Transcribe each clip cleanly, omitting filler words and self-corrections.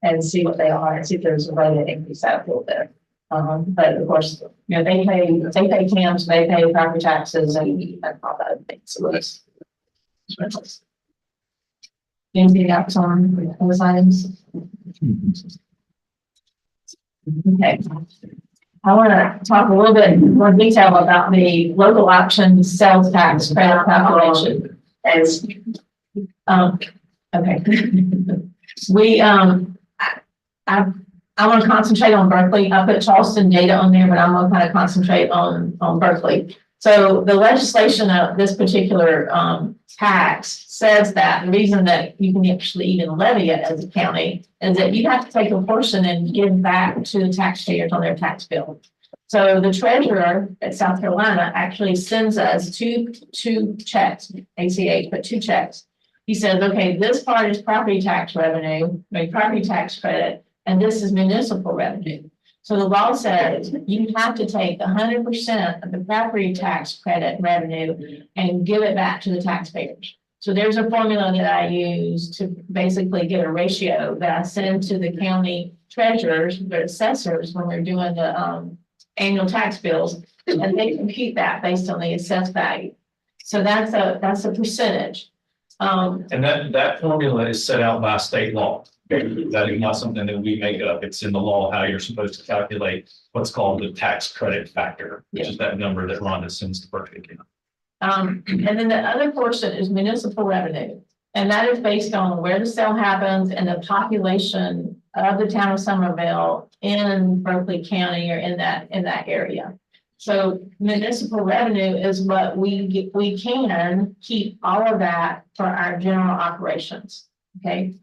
and see what they are and see if there's a way to increase that a little bit. But of course, you know, they pay TAMs, they pay property taxes and all that things. So it's anything else on those items? Okay. I want to talk a little bit more detail about the local option sales tax credit calculation. As okay, we I want to concentrate on Berkeley. I put Charleston data on there, but I'm going to kind of concentrate on Berkeley. So the legislation of this particular tax says that the reason that you can actually even levy it as a county is that you have to take a portion and give back to the taxpayers on their tax bill. So the treasurer at South Carolina actually sends us two checks, ACH, but 2 checks. He says, okay, this part is property tax revenue, property tax credit, and this is municipal revenue. So the law says you have to take 100% of the property tax credit revenue and give it back to the taxpayers. So there's a formula that I use to basically get a ratio that I send to the county treasurers, the assessors, when we're doing the annual tax bills, and they compute that based on the assessed value. So that's a percentage. And that formula is set out by state law. That is not something that we make up. It's in the law how you're supposed to calculate what's called the tax credit factor, which is that number that Rhonda sends to Berkeley County. And then the other portion is municipal revenue. And that is based on where the sale happens and the population of the town of Somerville in Berkeley County or in that area. So municipal revenue is what we can keep all of that for our general operations. Okay.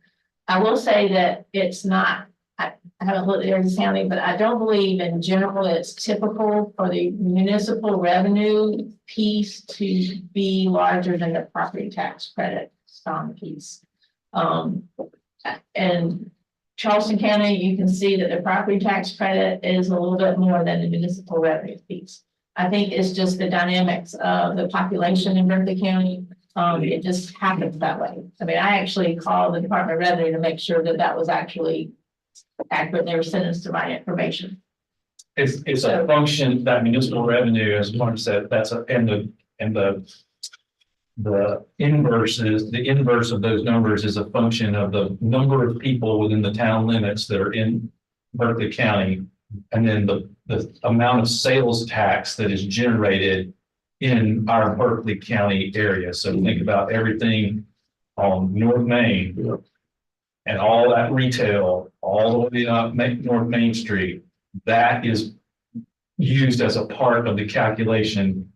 I will say that it's not, I haven't looked at every county, but I don't believe in general it's typical for the municipal revenue piece to be larger than the property tax credit piece. And Charleston County, you can see that the property tax credit is a little bit more than the municipal revenue piece. I think it's just the dynamics of the population in Berkeley County. It just happens that way. I mean, I actually called the Department of Revenue to make sure that that was actually accurate. They were sending us the right information. It's a function that municipal revenue, as Martin said, that's the inverse of those numbers is a function of the number of people within the town limits that are in Berkeley County, and then the amount of sales tax that is generated in our Berkeley County area. So think about everything on North Main and all that retail, all the way up North Main Street. That is used as a part of the calculation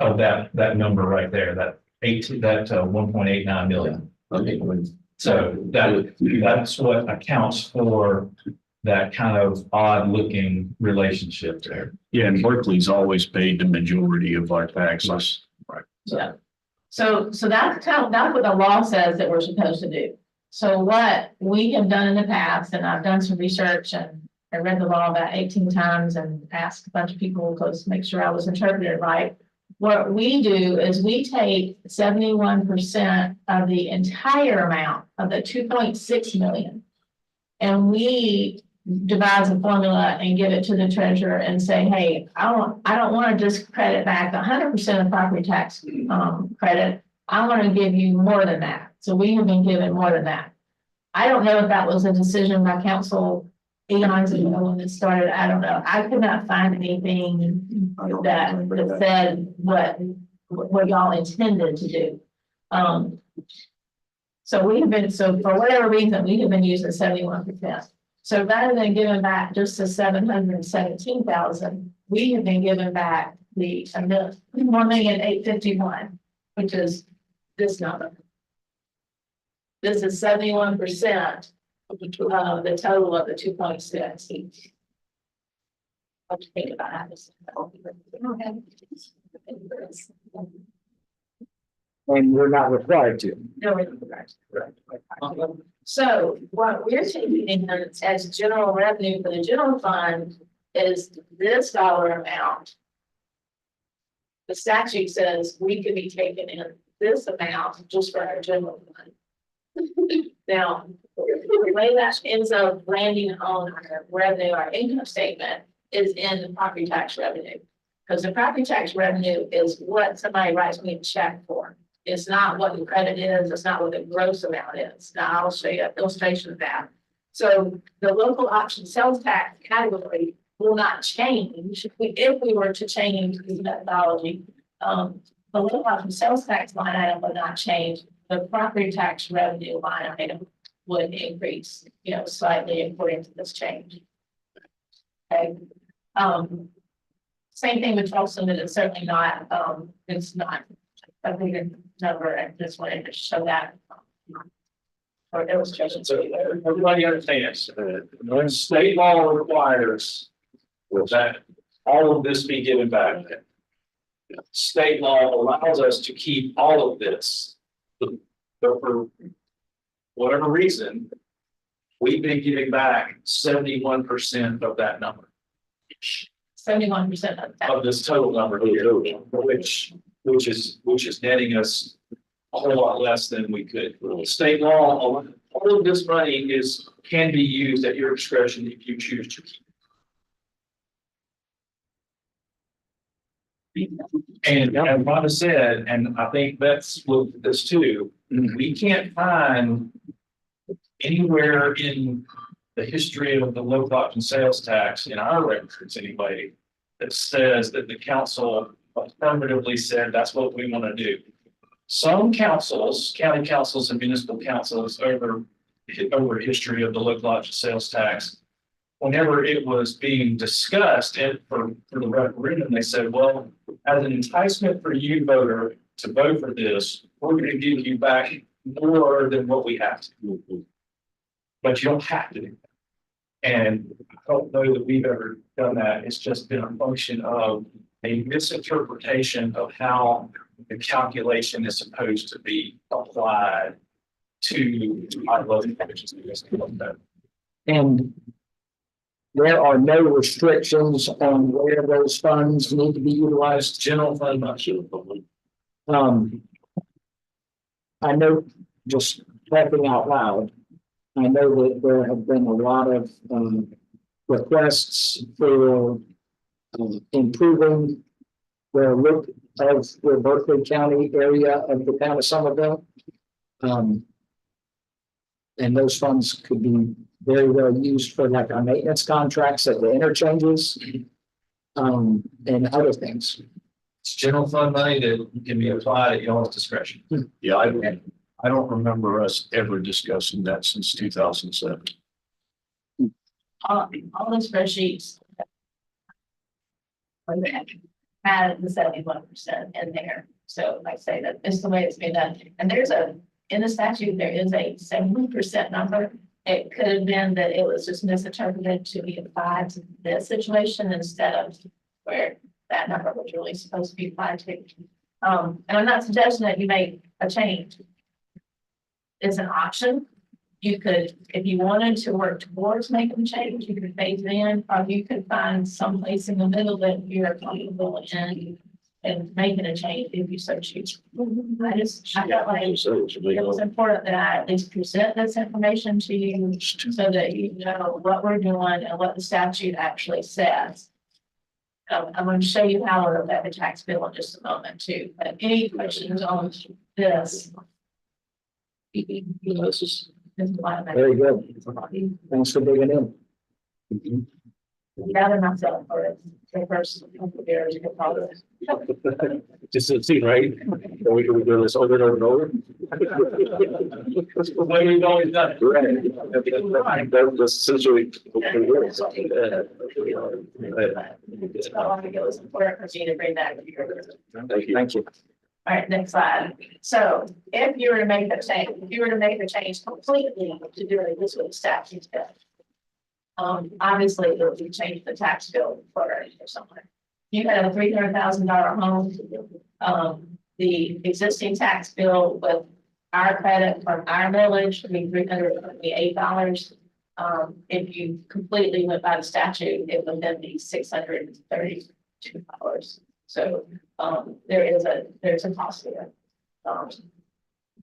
of that number right there, that 1.89 million. Okay. So that's what accounts for that kind of odd looking relationship there. Yeah, and Berkeley's always paid the majority of our taxes. Right. Yeah. So that's what the law says that we're supposed to do. So what we have done in the past, and I've done some research and I read the law about 18 times and asked a bunch of people to make sure I was interpreting it right. What we do is we take 71% of the entire amount of the 2.6 million, and we devise a formula and give it to the treasurer and say, hey, I don't want to just credit back 100% of property tax credit. I want to give you more than that. So we have been given more than that. I don't know if that was a decision by council eons ago when it started. I don't know. I could not find anything that said what y'all intended to do. So for whatever reason, we have been using 71%. So rather than giving back just the 717,000, we have been giving back the 1,851,000, which is this number. This is 71% of the total of the 2.6. What do you think about that? And we're not required to. No, we're not required. So what we're taking in as general revenue for the general fund is this dollar amount. The statute says we could be taking in this amount just for our general fund. Now, the way that ends up landing on our revenue, our income statement is in the property tax revenue. Because the property tax revenue is what somebody writes me a check for. It's not what the credit is, it's not what the gross amount is. Now, I'll show you an illustration of that. So the local option sales tax category will not change if we were to change the methodology. The local option sales tax line item would not change. The property tax revenue line item would increase, slightly according to this change. Okay. Same thing with Charleston, but it's certainly not, it's not a bigger number. I just wanted to show that. For illustration. So everybody understands, when state law requires that all of this be given back. State law allows us to keep all of this. But for whatever reason, we've been giving back 71% of that number, 71% of that. of this total number here, which is netting us a whole lot less than we could. State law, all of this money can be used at your discretion if you choose to keep it. And Rhonda said, and I think that's with this too, we can't find anywhere in the history of the local option sales tax in our records anyway that says that the council affirmatively said that's what we want to do. Some councils, county councils and municipal councils over history of the local option sales tax, whenever it was being discussed and for the referendum, they said, well, as an enticement for you voter to vote for this, we're going to give you back more than what we have to. But you don't have to do that. And I don't know that we've ever done that. It's just been a function of a misinterpretation of how the calculation is supposed to be applied to our local options. And there are no restrictions on where those funds need to be utilized. General fund, not sure. I know, just talking out loud, I know that there have been a lot of requests for improving the look of the Berkeley County area of the town of Somerville. And those funds could be very well used for like our maintenance contracts at the interchanges. And other things. It's general fund money that can be applied at y'all's discretion. Yeah, I don't remember us ever discussing that since 2007. All the spreadsheets. Had the 71% in there. So like I say, that is the way it's been done. And in the statute, there is a 70% number. It could have been that it was just misinterpreted to be applied to this situation instead of where that number was really supposed to be applied to. And I'm not suggesting that you make a change. It's an option. You could, if you wanted to work towards making a change, you could phase it in, or you could find some place in the middle that you're comfortable in and making a change if you so choose. I felt like it was important that I at least present this information to you so that you know what we're doing and what the statute actually says. I'm going to show you how we'll affect the tax bill in just a moment too. But any questions on this? This is very good. Thanks for digging in. Gather myself for it. The first couple of years, you could probably. Just to see, right? We can do this over and over and over. That's the way we've always done it. Right. That's essentially. So I think it was important for me to bring that to your. Thank you. Thank you. All right, next slide. So if you were to make the change, completely to do it this way, the statute does. Obviously, it would be changed the tax bill for someone. You had a $300,000 home. The existing tax bill with our credit from our village would be $328. If you completely went by the statute, it would then be $632. So there's a cost there.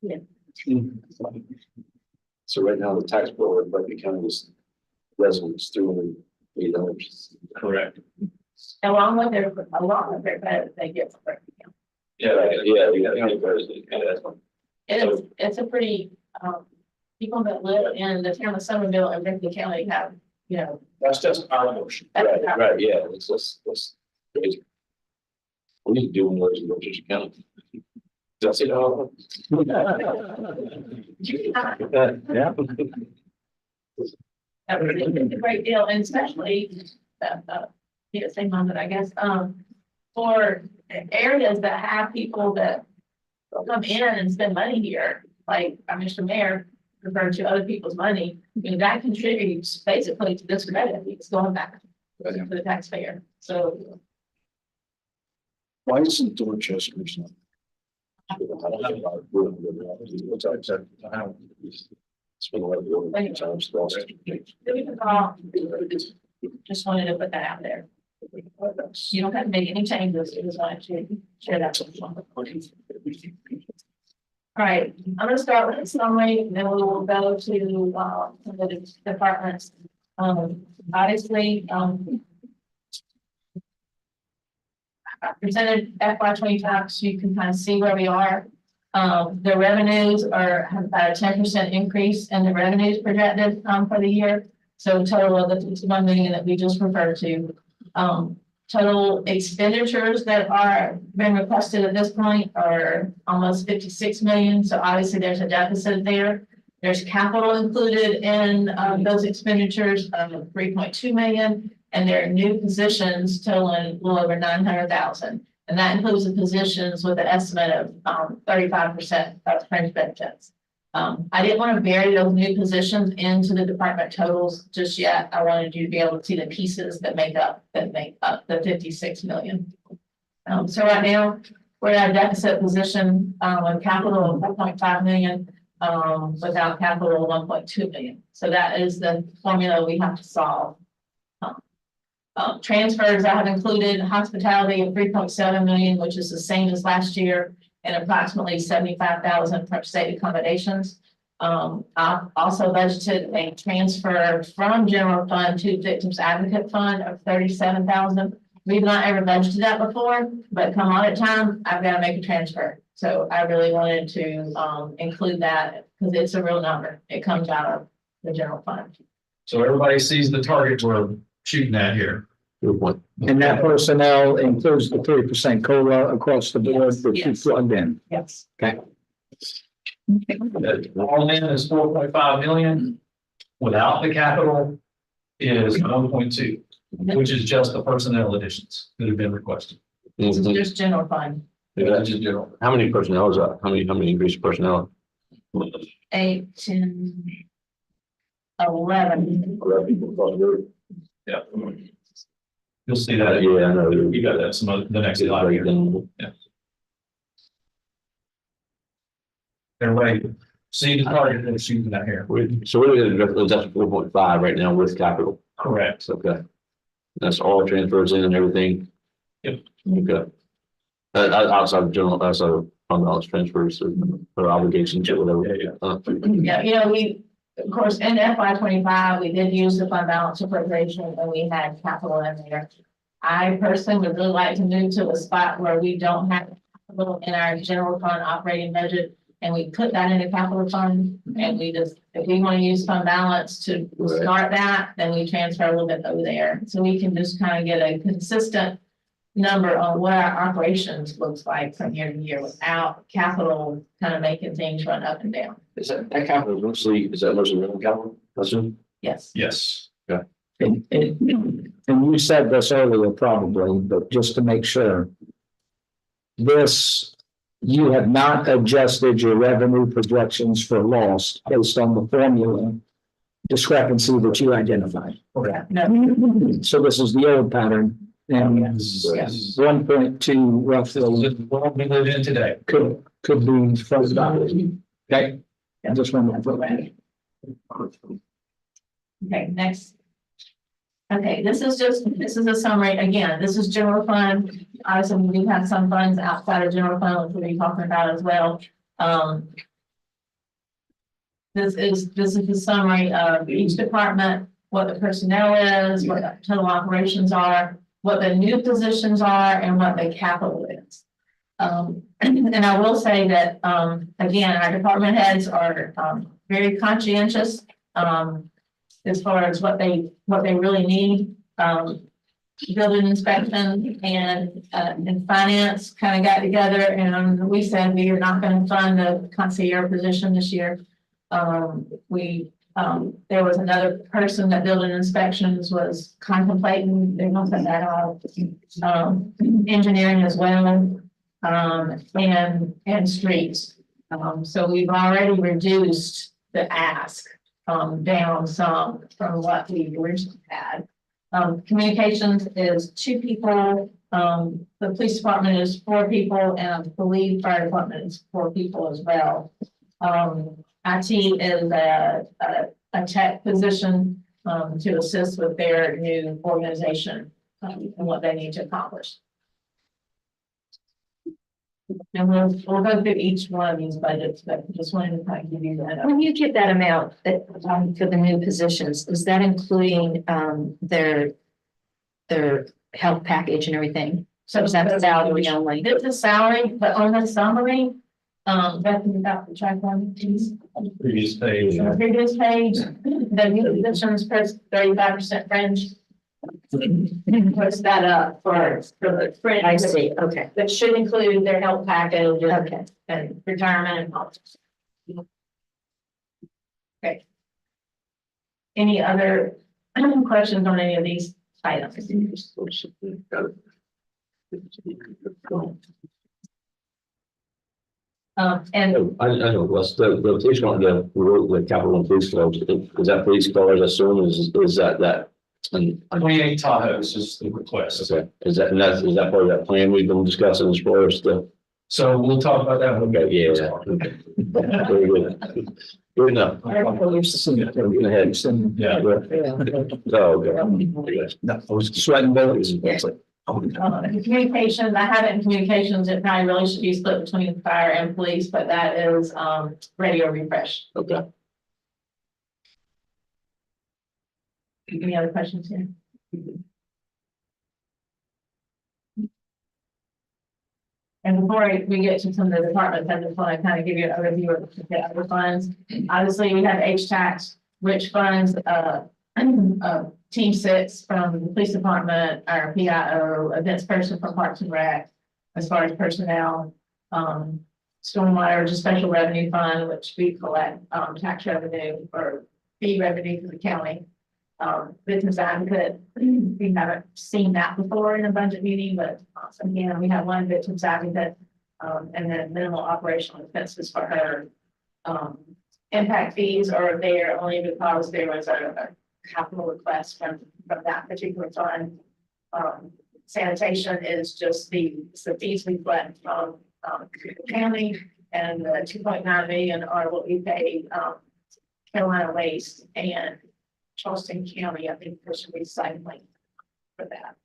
Yeah. So right now, the tax bill in Buckley County is residents $208. Correct. Along with their credit they get from Berkeley County. It's a pretty, people that live in the town of Somerville and Berkeley County have, you know. That's just our motion. Right, yeah, that's crazy. We need to do one of those in Rochester County. That's it. Yeah. That was a great deal, and especially, same moment, I guess, for areas that have people that come in and spend money here, like Mr. Mayor referred to other people's money, you know, that contributes basically to this credit, it's going back to the taxpayer, so. Why isn't Dorchester's not? It's been a lot of times lost. Just wanted to put that out there. You don't have to make any changes, you just wanted to share that with you. All right, I'm gonna start with the summary, then we will go to the departments. Obviously, I presented FY 25, so you can kind of see where we are. The revenues have about a 10% increase in the revenues projected for the year. So total of the 51 million that we just referred to. Total expenditures that are been requested at this point are almost 56 million. So obviously there's a deficit there. There's capital included in those expenditures of 3.2 million, and there are new positions totaling a little over 900,000. And that includes the positions with an estimate of 35% of fringe benefits. I didn't want to bury those new positions into the department totals just yet. I wanted you to be able to see the pieces that make up the 56 million. So right now we're at a deficit position with capital of 4.5 million, without capital of 1.2 million. So that is the formula we have to solve. Transfers I have included hospitality of 3.7 million, which is the same as last year, and approximately 75,000 for state accommodations. I also budgeted a transfer from general fund to victims advocate fund of 37,000. We've not ever budgeted that before, but come audit time, I've got to make a transfer. So I really wanted to include that because it's a real number. It comes out of the general fund. So everybody sees the target we're shooting at here. Good point. And that personnel includes the 3% COLA across the board that you Yes. plugged in. Yes. Okay. All in is 4.5 million. Without the capital is 1.2, which is just the personnel additions that have been requested. This is just general fund. That's just general. How many personnel is that? How many increased personnel? 8, 10, 11. Yeah. You'll see that. Yeah, I know. You got that some of the next slide here. Everybody see the target that we're shooting at here. So we're going to that's 4.5 right now with capital. Correct. Okay. That's all transfers in and everything. Yep. Okay. Outside of general, outside of fund balance transfers or obligations or whatever. Yeah, you know, we, of course, in FY 25, we did use the fund balance appropriation and we had capital in there. I personally would really like to move to a spot where we don't have capital in our general fund operating budget. And we put that in a capital fund and we just, if we want to use fund balance to start that, then we transfer a little bit over there. So we can just kind of get a consistent number on what our operations looks like from year to year without capital kind of making things run up and down. Is that capital mostly, is that mostly rental capital? Yes. Yes. And you said this earlier probably, but just to make sure. This, you have not adjusted your revenue projections for loss based on the formula discrepancy that you identified. No, So this is the old pattern and Yes. 1.2 roughly The world we live in today. could be frozen out. Okay, I just want to put that. okay, next. Okay, this is a summary. Again, this is general fund. Obviously, we do have some funds outside of general fund, which we'll be talking about as well. this is the summary of each department, what the personnel is, what the total operations are, what the new positions are, and what the capital is. And I will say that, again, our department heads are, very conscientious, as far as what they really need. Building inspection and finance kind of got together, and we said we are not going to fund the concierge position this year. There was another person that building inspections was contemplating, they're going to put that off. Engineering as well, and streets. So we've already reduced the ask, down some from what we originally had. Communications is 2 people, the police department is 4 people, and I believe fire department is 4 people as well. IT is a tech position, to assist with their new organization, and what they need to accomplish. And we'll go through each one of these budgets, but just wanted to kind of give you that. When you get that amount that, for the new positions, is that including, their health package and everything? So is that salary only? This is salary, but on the summary, Beth, you got the check one, please. Previous page. On the previous page, the new positions per 35% fringe. Puts that up for the fringe. I see, okay, That should include their health package okay. and retirement and all. Okay. Any other questions on any of these items? And I know, what's the rotation on the capital and police cars, is that police cars, I assume, is that? And, 28 Tahoes is the request. okay, is that part of that plan we've been discussing as far as the, So we'll talk about that. okay, yeah, okay. Very good. Good enough. Getting ahead. Yeah. Oh, okay. No, I was sweating bullets. Yeah. in communications, I have it in communications, it probably really should be split between fire and police, but that is, radio refresh. Okay. Any other questions here? And before we get to some of the departments, I just want to kind of give you an overview of the other funds. Obviously, we have H-Tax, which funds, Team 6 from the police department, our PIO, events person from Parks and Rec, as far as personnel. Stormwater, just special revenue fund, which we collect, tax revenue or fee revenue for the county. Business advocate, we haven't seen that before in a budget meeting, but again, we have one business advocate, and then minimal operational expenses for her. Impact fees are there only because there was a capital request from that particular fund. Sanitation is just the fees we collect from the county, and the 2.9 million are what we pay Carolina Waste and Charleston County, I think, for some recycling for that.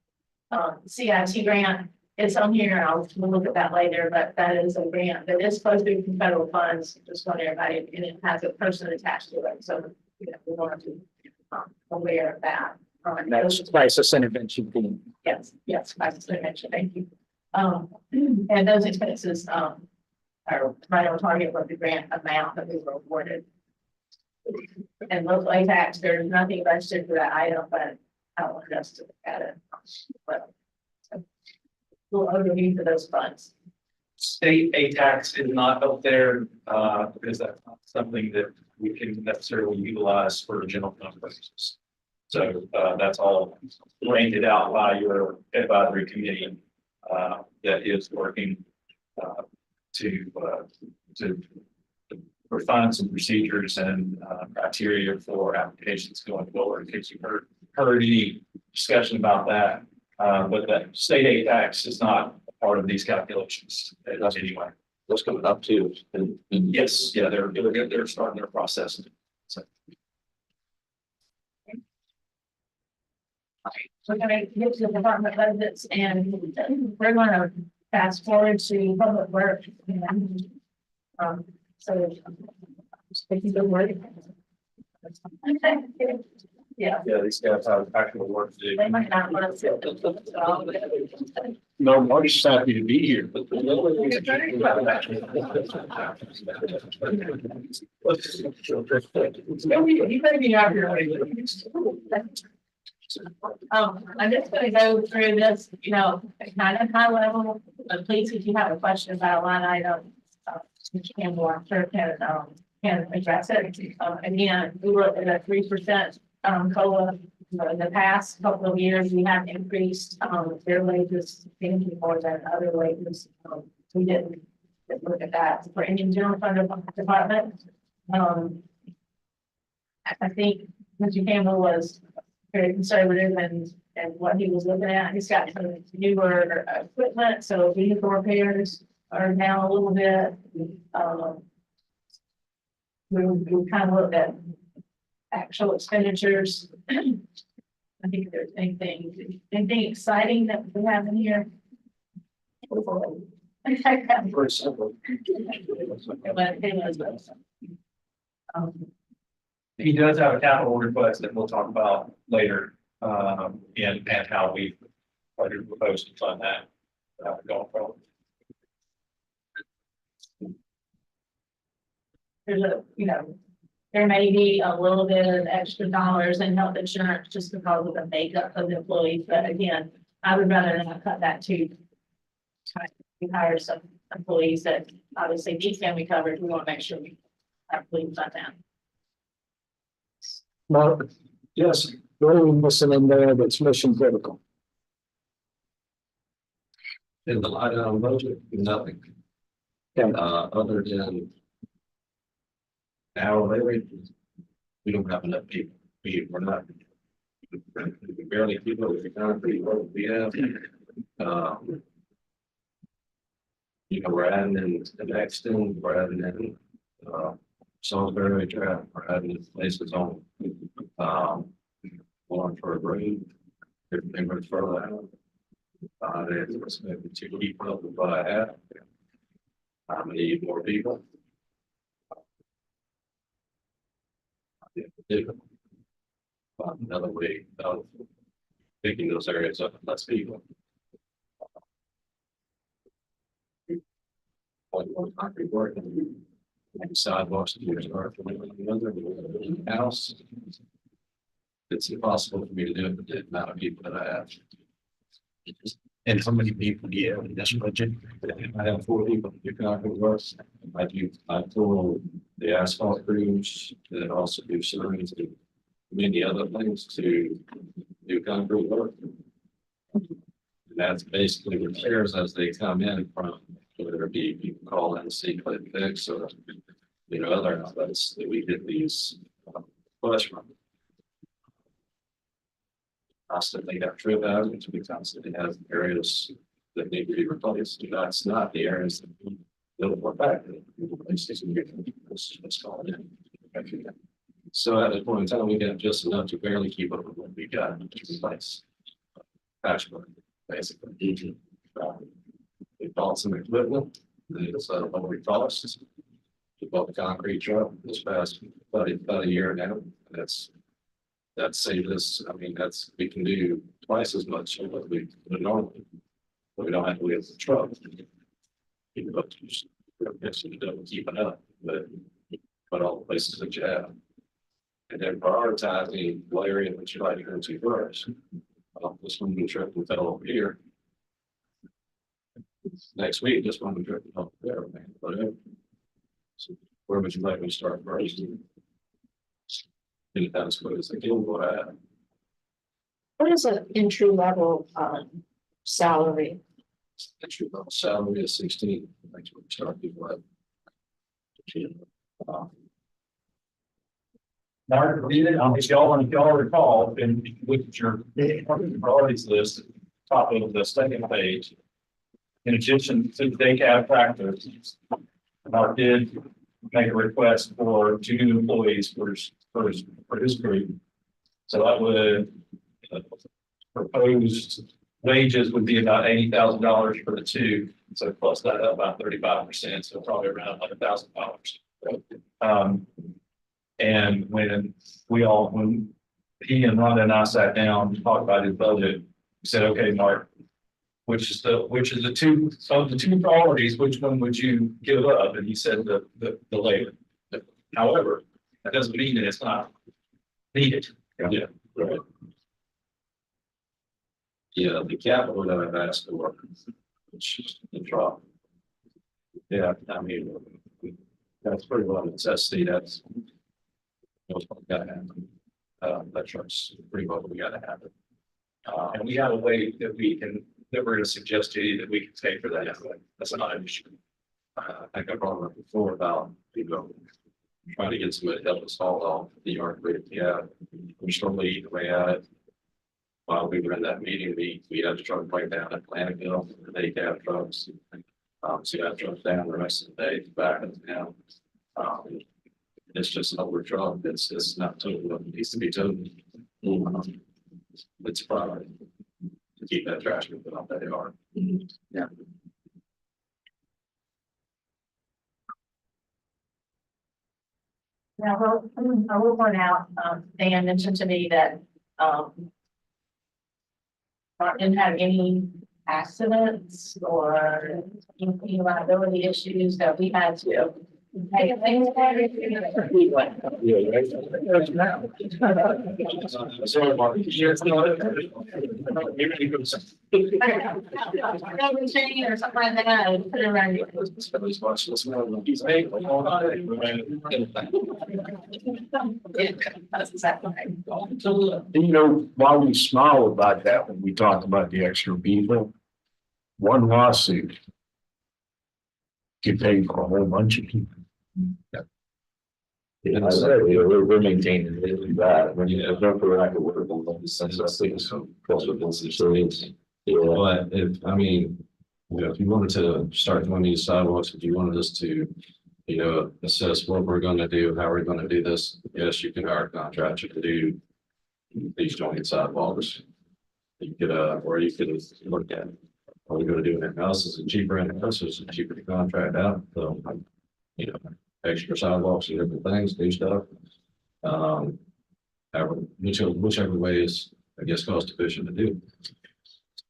CIT grant, it's on here, we'll look at that later, but that is a grant that is supposed to be from federal funds, just want everybody, and it has a person attached to it, so, you know, we want to be aware of that. That's crisis intervention team. Yes, I just mentioned, thank you. And those expenses, are right on target with the grant amount that we were awarded. And local aid tax, there's nothing registered for that item, but I want us to look at it. But we'll overview for those funds. State aid tax is not up there, because that's not something that we can necessarily utilize for general fund purposes. So, that's all rated out by your advisory committee, that is working, to refine some procedures and criteria for applications going forward. In case you've heard any discussion about that, but that state aid tax is not part of these calculations anyway. What's coming up too? And Yes, yeah, they're starting their process. So We're gonna get to the department budgets, and we're gonna fast forward to public works. So Yeah, Yeah, these guys have actual work to do. they might not want to. No, Marty's happy to be here. He may be out here. I'm just gonna go through this, kind of high level, but please, if you have a question about a line item, Campbell, I'm sure can address it. Again, we were at a 3%, COLA. In the past couple of years, we have increased, their wages significantly more than other wages. We didn't look at that for any general fund department. I think Mr. Campbell was very conservative and what he was looking at. He's got some newer equipment, so vehicle repairs are down a little bit. We kind of looked at actual expenditures. I think if there's anything exciting that we have in here. Very simple. He does have a capital request that we'll talk about later, and how we propose to fund that. Going forward. There's there may be a little bit of extra dollars in health insurance just because of the makeup of the employees, but again, I would rather not cut that too. We hire some employees that obviously need family coverage. We want to make sure we have employees on that. Mark, Yes, what are we missing in there that's mission critical? In the line item budget, nothing. Okay. Other than hourly rate, we don't have enough people. We're not. We barely keep up with the concrete work we have. We're adding in the next thing, we're adding in, Salisbury Drive, we're adding in places on, going for a road. Everything goes further out. It's to keep up with what I have. I need more people. Another way of picking those areas up, less people. One concrete work and sidewalks to start from another house. It's impossible for me to do it with the amount of people that I have. and how many people do you have in this budget? I have 4 people to do concrete work. I told the asphalt crews and also do ceilings and many other things to do concrete work. And that's basically repairs as they come in from, whether it be people call in C-clip fix or, other outlets that we get these flush from. Constantly have trip outs, we constantly have areas that need to be replaced. That's not the areas that we build for back. Let's call it in. So at this point in time, we got just enough to barely keep up with what we got to replace. Patchwork, basically. We bought some equipment, it's what we cost. We bought the concrete truck this past about a year now. That saved us. I mean, we can do twice as much as what we would normally. But we don't have to wheel the truck. Keep it up to keeping up, but all the places that you have. And then prioritizing what area that you like to go to first. This one we trip and fell over here. Next week, this one we trip and fell there, whatever. So where would you like me to start first? In that's what it's like, What is an entry level salary? entry level salary is 16. That's what we start people at. Mark, if y'all recall, and if you look at your priorities list, at the top of the second page. In addition to the day cab practice, Mark did make a request for 2 new employees for his group. So that would proposed wages would be about $80,000 for the 2. So plus that up about 35%, so probably around $100,000. And when when he and Rhonda and I sat down to talk about his budget, we said, okay, Mark, which is the two, of the two priorities, which one would you give up? And he said the labor. However, that doesn't mean that it's not needed. Yeah, right. Yeah, the capital that I've asked for, which is the drop. Yeah, I mean, that's pretty well a necessity, that's. What's gotta happen. That truck's pretty well we gotta have it. And we have a way that that we're gonna suggest to you that we can pay for that. That's not an issue. I think I brought up before about, trying to get somebody to help us haul off the yard rate. Yeah, we're slowly eating away at it. While we were in that meeting, we had a truck break down at Atlanticville, and they have trucks. So you have trucks down the rest of the day, back in town. It's just an older truck, it's not total, it needs to be total. It's a priority to keep that trash moving off that yard. Yeah. Now, I will point out, Dan mentioned to me that, Mark didn't have any accidents or any liability issues that we had to. Take things Sorry, Mark. or something like that, and put it around you. That's exactly right. You know, while we smile about that, when we talk about the extra people, one lawsuit could pay for a whole bunch of people. Yeah, I say, we're maintaining really bad. When you don't for lack of word, so close with those facilities. Yeah, But if, I mean, if you wanted to start doing these sidewalks, if you wanted us to, assess what we're gonna do, how we're gonna do this, yes, you can hire a contractor to do these joint sidewalks. You could, or you could look at, are we gonna do it in-house? Is it cheaper in-house? Is it cheaper to contract out? So, extra sidewalks and different things, do stuff. Whichever way is, I guess, cost efficient to do.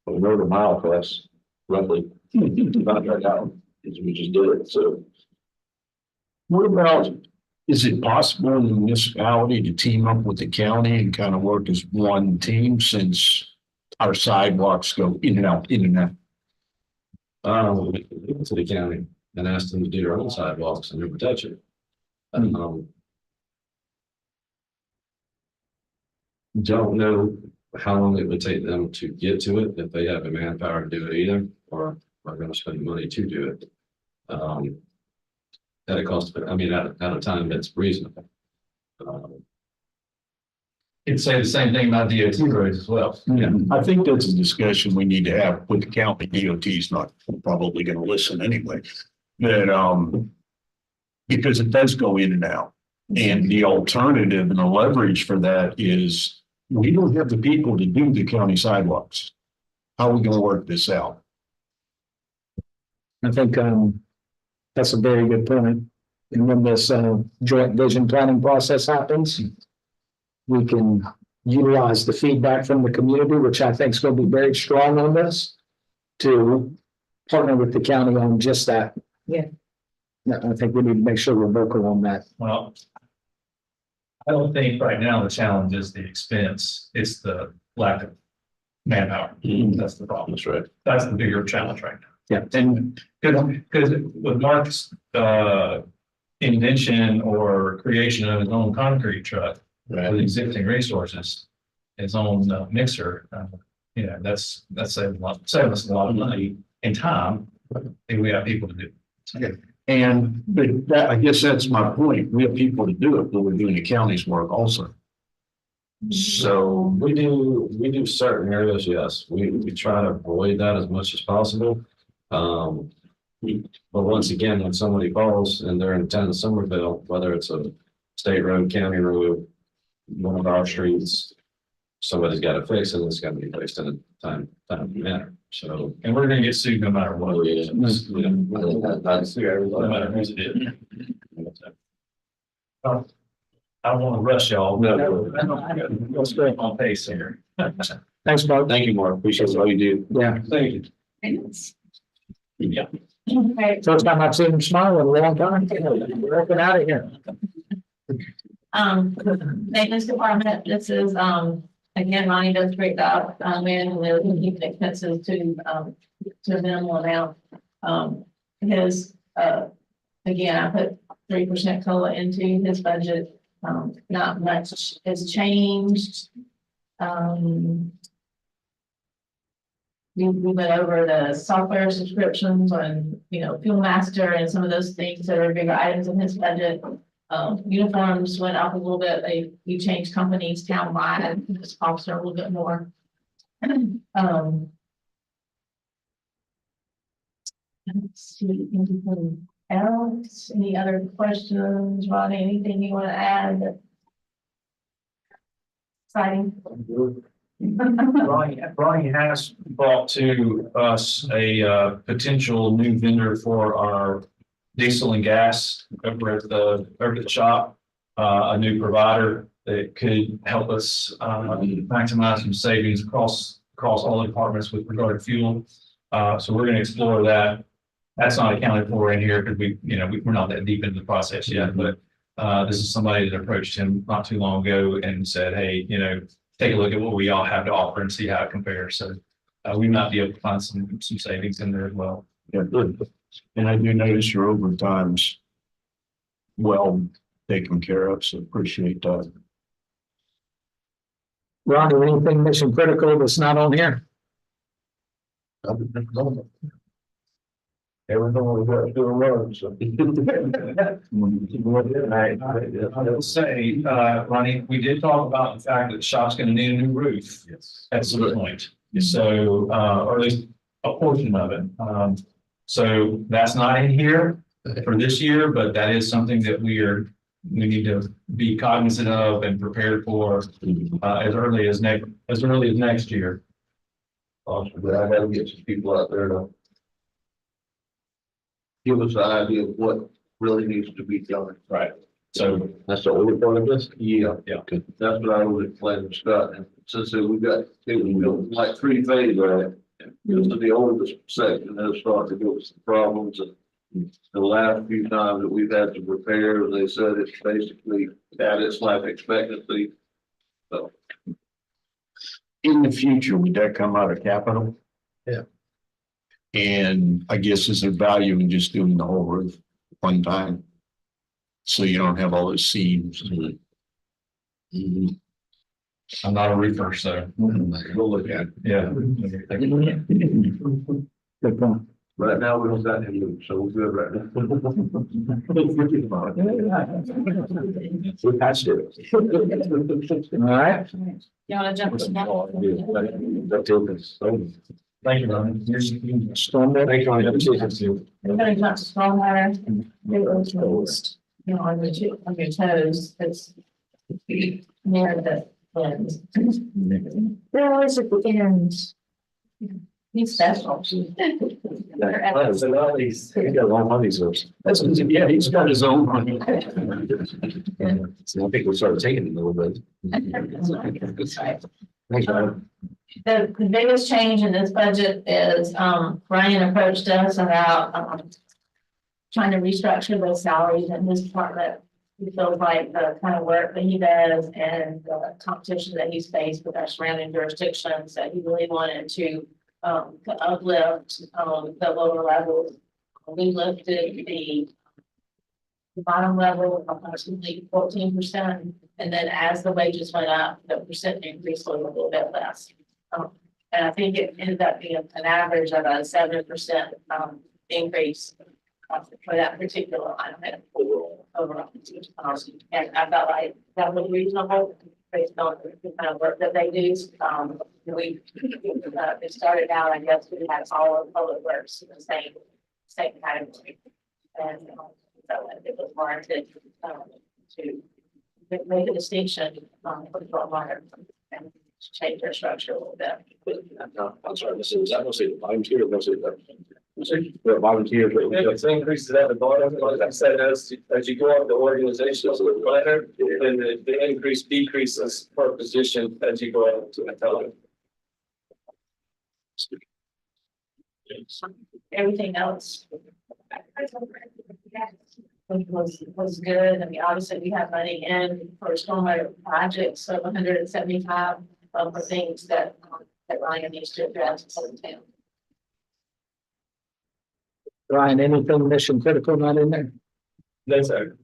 we rode a mile for us, roughly. Contract out, we just did it, so. What about, is it possible in the municipality to team up with the county and kind of work as one team since our sidewalks go in and out, in and out? We can give it to the county and ask them to do their own sidewalks and never touch it. Don't know how long it would take them to get to it, if they have the manpower to do it either, or are gonna spend money to do it. At a cost, at a time that's reasonable. It'd say the same thing about DOT roads as well. Yeah, I think that's a discussion we need to have with the county. DOT's not probably gonna listen anyway. That, because it does go in and out. And the alternative and the leverage for that is we don't have the people to do the county sidewalks. How are we gonna work this out? I think, that's a very good point. And when this, joint vision planning process happens, we can utilize the feedback from the community, which I think is going to be very strong on this, to partner with the county on just that. Yeah. I think we need to make sure we're vocal on that. Well, I don't think right now the challenge is the expense, it's the lack of manpower. That's the problem. That's right. That's the bigger challenge right now. Yeah. And because with Mark's invention or creation of his own concrete truck with existing resources, his own mixer, that's saving us a lot of money and time. And we have people to do. And but that, I guess that's my point. We have people to do it, but we're doing the county's work also. So we do certain areas, yes, we try to avoid that as much as possible. But once again, when somebody calls and they're in the town of Somerville, whether it's a state road, county road, one of our streets, somebody's got to fix it, it's got to be fixed in a time manner. So, And we're gonna get sued no matter what. That's No matter who's it is. I don't want to rush y'all. That's great. On pace here. Thanks, Mark. Thank you, Mark. Appreciate all you do. Yeah, Thank you. Yeah. Okay, first time I've seen him smile in a long time. We're looking out of here. maintenance department, this is, again, Ronnie does a great job, and we're keeping expenses to a minimal amount. His, again, I put 3% COLA into his budget. Not much has changed. We went over the software subscriptions and, Fuel Master and some of those things that are bigger items in his budget. Uniforms went up a little bit. We changed companies townwide, this costs are a little bit more. Let's see, anything else? Any other questions, Ronnie? Anything you want to add? Exciting. Ronnie has brought to us a potential new vendor for our diesel and gas over at the shop. A new provider that could help us maximize some savings across all departments with regard to fuel. So we're going to explore that. That's not accounted for in here because we're not that deep into the process yet, but this is somebody that approached him not too long ago and said, hey, take a look at what we all have to offer and see how it compares. So we might be able to find some savings in there as well. Yeah, good. And I do notice your overtime's well taken care of, so appreciate that. Ron, anything mission critical that's not on here? Everything we got to do run, so. I will say, Ronnie, we did talk about the fact that the shop's going to need a new roof at some point. So, or at least a portion of it. So that's not in here for this year, but that is something that we need to be cognizant of and prepared for as early as next year. Awesome, but I gotta get some people out there to give us an idea of what really needs to be done. Right. So That's the older part of this? Yeah. Yeah. Good. That's what I was explaining to Scott, and since we've got, like 3 phases, right? This is the oldest section, they'll start to give us some problems, and the last few times that we've had some repairs, they said it's basically at its life expectancy. So. In the future, would that come out of capital? Yeah. And I guess is there value in just doing the whole roof one time? So you don't have all those seams. I'm not a roofer, so We'll look at it. yeah. Good point. Right now, we don't got any moves, so we're good right now. We passed it. All right. You want to jump to that? Thank you, Ronnie. Stormwater. We're gonna jump to stormwater. On your toes, it's near the end. They're always at the end. He's special. Yeah, he's got his own money. I think we started taking it a little bit. Thanks, man. The biggest change in this budget is, Ryan approached us about, trying to restructure those salaries in his department. He feels like the kind of work that he does and the competition that he's faced with our surrounding jurisdictions, that he really wanted to uplift, the lower levels. We lifted the bottom level approximately 14%. And then as the wages went up, the percent increase was a little bit less. And I think it ended up being an average of a 7% increase for that particular item overall. And I felt like that was reasonable based on the kind of work that they do. It started out, I guess, we had all of public works in the same category. And so it was warranted to make a distinction for the water and change their structure a little bit. I'm sorry, I don't say the volume's here, I don't say that. Volunteers. It's increases at the bottom, like I said, as you go up the organizational ladder, then the increase decreases per position as you go up to the top. Everything else was good. I mean, obviously, we have money in for stormwater projects, so 175 for things that Ryan needs to address in the town. Ryan, anything mission critical not in there? That's our.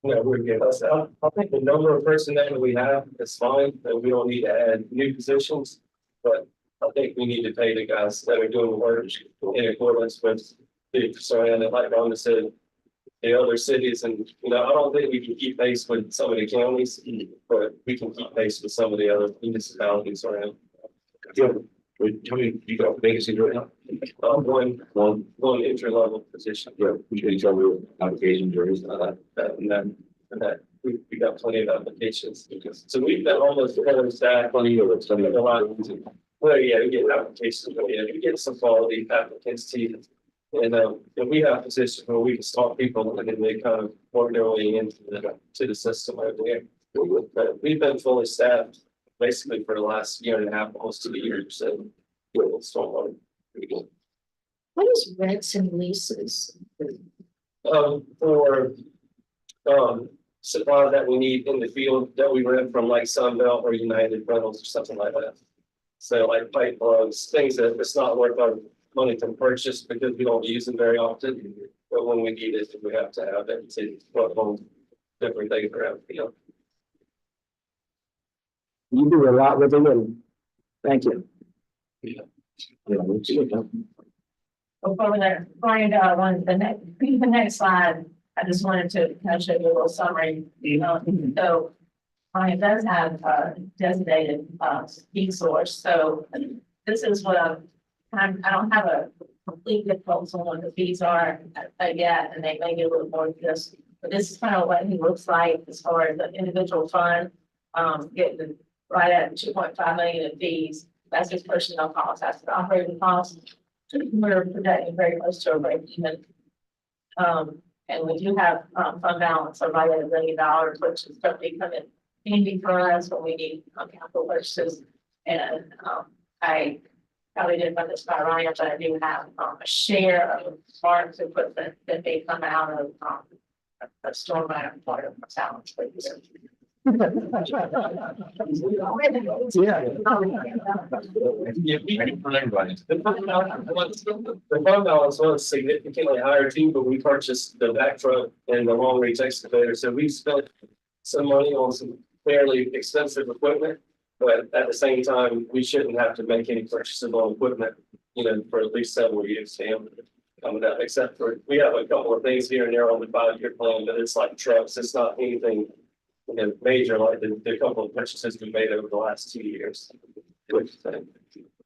No, we're good. I think the number of personnel that we have is fine, and we don't need to add new positions. But I think we need to pay the guys that are doing work in accordance with the surrounding, like Rhonda said, the other cities. And, I don't think we can keep pace with some of the counties, but we can keep pace with some of the other municipalities around. Tell me, you got vacancies right now? One entry level position. Yeah, we can tell me applications or anything like that. And that we got plenty of applications because, so we've got almost full staff. Plenty of it, study A lot. Well, yeah, we get applications, but yeah, we get some quality applicants too. And we have positions where we can start people and then they kind of work their way into the system over there. But we've been fully staffed basically for the last year and a half, almost 2 years. So it's all pretty good. What is rents and leases? For supply that we need in the field that we rent from like Sunbelt or United Rentals or something like that. So like pipe plugs, things that it's not worth our money to purchase because we don't use them very often. But when we need it, we have to have it to plug on different things around the field. You do a lot with a little. Thank you. Before that, Brian, the next slide, I just wanted to kind of show you a little summary, so Brian does have a designated feed source, so this is what I don't have a complete difference on what the fees are yet, and they may get a little more of this, but this is kind of what he looks like as far as the individual fund, getting right at 2.5 million in fees. That's his personnel costs, that's the operating costs. We're projecting very close to a break even. And we do have fund balance of right at $1 million, which is certainly coming handy for us when we need capital purchases. And I probably didn't run this by Ryan, but I do have a share of Mark's equipment that may come out of a stormwater part of our balance. Yeah. For everybody. The fund balance was significantly higher too, but we purchased the back truck and the long reach excavator, so we spent some money on some fairly expensive equipment. But at the same time, we shouldn't have to make any purchases on equipment, for at least several years. Coming up, except for, we have a couple of things here and there on the 5-year plan, but it's like trucks, it's not anything major like the couple of purchases we made over the last 2 years.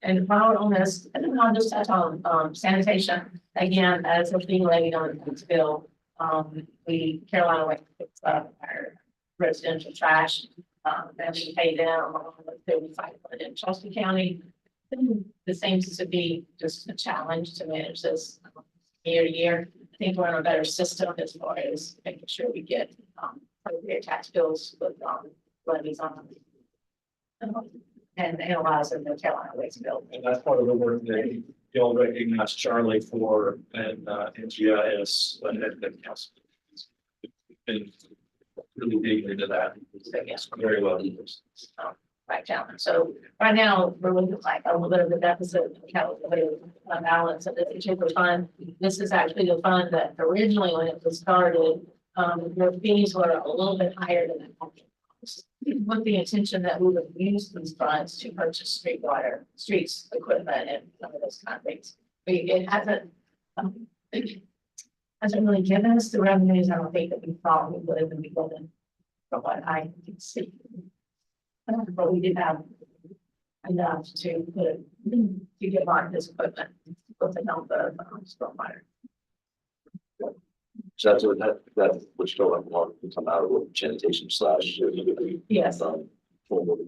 And while on this, I'll just touch on sanitation again, as a fee levied on the bill. Carolina Way picks up our residential trash, and we pay them $35 in Charleston County. This seems to be just a challenge to manage this year to year. I think we're in a better system as far as making sure we get appropriate tax bills with levies on them. And analyzing the Carolina Waste bill. And that's part of the work that you'll recognize Charlie for and NGIS and the council. Been really digging into that. Yes. Very well. Right down. So right now, we're looking like a little bit of a deficit calculated balance of this particular fund. This is actually the fund that originally, when it was started, your fees were a little bit higher than that. With the intention that we would use these funds to purchase streets equipment and some of those kind of things. It hasn't really given us the revenues I don't think that we thought we would have been given from what I can see. But we did have enough to get on this equipment with the help of stormwater. So that would still have more to come out of the sanitation slash. Yes. Forward.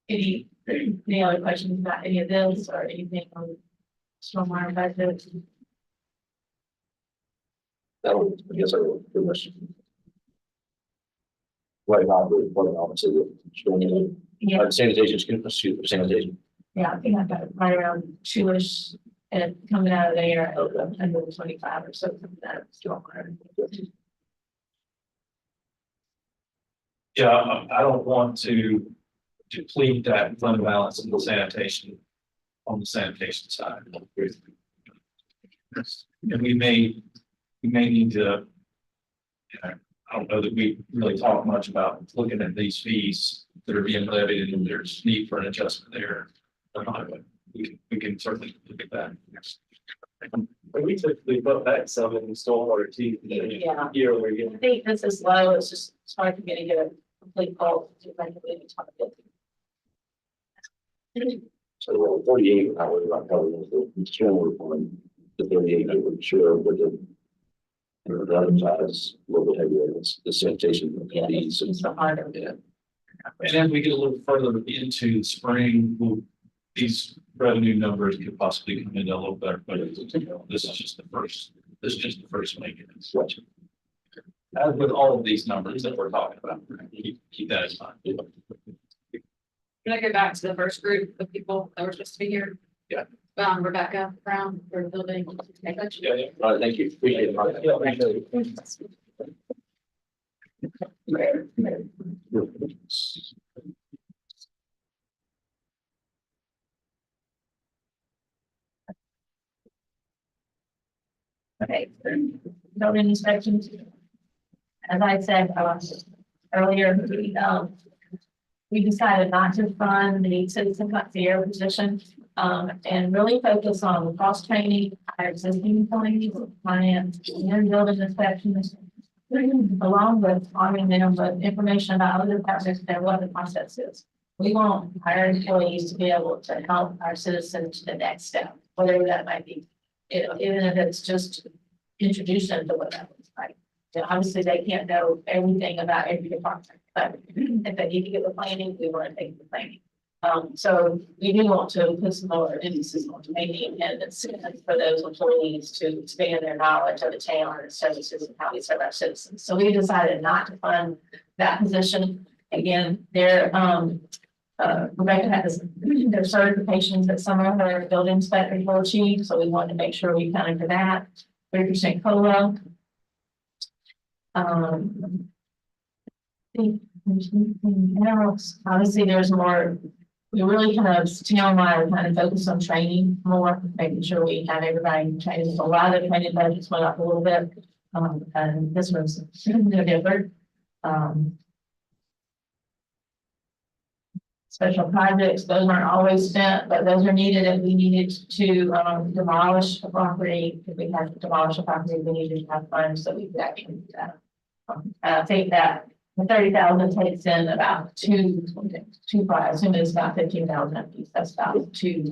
Any Any other questions about any of this or anything on stormwater budget? That would, I guess I would pretty much. Right now, we're putting on to Yeah, sanitation. yeah, I think I've got it right around two-ish and coming out of there, 125 or so, something like that, stormwater. Yeah, I don't want to deplete that fund balance in the sanitation, on the sanitation side. And we may need to, I don't know that we really talk much about looking at these fees that are being levied and there's need for an adjustment there. But we can certainly look at that. We typically put back some in stormwater too. Yeah. Year over year. I think this is low, it's just, it's hard for me to get a complete quote to effectively talk about it. So 38, I was not covering the stormwater fund, the 38, I wasn't sure, but the other side is a little bit heavier, it's the sanitation Yeah, fees. it's the harder. Yeah. And as we get a little further into the spring, these revenue numbers could possibly come in a little better, but this is just the first maintenance. Gotcha. As with all of these numbers that we're talking about, keep that in mind. Can I go back to the first group of people that were supposed to be here? Yeah. Rebecca Brown for the building. Yeah. All right, thank you. Appreciate it. Okay, building inspections. As I said, earlier, we decided not to fund the citizen concierge position, and really focus on cross training our existing employees, finance, and building inspections, along with arming them with information about other projects and what the process is. We want our employees to be able to help our citizens to the next step, whatever that might be. Even if it's just introduce them to what that looks like. So obviously, they can't know everything about every department, but if they need to get the planning, we want to take the planning. So we do want to put some more emphasis on training and incentives for those employees to expand their knowledge of the town and services and how we serve our citizens. So we decided not to fund that position. Again, Rebecca has their certifications that some of her building inspectors will achieve, so we wanted to make sure we counted for that. 3% COLA. I think there's anything else. Obviously, there's more. We really kind of townwide kind of focus on training more, making sure we have everybody trained. A lot of the training budgets went up a little bit, and this was no different. Special projects, those aren't always spent, but those are needed if we needed to demolish a property. If we had to demolish a property, we needed to have funds so we could actually do that. I think that the 30,000 takes in about two projects, and it's about 15,000 a piece. That's about two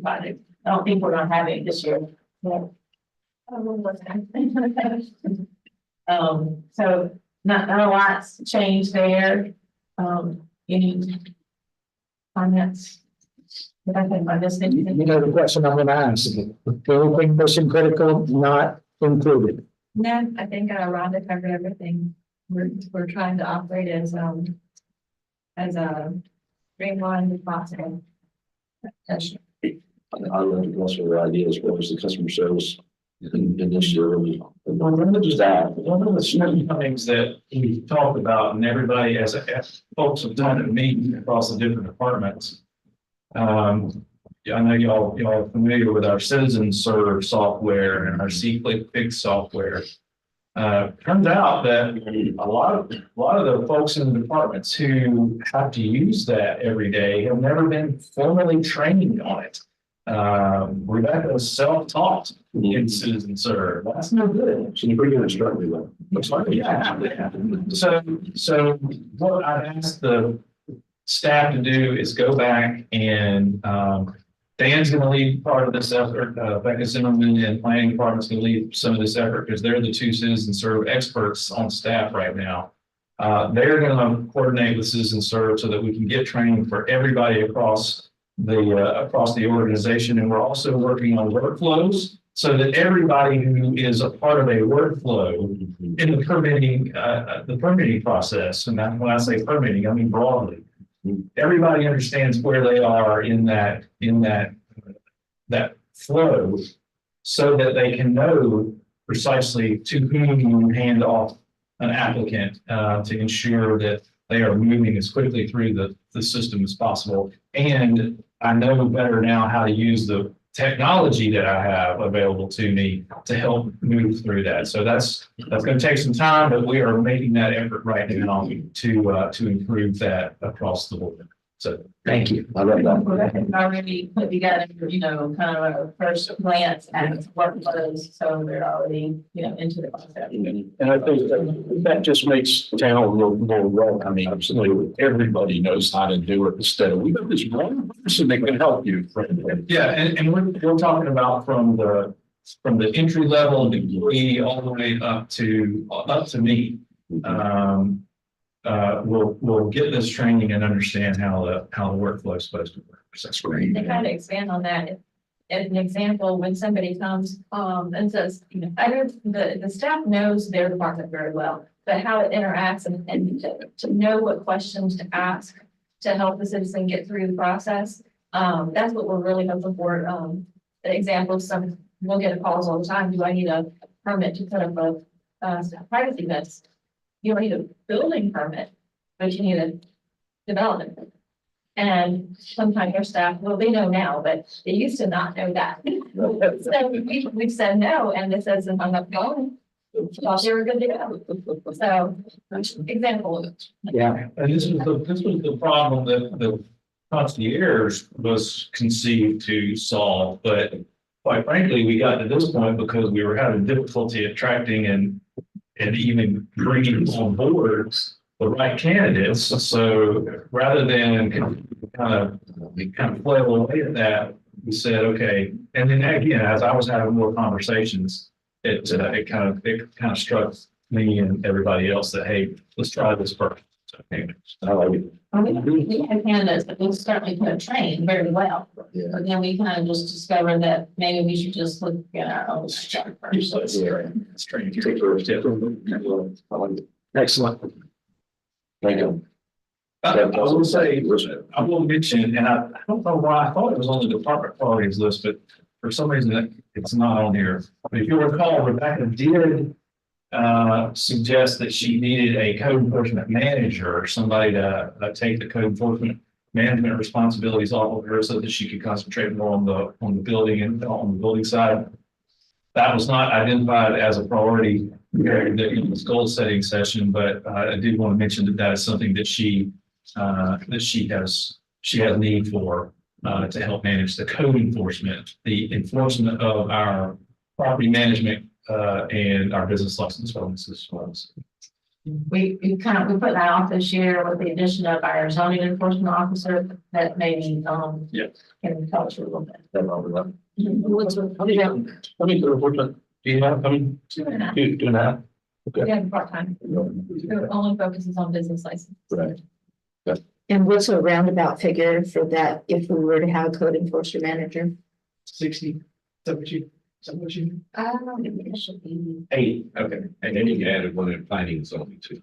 projects. I don't think we're gonna have it this year. Yeah. So not a lot's changed there. Any comments? If I can find this thing. You know the question I'm gonna ask, anything mission critical not included? No, I think Rhonda covered everything. We're trying to operate as a streamlined as possible. I love to also your ideas, what was the customer service in this year? One of the shortcomings that we talked about, and everybody as folks have done at meetings across the different departments. I know y'all are familiar with our Citizen Serve software and our C-Click Fix software. Turns out that a lot of the folks in the departments who have to use that every day have never been formally trained on it. Rebecca was self-taught in Citizen Serve. That's no good. So you bring in instructor though. Looks like, yeah. So what I've asked the staff to do is go back and, Dan's gonna lead part of this effort, Becca Zimmerman and planning department's gonna lead some of this effort because they're the two Citizen Serve experts on staff right now. They're gonna coordinate with Citizen Serve so that we can get training for everybody across the organization. And we're also working on workflows so that everybody who is a part of a workflow in the permitting process, and when I say permitting, I mean broadly, everybody understands where they are in that flow so that they can know precisely to whom you hand off an applicant to ensure that they are moving as quickly through the system as possible. And I know better now how to use the technology that I have available to me to help move through that. So that's going to take some time, but we are making that effort right now to improve that across the board. So Thank you. I love that. Already put together, kind of a first glance at workflows, so they're already, into the concept. And I think that just makes town look more welcoming. Absolutely. Everybody knows how to do it instead of, we got this one person that can help you. yeah, and we're talking about from the entry level employee all the way up to me. We'll get this training and understand how the workflow is supposed to work. So that's great. To kind of expand on that, as an example, when somebody comes and says, I know the staff knows their department very well, but how it interacts and to know what questions to ask to help the citizen get through the process. That's what we're really hoping for. The example, we'll get calls all the time. Do I need a permit to put up a privacy fence? You don't need a building permit, but you need a development permit. And sometimes your staff, well, they know now, but they used to not know that. So we've said no, and it says if I'm not going, thought they were good to go. So, example. Yeah. And this was the problem that the concierge was conceived to solve, but quite frankly, we got to this point because we were having difficulty attracting and even bringing on board the right candidates. So rather than kind of flail away at that, we said, okay. And then again, as I was having more conversations, it kind of struck me and everybody else that, hey, let's try this first. So, anyway, I like it. We have candidates that we certainly could have trained very well. Yeah. But then we kind of just discovered that maybe we should just look at our own stuff first. It's training. Take first step. Excellent. Thank you. I will say, I will mention, and I don't know why, I thought it was on the department priorities list, but for some reason it's not on here. But if you recall, Rebecca did suggest that she needed a code enforcement manager or somebody to take the code enforcement management responsibilities off of her so that she could concentrate more on the building and on the building side. That was not identified as a priority during the goal setting session, but I did want to mention that is something that she has need for to help manage the code enforcement, the enforcement of our property management and our business license ordinances. We put that off this year with the addition of our zoning enforcement officer that maybe, can tell us a little bit. Do you have, Two and a half. 2.5? Yeah, part-time. It only focuses on business license. Right. And what's a roundabout figure for that if we were to have a code enforcement manager? 60, is that what you? It should be. 80, okay. And then you added one in planning zoning too.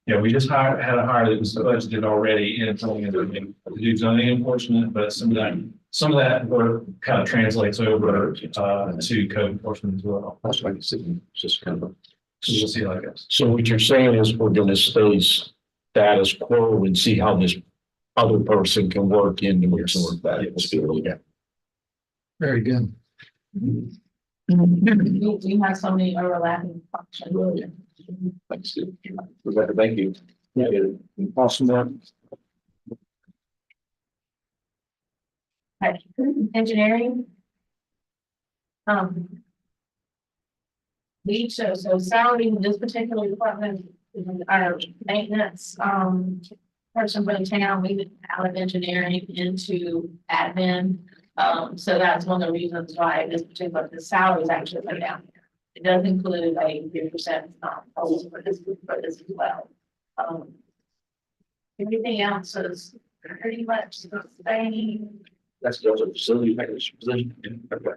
Yeah, we just had a hire that was budgeted already in to do zoning enforcement, but some of that work kind of translates over to code enforcement as well. That's like it's just kind of. So we'll see how that goes. So what you're saying is we're gonna stay status quo and see how this other person can work into it sort of that. Yeah. Very good. We have so many overlapping functions. Thanks. Rebecca, thank you. Yeah. Awesome work. Right. Engineering. So salary in this particular department, our maintenance, person from town, we would out of engineering into admin. So that's one of the reasons why this particular, the salary is actually go down. It does include a 3% for this as well. Um. Everything else is pretty much the same. That's just a facility maintenance position. Okay.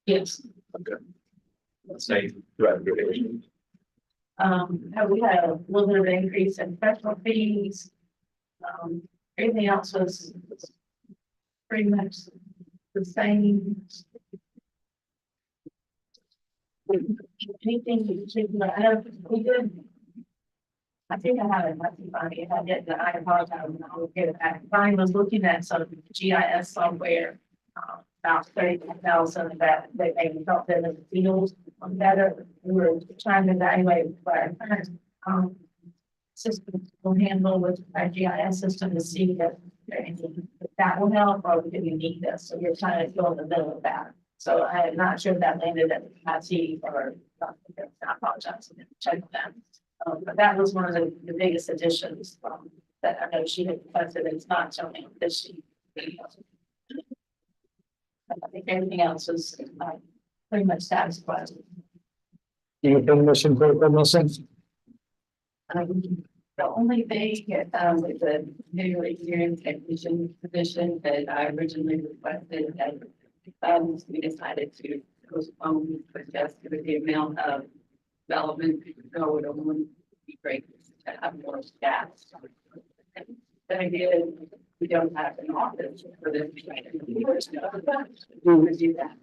Yes. Same, right, good. We had a little bit of increase in professional fees. Everything else was pretty much the same. Anything in particular, I know we did. I think I have it, I think Bonnie, if I didn't, I apologize, and I will get it back. Brian was looking at some GIS software, about 30,000 that they maybe felt that in the field better. We were trying to evaluate what our current, system will handle with our GIS system to see if there anything that will help, or do we need this? So you're trying to go in the middle of that. So I am not sure if that landed at the capacity or, I apologize, check on that. But that was one of the biggest additions, that I know she had requested. It's not showing this sheet. I think everything else is pretty much satisfied. Anything mission critical missing? The only thing, with the video engineering technician position that I originally requested, that, we decided to postpone, but just with the amount of development, go, it would be great to have more staff. Then again, we don't have an office for this. We would do that.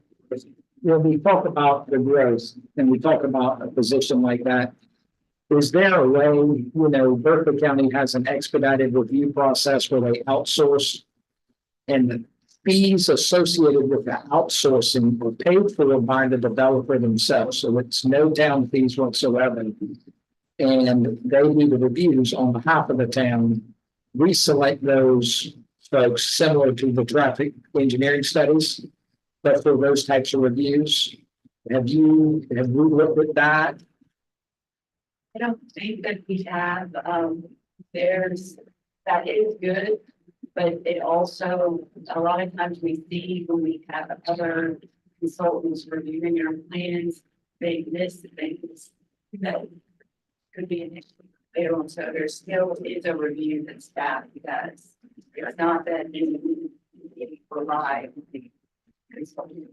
When we talk about the growth and we talk about a position like that, is there a way, Berkeley County has an expedited review process where they outsource, and the fees associated with the outsourcing are paid for by the developer themselves, so it's no town fees whatsoever. And they do the reviews on behalf of the town. We select those folks similar to the traffic engineering studies, but for those types of reviews, have we looked at that? I don't think that we have, that is good, but it also, a lot of times we see when we have other consultants reviewing our plans, they miss things that could be an issue later on. So there still is a review that staff does. It's not that you rely on the consultant.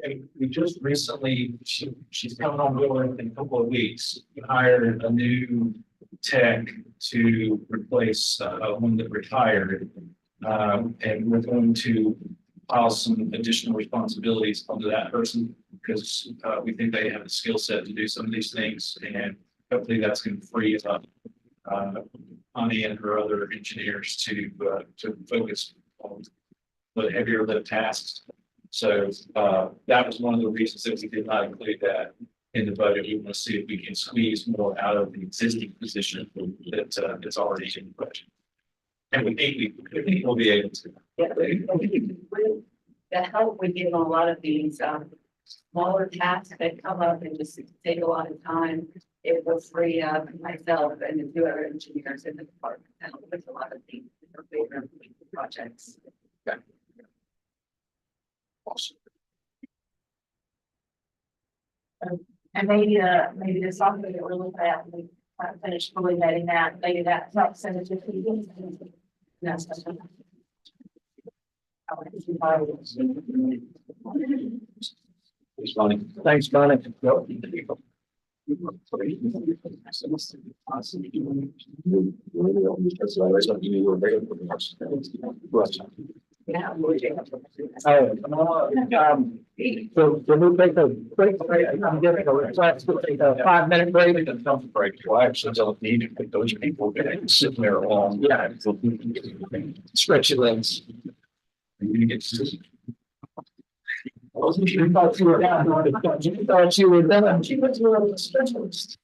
And we just recently, she's coming on board in a couple of weeks, we hired a new tech to replace one that retired. And we're going to file some additional responsibilities onto that person because we think they have the skill set to do some of these things. And hopefully that's going to free up Ani and her other engineers to focus on the heavier lift tasks. So that was one of the reasons that we did not include that in the budget. We want to see if we can squeeze more out of the existing position that's already in the budget. And we think we'll be able to. Yeah, the help we give on a lot of these smaller tasks that come up and just take a lot of time. It will free up myself and the two other engineers in the department to help with a lot of these bigger projects. Okay. Awesome. And maybe the software that we're looking at, we finished fully vetting that, maybe that helps send it to people. That's. It's funny. Thanks, Bonnie. Yeah. So can we take a quick break? I'm getting a request to take a 5-minute break. Break. Well, I actually don't need to pick those people that sit there long. Yeah. Stretch your legs. You get to. You thought you were down. You thought you were done. She was one of the specialists.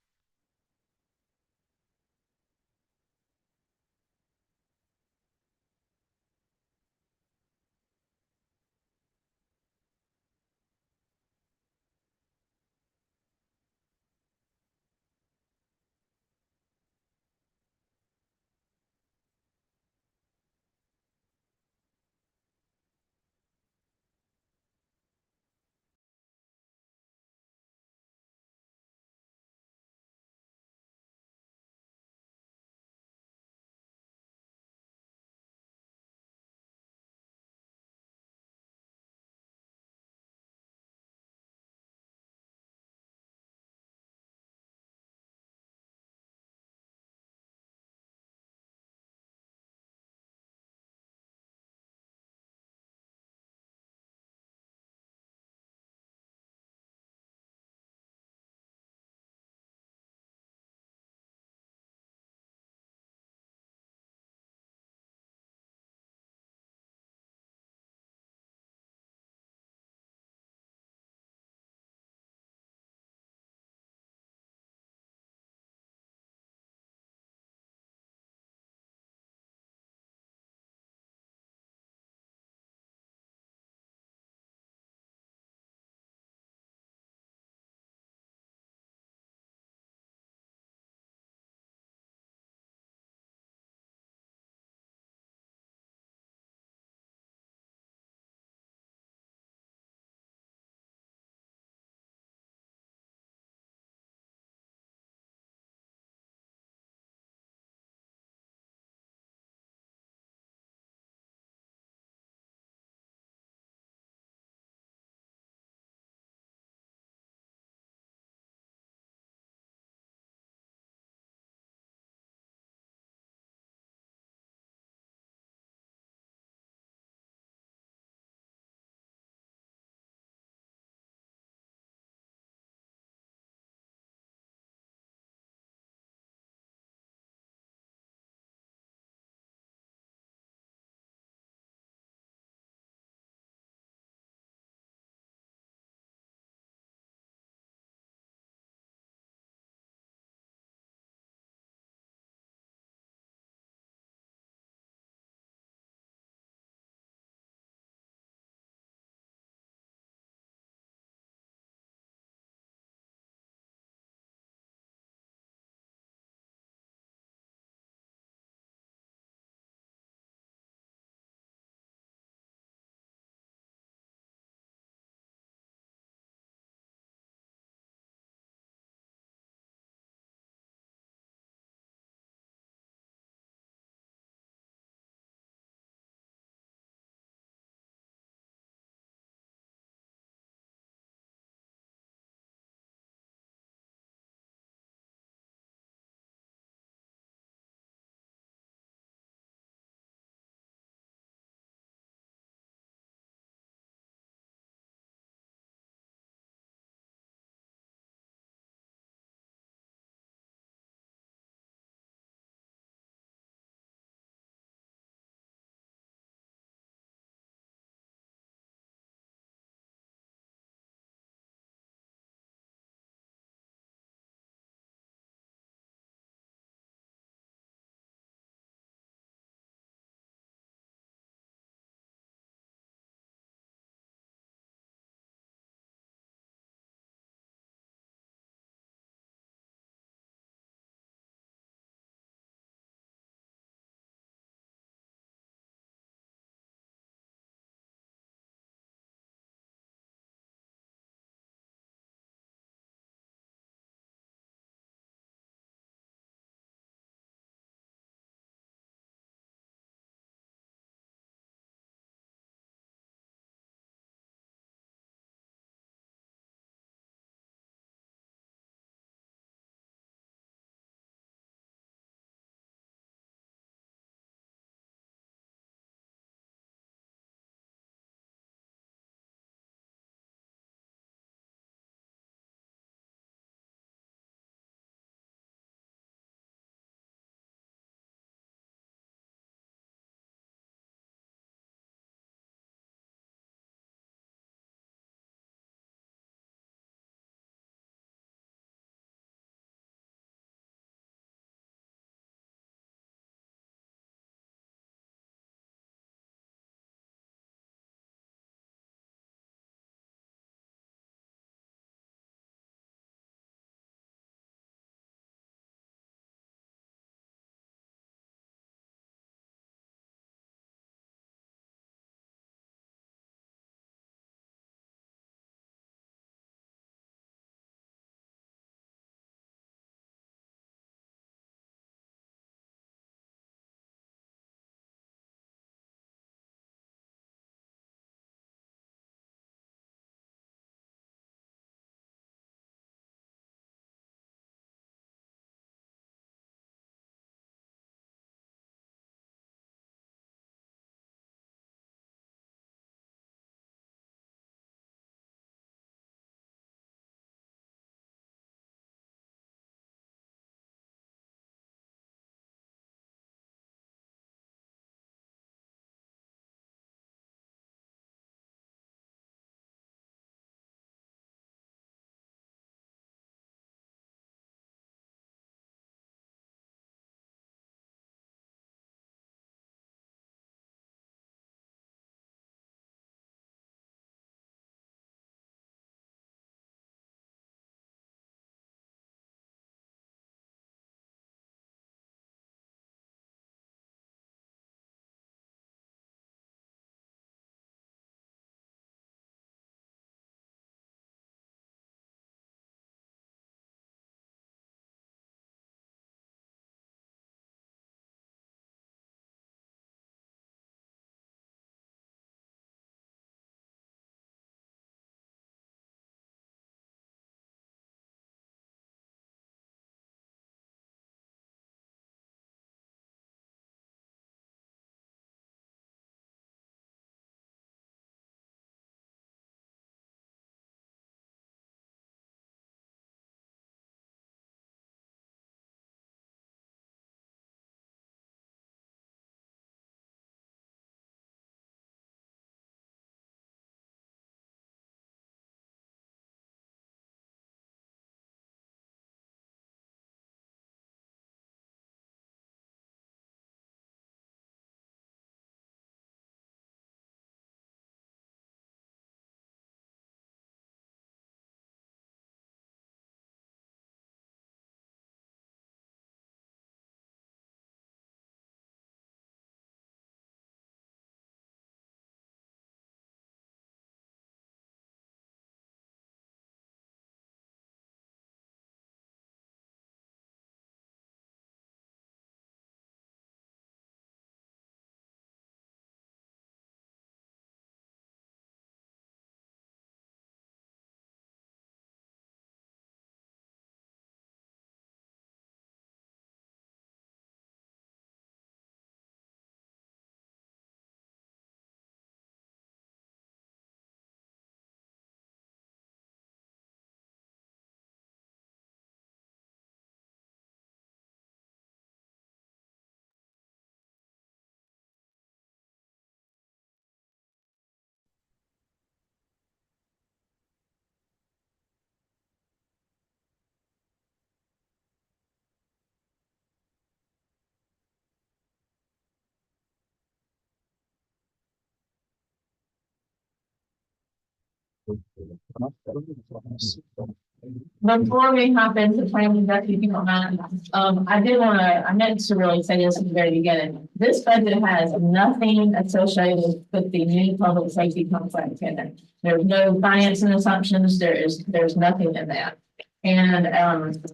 Before we hop into planning, Becky, if you don't mind, I meant to really say this at the very beginning. This budget has nothing associated with the new public safety complex in it. There's no financing assumptions, there's nothing in that. And,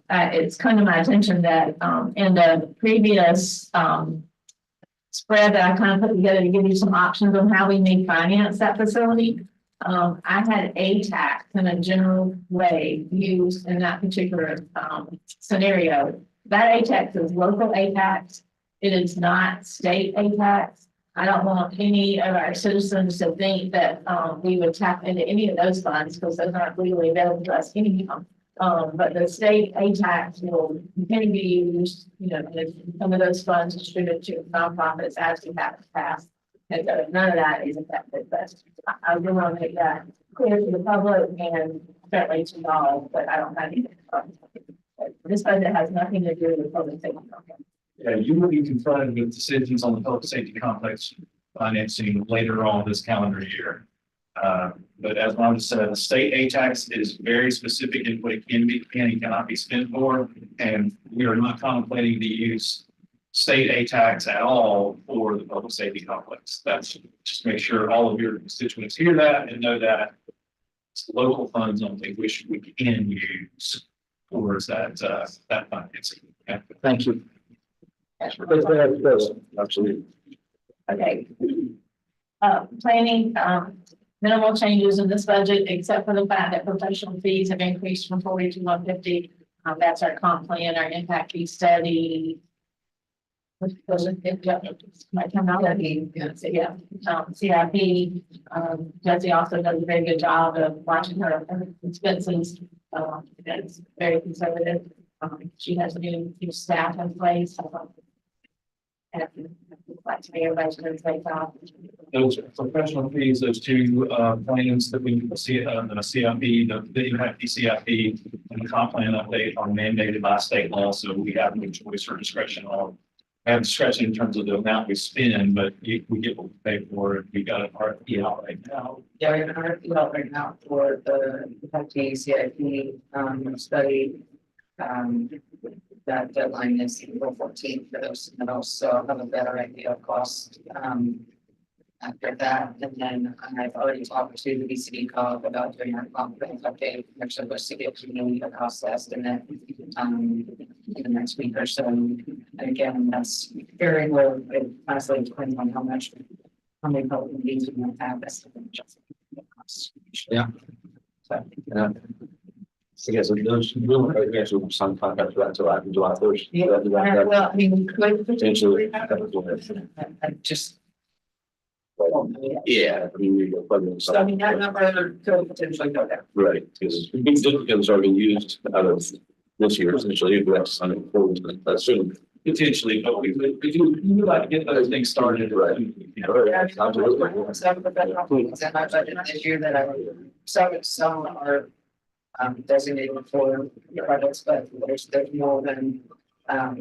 it's come to my attention that, in the previous, spread that I kind of put together to give you some options on how we may finance that facility. I had ATAX in a general way used in that particular scenario. That ATAX is local ATAX. It is not state ATAX. I don't want any of our citizens to think that we would tap into any of those funds because those aren't legally available to us anyhow. But the state ATAX will continue to be used, some of those funds distributed to nonprofits as we have in the past. And so none of that is affected, but I do want to make that clear to the public and certainly to y'all, but I don't have any. This budget has nothing to do with public safety. Yeah, you will be confronted with decisions on the public safety complex financing later on this calendar year. But as Rhonda said, the state ATAX is very specific in what it can and cannot be spent for. And we are not contemplating to use state ATAX at all for the public safety complex. That's just make sure all of your constituents hear that and know that it's local funds only, which we can use towards that financing. Okay? Thank you. Absolutely. Okay. Planning, minimal changes in this budget, except for the fact that professional fees have increased from 40 to 150. That's our comp plan, our impact fee study. My terminology, yeah, CIP, Jesse also does a very good job of watching her expenses. It's very conservative. She has new staff in place. And like to be everybody's going to take off. Those professional fees, those two plans that we see, the CIP, the impact fee CIP and the comp plan update are mandated by state law. So we have no choice or discretion on. Have discretion in terms of the amount we spend, but we get what we pay for it. We got an RFP out right now. Yeah, we have an RFP out right now for the CIP study. That deadline is April 14th for those submittals, so I'll have a better idea of cost after that. And then I've already talked to the BCD cog about doing our comprehensive update, which is supposed to get to a cost estimate in the next week or so. And again, that's very low. It honestly depends on how many public meetings we might have. Yeah. So, I guess those will actually sign contracts right until after July 1st. yeah, well, I mean, we could Potentially. I just. Yeah. I mean, we go So I mean, that number could potentially go down. right, because these difficulties are being used out of this year, essentially, we have to sign it forward, that's soon. Potentially, but we would like to get those things started. Right. Absolutely. Some of the federal funds in my budget this year that some are designated for projects, but there's more than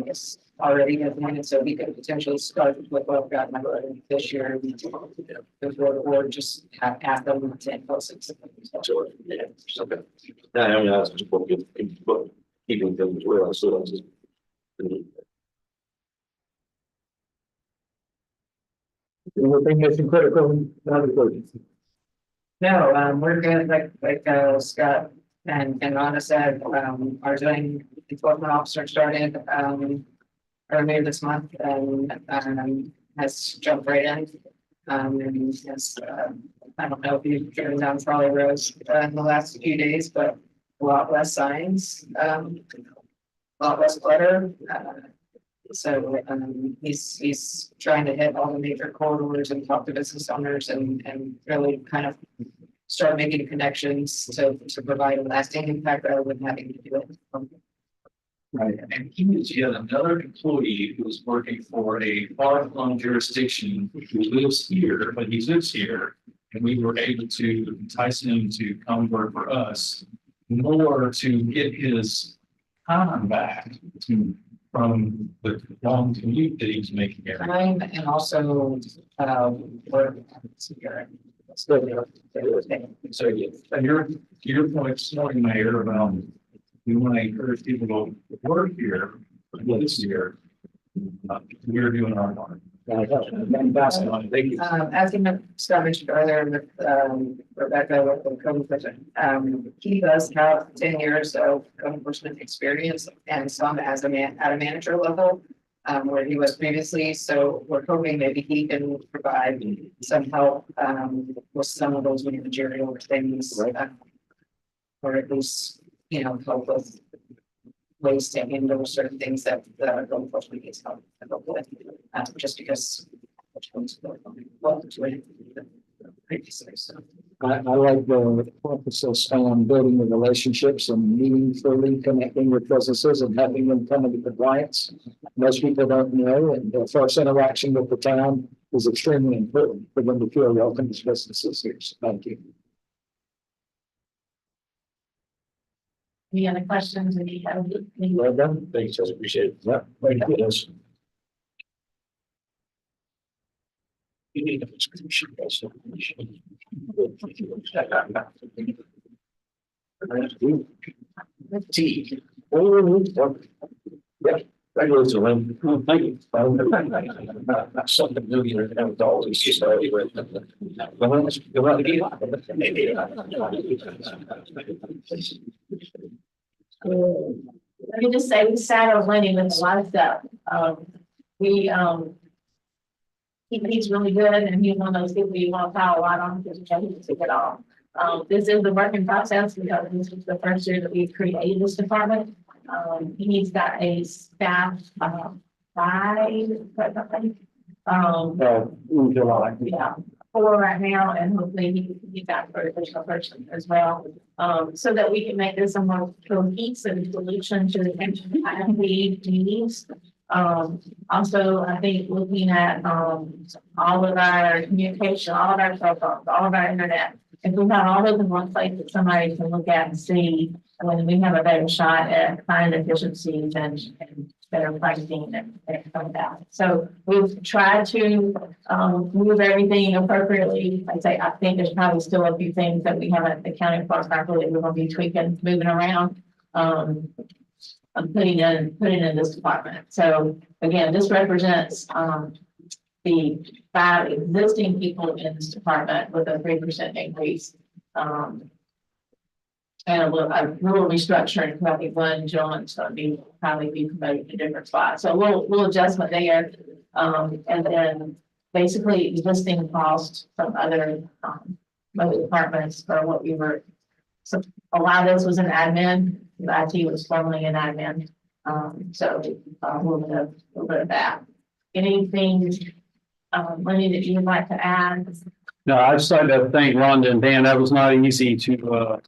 is already implemented, so we could potentially start with what I've got in my budget this year before, or just have them 10 plus. Sure. Yeah. Okay. Yeah, I mean, that's just what keeping things real, so that's just. Anything mission critical? No, we're good, like Scott and Rhonda said, our zoning enforcement officer started earlier this month and has jumped right in. And has, I don't know if you've driven down Farley Road in the last few days, but a lot less signs, a lot less clutter. So he's trying to hit all the major corridors and talk to business owners and really kind of start making connections to provide a lasting impact rather than having to do it. Right, and he was yet another employee who was working for a far-flung jurisdiction who lives here, but he lives here. And we were able to entice him to come work for us more to get his time back from the long commute that he's making. Time and also work. So, and your point, this morning, Mayor, about we want to encourage people to work here this year. We're doing our part. Thank you. As Scott mentioned earlier with, Rebecca with the code enforcement, he does have 10 years of code enforcement experience and some as a at a manager level, where he was previously. So we're hoping maybe he can provide some help, with some of those managerial things. Or at least, help with ways to handle certain things that the code enforcement needs help with, just because. I like the emphasis on building the relationships and meaningfully connecting with businesses and having them come into compliance. Most people don't know, and the first interaction with the town is extremely important for them to feel welcome as businesses here. So thank you. Any other questions? Well done. Thanks, I appreciate it. Yeah, thank you. Yes. You need a description, guys. Tea. Yeah. Thank you. Something new here, and dollars. Let me just say, we sat on Lenny with a lot of stuff. He's really good, and he's one of those people you want to pile a lot on because you know he can take it all. This is the working process because this was the first year that we've created this department. He's got a staff, 5, presently. Yeah, 4 right now, and hopefully he got for additional person as well. So that we can make this a more cohesive solution to the pension IMP needs. Also, I think looking at, all of our communication, all of our cell phones, all of our internet, if we have all those in one place that somebody can look at and see, when we have a better shot at finding efficiencies and better pricing and come down. So we've tried to, move everything appropriately. I'd say, I think there's probably still a few things that we haven't accounted for properly. We're going to be tweaking, moving around. I'm putting in this department. So again, this represents the 5 existing people in this department with a 3% increase. And a little restructuring, probably one John's going to probably be promoted to a different spot. So a little adjustment there. And then basically existing costs from other departments for what we were. So a lot of this was in admin. The IT was formerly in admin. So a little bit of that. Anything, Lenny, that you would like to add? No, I just like to thank Rhonda and Dan. That was not easy to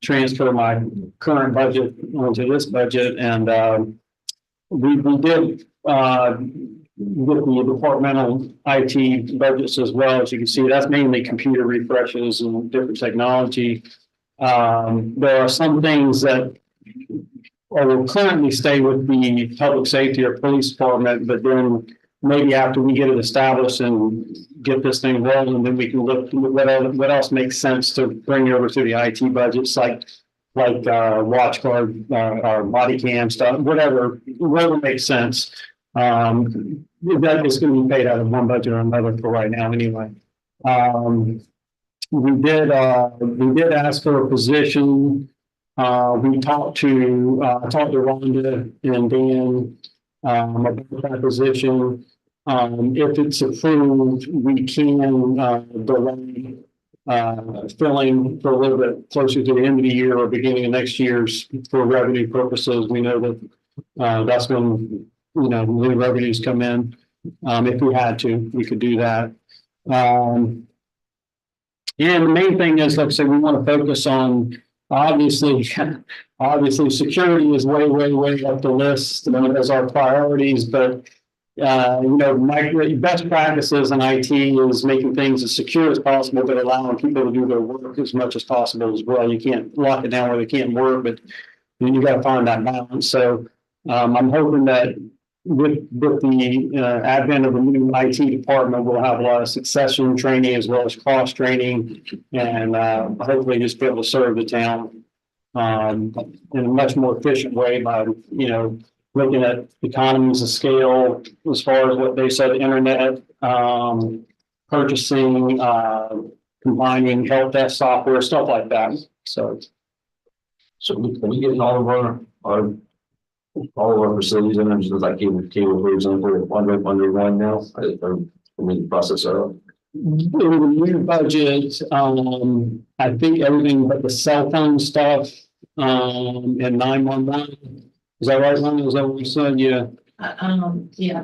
transfer my current budget onto this budget. And we did with the departmental IT budgets as well. As you can see, that's mainly computer refreshes and different technology. There are some things that will currently stay with the public safety or police department, but then maybe after we get it established and get this thing rolling, then we can look at what else makes sense to bring over to the IT budgets, like watch guard, or body cam stuff, whatever makes sense. That is going to be paid out of one budget or another for right now anyway. We did ask for a position. We talked to Rhonda and Dan about that position. If it's approved, we can delay filling for a little bit closer to the end of the year or beginning of next year's for revenue purposes. We know that that's when new revenues come in. If we had to, we could do that. And the main thing is, like I said, we want to focus on obviously security is way up the list as our priorities, but best practices in IT is making things as secure as possible, but allowing people to do their work as much as possible as well. You can't lock it down where they can't work, but you got to find that balance. So I'm hoping that with the advent of the new IT department, we'll have a lot of succession training as well as cross training, and hopefully just be able to serve the town in a much more efficient way by, looking at economies of scale as far as what they said, internet, purchasing, combining help desk software, stuff like that. So Are we getting all of our facilities in there, just like cable, for example, under one now, or the process of? in the new budget, I think everything but the cell phone stuff, and 911. Is that right, Lana? Is that what you said? Yeah. Yeah,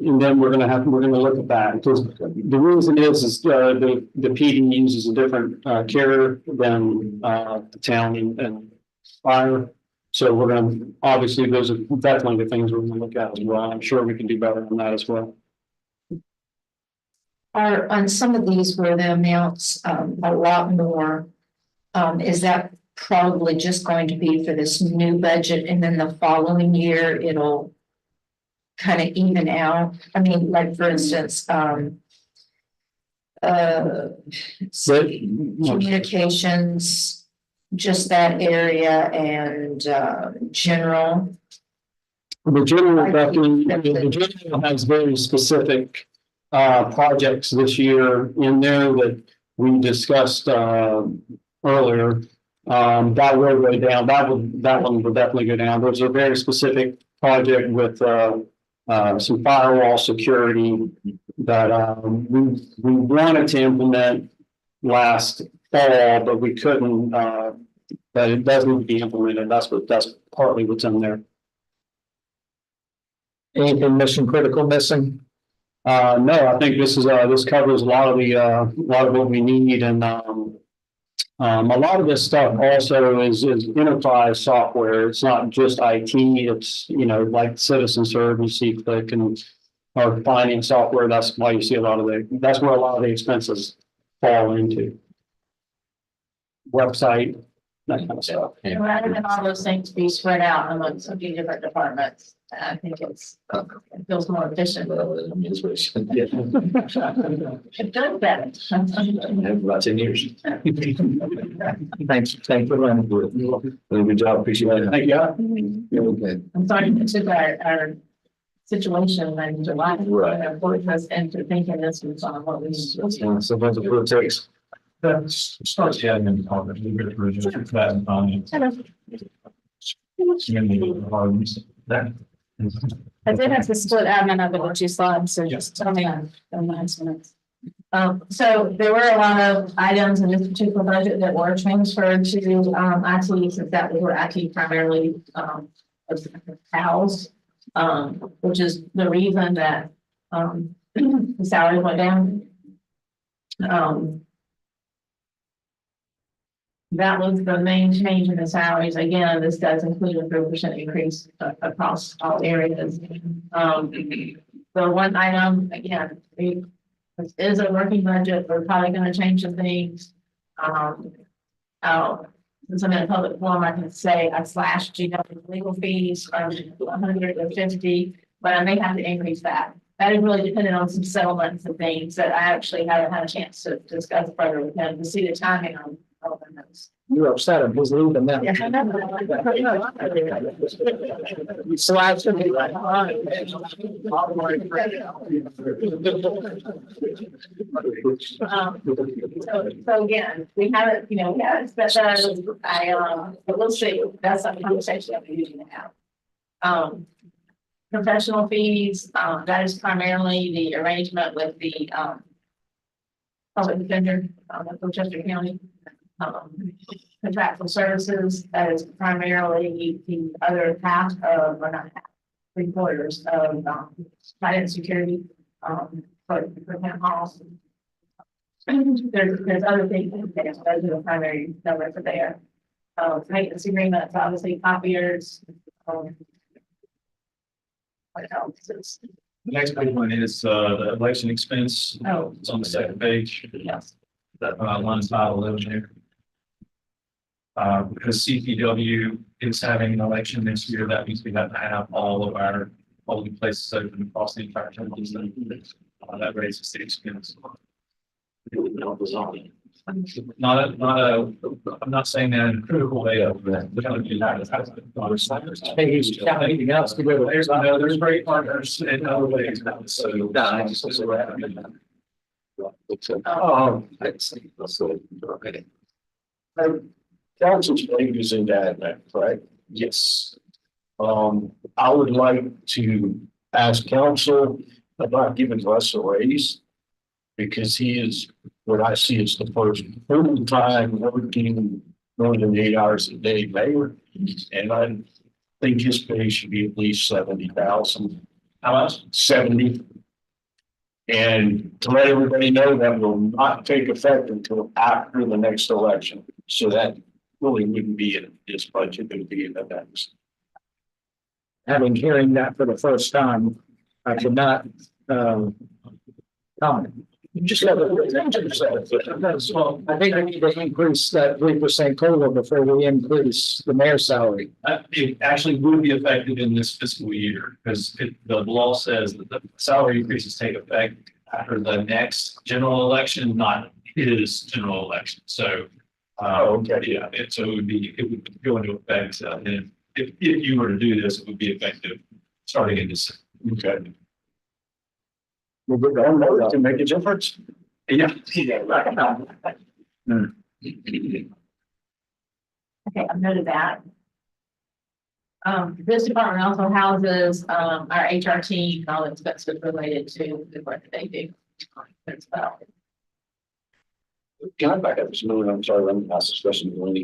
And then we're gonna look at that, because the reason is the PD uses a different carrier than the town and fire. So we're gonna, obviously, those are definitely the things we're gonna look at as well. I'm sure we can do better on that as well. On some of these where the amounts, a lot more, is that probably just going to be for this new budget, and then the following year it'll kind of even out? I mean, like, for instance, communications, just that area, and general. The general, definitely, the general has very specific projects this year in there that we discussed earlier. That will go down. That one will definitely go down. There's a very specific project with some firewall security that we wanted to implement last fall, but we couldn't. But it does need to be implemented. That's partly what's in there. Anything mission critical missing? No, I think this covers a lot of what we need, and a lot of this stuff also is enterprise software. It's not just IT. It's, like citizen service, click, and our finance software. That's why you see that's where a lot of the expenses fall into. Website, that kind of stuff. rather than all those things be spread out amongst a few different departments, I think it feels more efficient. It does better. About 10 years. Thanks for running through it. Good job, appreciate it. Thank you. Okay. I'm sorry, it took our situation in July. Right. And forced us into thinking this was on what we. Sometimes it really takes. That's starts the admin department, we get through just that and finance. That. I did have to split admin of it with 2 slides, so just tell me on the last minutes. So there were a lot of items in this particular budget that were transferred to IT, since that was where IT primarily housed, which is the reason that the salary went down. That was the main change in the salaries. Again, this does include a 3% increase across all areas. The one item, again, this is a working budget. We're probably going to change some things. Since I'm in a public forum, I can say I slashed, legal fees from 150, but I may have to increase that. That is really dependent on some settlements and things that I actually haven't had a chance to discuss further with him to see the timing on all of those. You're upset him. He's leaving now. Slides to me. So again, we haven't, we haven't spent that. But we'll see. That's a conversation that we usually have. Professional fees, that is primarily the arrangement with the public defender of Westchester County. Contractual services, that is primarily the other half of, or not half, 3/4 of finance security for town halls. There's other things, those are the primary numbers are there. Maintenance agreements, obviously copiers. What else is? The next big one is the election expense. Oh. It's on the second page. Yes. That line's 511 there. Because CPW is having an election this year, that means we have to have all of our polling places open across the entire county. That raises the expense. I'm not saying that in a critical way of that. Hey, he's got anything else to go with? There's great partners in other ways. So. Council's changes in that, right? Yes. I would like to ask council about giving Russ a raise. Because he is, what I see is the first full-time working more than 8 hours a day mayor. And I think his pay should be at least 70,000. How much? 70. And to let everybody know that will not take effect until after the next election. So that really wouldn't be in this budget, it would be in the next. Having hearing that for the first time, I could not, comment. You just have to. I think we need to increase that 3% COLA before we increase the mayor's salary. It actually would be effective in this fiscal year because the law says that the salary increases take effect after the next general election, not his general election. So, Okay. yeah, so it would go into effect. And if you were to do this, it would be effective starting in December. Okay. We'll get on that to make a difference. Yeah. Okay, I've noted that. This department also houses, our HR team, and all the expenses related to the work that they do as well. Can I back up just a minute? I'm sorry, I'm asking this question, I'm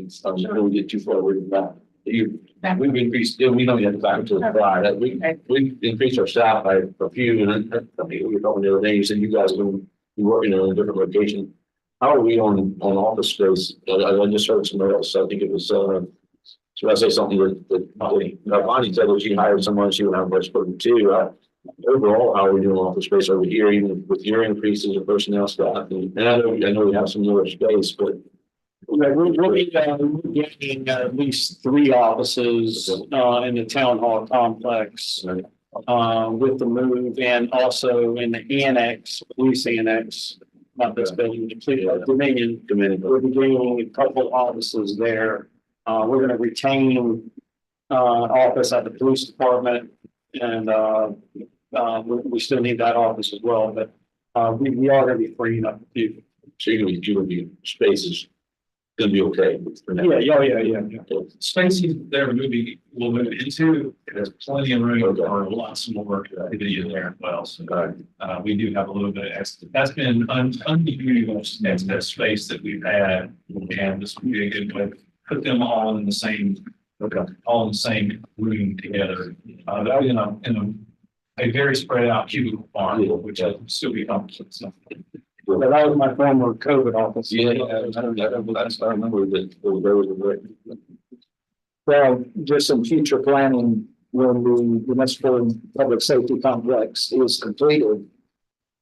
not going to get too far away from that. We've increased, we don't have to back to the prior, that we increased our staff by a few, and I think we were talking the other day, you said you guys are going to be working in a different location. How are we on office space? I just heard somebody else, I think it was, should I say something that Bonnie said that she hired someone, she would have much for them too. Overall, how are we doing office space over here, even with your increases of personnel staff? And I know we have some more space, but We're getting at least 3 offices in the town hall complex with the move, and also in the annex, police annex, not this building, Dominion. We're beginning a couple offices there. We're going to retain office at the police department, and we still need that office as well, but we are going to be freeing up a few. so you're going to be spaces. Gonna be okay. Yeah. Space they're moving, will move into, there's plenty of room for lots more activity in there as well. So, we do have a little bit of extra. That's been unused excess space that we've had, and this would be a good way to put them all in the same, all in the same room together. That in a very spread out cubicle farm, which will still be comfortable. So. But that was my former COVID office. Yeah, I remember that there was a break. Well, just some future planning when the municipal public safety complex is completed.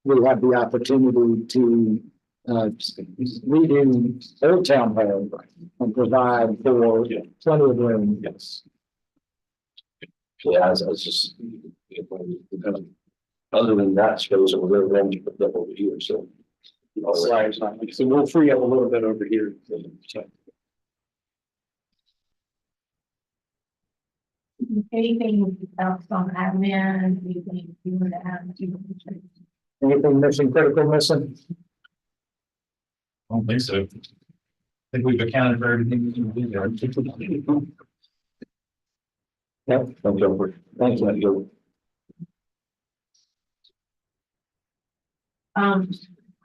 We have the opportunity to redo Old Town Hall and provide for plenty of room. Yes. Yeah, I was just, other than that space, it was very ready to put up over here, so. So we'll free up a little bit over here. Anything else on admin, anything you want to add? Anything mission critical missing? I don't think so. I think we've accounted for everything we can do there. Yep. Thank you.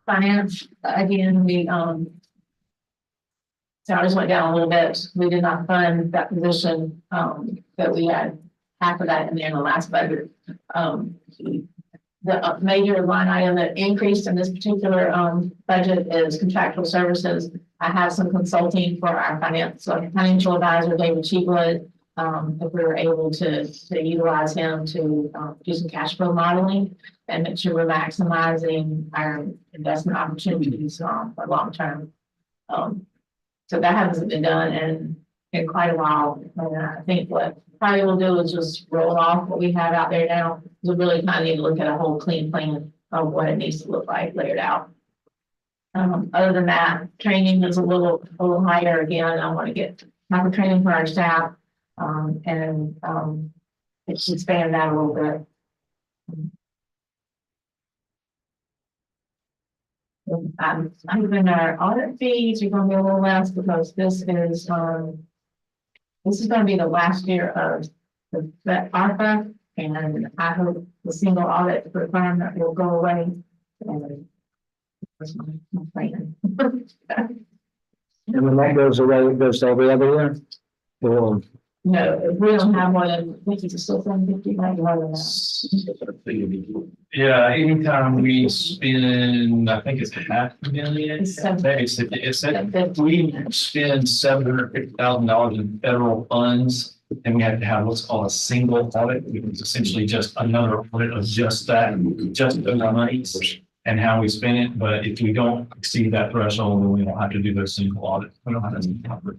Finance, again, salaries went down a little bit. We did not fund that position, that we had half of that in there in the last budget. The major line item that increased in this particular, budget is contractual services. I have some consulting for our financial advisor, David Cheatwood. If we were able to utilize him to, do some cash flow modeling and make sure we're maximizing our investment opportunities, for long term. So that hasn't been done, and in quite a while. And I think what probably we'll do is just roll off what we have out there now. We really kind of need to look at a whole clean plan of what it needs to look like layered out. Other than that, training is a little higher again. I want to get proper training for our staff. It's expand that a little bit. I'm thinking our audit fees are gonna be a little less because this is gonna be the last year of the ARPA, and I hope the single audit requirement will go away. And that's my plan. And when that goes away, it goes to every other year. Or No, if we don't have more than 50 to still 750, might be more than that. Yeah, anytime we spend, I think it's $500,000. It's seven- If we spend $750,000 in federal funds, then we have to have what's called a single audit, which is essentially just another audit of just that, just those monies and how we spend it. But if we don't exceed that threshold, then we don't have to do those single audits. We don't have to.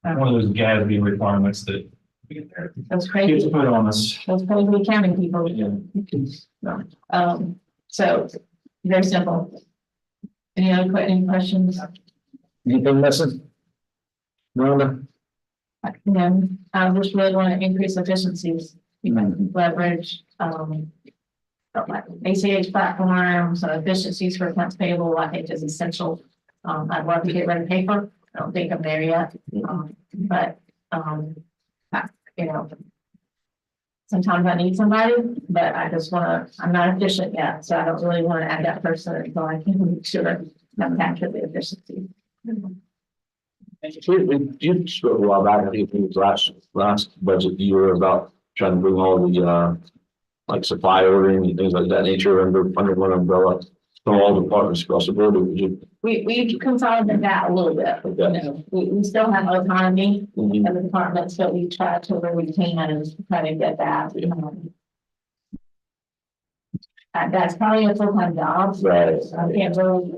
One of those GASB requirements that That's gets crazy. put on us. Those crazy accounting people. So very simple. Any questions? anything missing? Rhonda? I just really want to increase efficiencies, leverage, like ACH platforms, efficiencies for accounts payable, I think is essential. I'd love to get rid of paper. I don't think I'm there yet. But sometimes I need somebody, but I'm not efficient yet, so I don't really want to add that person until I can make sure I'm capturing the efficiency. You spoke a while back, I think it was last budget year about trying to bring all the, like supply ordering and things like that nature under one umbrella. From all departments across the board. We consolidated that a little bit, we still have autonomy in the departments, but we try to where we can and try to get that. That's probably a full-time job. Right. I can't really,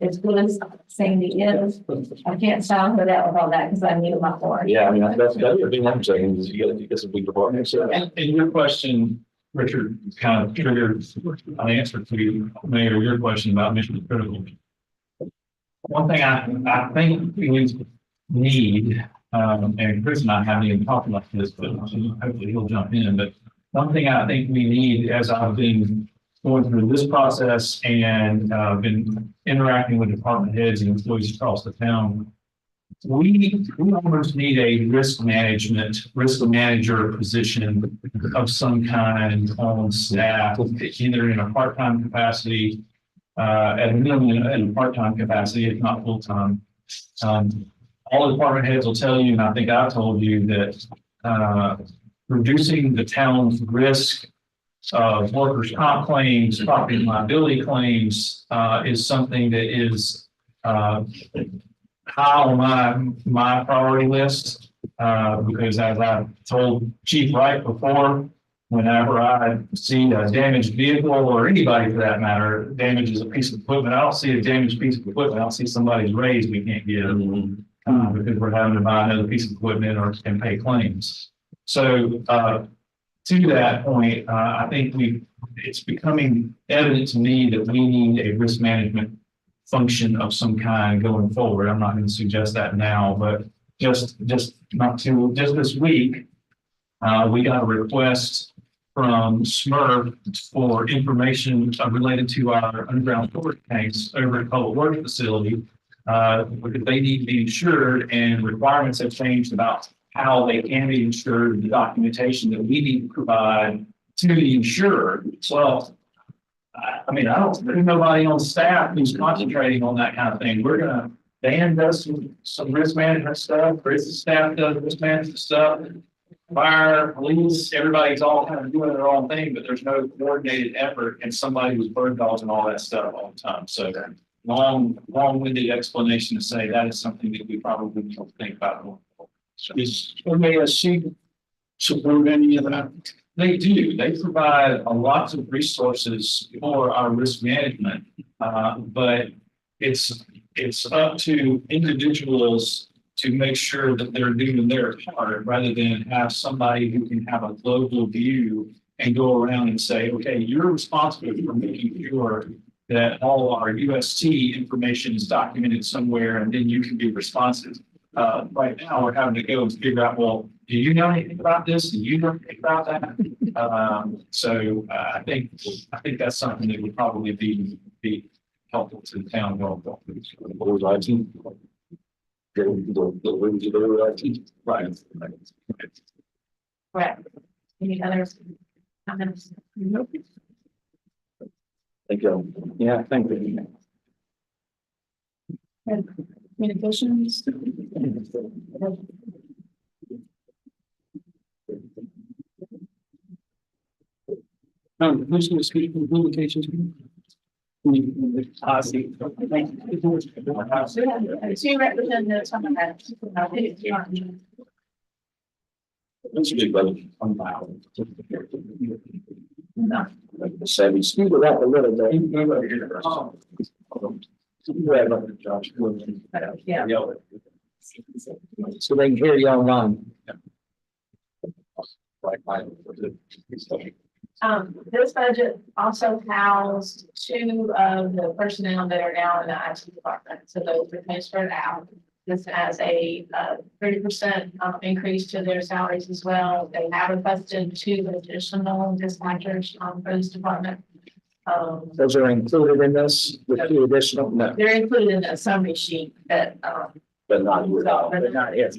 it's good as saying the is. I can't sound her out with all that because I need a lot more. Yeah, I mean, that's the thing I'm saying is you get some big departments. And your question, Richard, kind of triggered an answer to you, Mayor, your question about mission critical. One thing I think we need, and Chris and I haven't even talked about this, but hopefully he'll jump in, but one thing I think we need, as I've been going through this process and been interacting with department heads and employees across the town, we almost need a risk manager position of some kind on staff, either in a part-time capacity, at a minimum in a part-time capacity, if not full-time. All the department heads will tell you, and I think I told you that reducing the town's risk of workers' comp claims, property and liability claims, is something that is high on my priority list, because as I told Chief Wright before, whenever I see a damaged vehicle, or anybody for that matter, damages a piece of equipment, I don't see a damaged piece of equipment, I don't see somebody's raise we can't get, because we're having to buy another piece of equipment and pay claims. So to that point, I think it's becoming evident to me that we need a risk management function of some kind going forward. I'm not going to suggest that now, but just this week, we got a request from SMERF for information related to our underground storage tanks over at Public Works facility, because they need to be insured, and requirements have changed about how they can be insured, the documentation that we need to provide to the insurer. Well, I mean, there's nobody on staff who's concentrating on that kind of thing. Dan does some risk management stuff, Chris's staff does risk management stuff, fire, police, everybody's all kind of doing their own thing, but there's no coordinated effort, and somebody was bird dogging all that stuff all the time. So long-winded explanation to say that is something that we probably need to think about going forward. Is MASC support any of that? They do. They provide lots of resources for our risk management, but it's up to individuals to make sure that they're doing their part, rather than have somebody who can have a global view and go around and say, okay, you're responsible for making sure that all our UST information is documented somewhere, and then you can be responsive. Right now, we're having to go and figure out, well, do you know anything about this? Do you know anything about that? So I think that's something that would probably be helpful to the town going forward. What was IT? The wings of the IT. Right. Correct. Any other comments? Thank you. Yeah, thank you. Communications. Who's going to speak in communications? I see. Two representatives on that. That's a big budget. No. Savvy. Speed it up a little bit. Yeah. So they can hear you online. This budget also housed two of the personnel that are now in the IT department, so those were transferred out. This has a 30% increase to their salaries as well. They have requested two additional dispatchers for this department. Those are included in this, the two additional, no, They're included in a summary sheet that, But not here. but not here.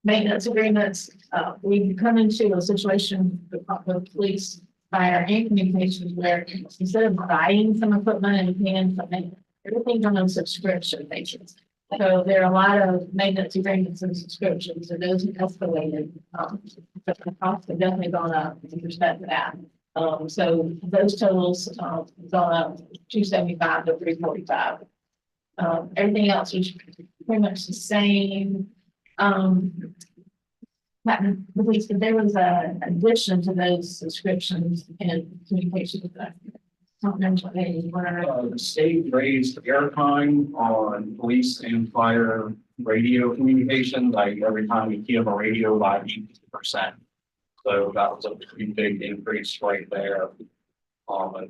Maintenance agreements, we've come into a situation with police, fire and communications where instead of buying some equipment and paying something, everything's on a subscription basis. So there are a lot of maintenance agreements and subscriptions, and those have escalated. But the costs have definitely gone up with respect to that. So those totals, gone up 275 to 345. Everything else is pretty much the same. There was a addition to those subscriptions and communications. Don't know what they were. The state raised airtime on police and fire radio communication, like every time we give a radio by 80%. So that was a pretty big increase right there.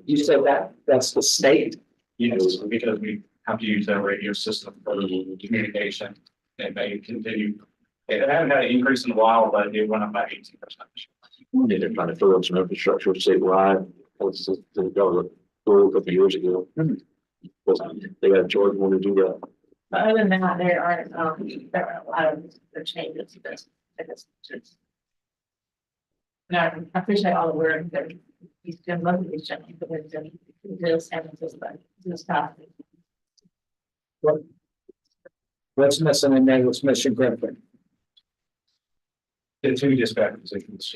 You said that's the state? Yes, because we have to use their radio system for the communication. And they continue. They haven't had an increase in a while, but it went up by 18%. Yeah, they're trying to fill in some infrastructure statewide. That's the government a couple of years ago. They got Georgia want to do that. Other than that, there are a lot of the changes to this. And I appreciate all the work that he's done, most of these changes, but it's this and this topic. What's missing in there? What's missing, Griffin? The two dispatch positions.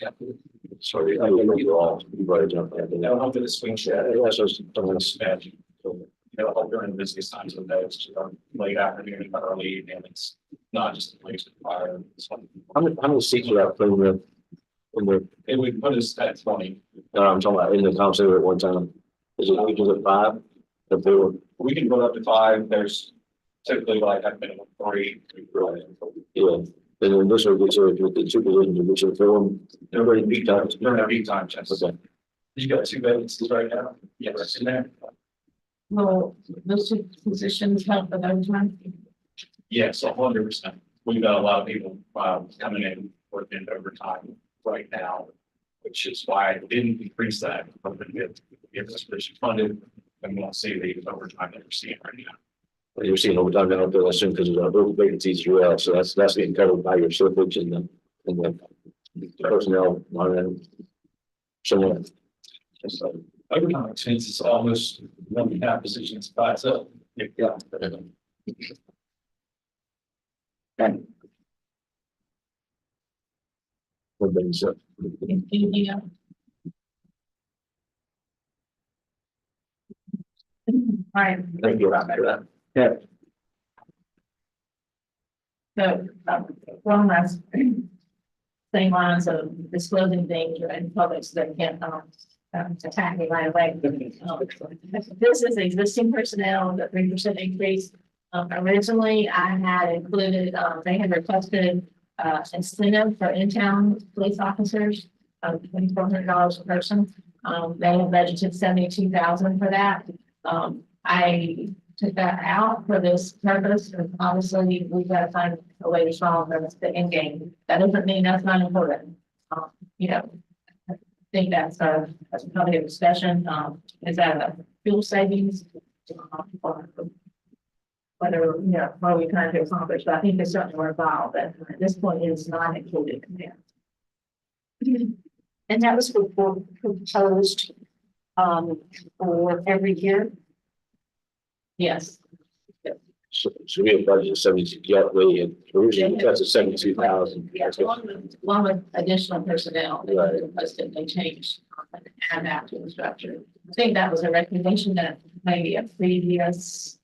Sorry, I don't know you're all, you better jump in. They'll help with the swing shift. Yeah, that's just, Dispatch. They'll help during the busiest times of the day, it's late afternoon, early evening. It's not just the police and fire. how many seats are that playing with? It would put us at 20. I'm talking about in the council at one time. Is it 5? If they were, We can go up to 5. There's typically like a minimum 3. yeah. And then this will be sort of the two positions, which are film, everybody beat times. During a peak time, Chester. Okay. You got 2 vacancies right now? Yes, in there. Well, those two positions help with overtime. Yes, 100%. We've got a lot of people coming in working overtime right now, which is why I didn't increase that. I'm going to get this position funded, and we'll see the overtime that we're seeing right now. You're seeing overtime now, I assume, because of those vacancies throughout, so that's getting covered by your slippage and the personnel line. So. Overtime expense is almost 1.5 positions by itself. Yeah. What they said. Anything else? All right. Thank you about that. Yeah. So, one last same lines of disclosing things in public so they can't, attack me right away. This is existing personnel, the 3% increase. Originally, I had included, they had requested, incentive for in-town police officers, $2,400 a person. They have budgeted 72,000 for that. I took that out for this purpose, and obviously, we've got to find a way to solve the end game. That doesn't mean that's not important. You know, I think that's probably a discussion, is that a fuel savings? Whether, you know, what are we trying to accomplish, but I think it's certainly worthwhile, but at this point, it's not included in there. And that was proposed, for every year. Yes. So we have budget 72, yeah, we originally that's a 72,000. Yes, along with additional personnel, they Right. requested, they changed and add that to the structure. I think that was a recommendation that maybe a previous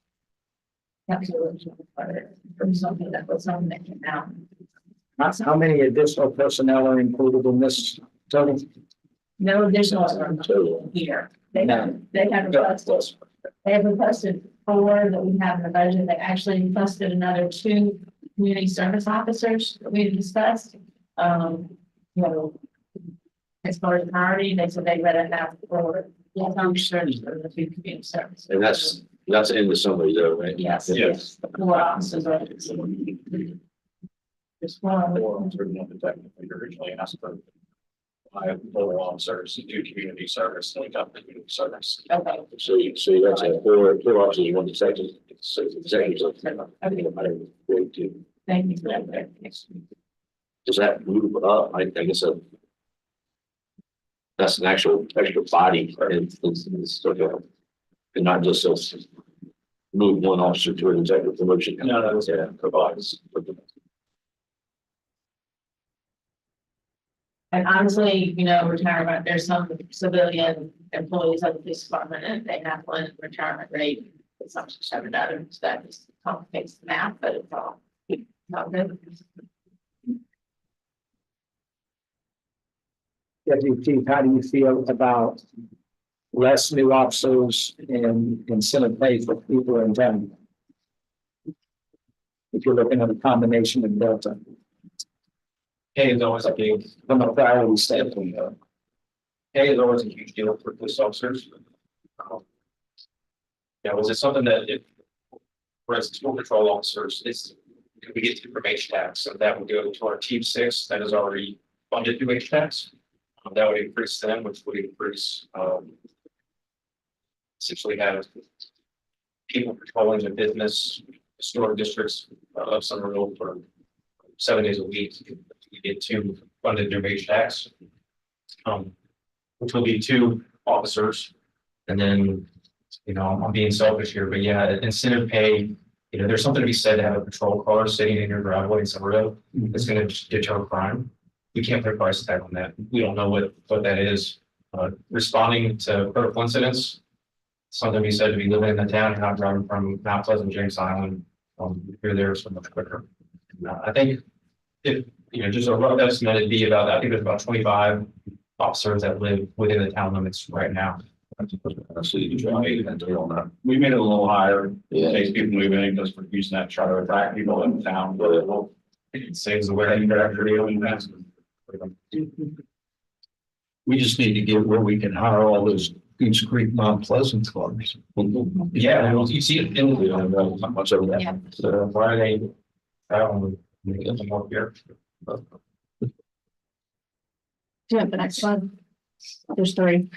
or something that was something that came out. How many additional personnel are included in this total? No additional here. They have requested, they have requested 4 that we have in the budget. They actually requested another 2 community service officers that we discussed. You know, as far as priority, they said they'd rather have 4 functions for the 2 community services. And that's in the summary though, right? Yes. Yes. 4 officers. Right. Just one. Or technically originally asked for 5 total officers to do community service, and we got the community service. Okay. So that's a 4 officers, 1 detective, 6 executives. Thank you for that. Does that move up? I guess that's an actual extra body it's okay. And not just move 1 officer to an executive promotion. No, that was provides. And honestly, you know, retirement, there's some civilian employees of the police department and they have one retirement rate. Some have another, so that just complicates the math, but it's all good. Deputy Chief, how do you feel about less new officers and incentive pay for people in town? If you're looking at a combination of Delta, Pay is always a big, from a priority standpoint, pay is always a huge deal for police officers. Yeah, was it something that if, for instance, school patrol officers, we get through from H-Tax, so that would go to our team 6 that is already funded through H-Tax. That would increase them, which would increase, essentially have people patrolling the business, store districts of Somerville for 7 days a week. We get 2 funded through H-Tax. Which will be 2 officers. And then, you know, I'm being selfish here, but yeah, incentive pay, you know, there's something to be said to have a patrol car sitting in your driveway in Somerville. It's going to deter crime. We can't put a price tag on that. We don't know what that is. Responding to critical incidents, something we said to be living in the town and not driving from Mount Pleasant, James Island. You're there so much quicker. I think if, you know, just a rough estimate, it'd be about, I think there's about 25 officers that live within the town limits right now. We made it a little higher, in case people move in, because we're using that to try to attract people in town, but It saves the wedding director dealing with that. We just need to get where we can hire all those Goose Creek Mount Pleasant clubs. Yeah, well, you see it in the, not much of that. Yeah. So why are they, get some more here. Do you have the next slide? There's 3.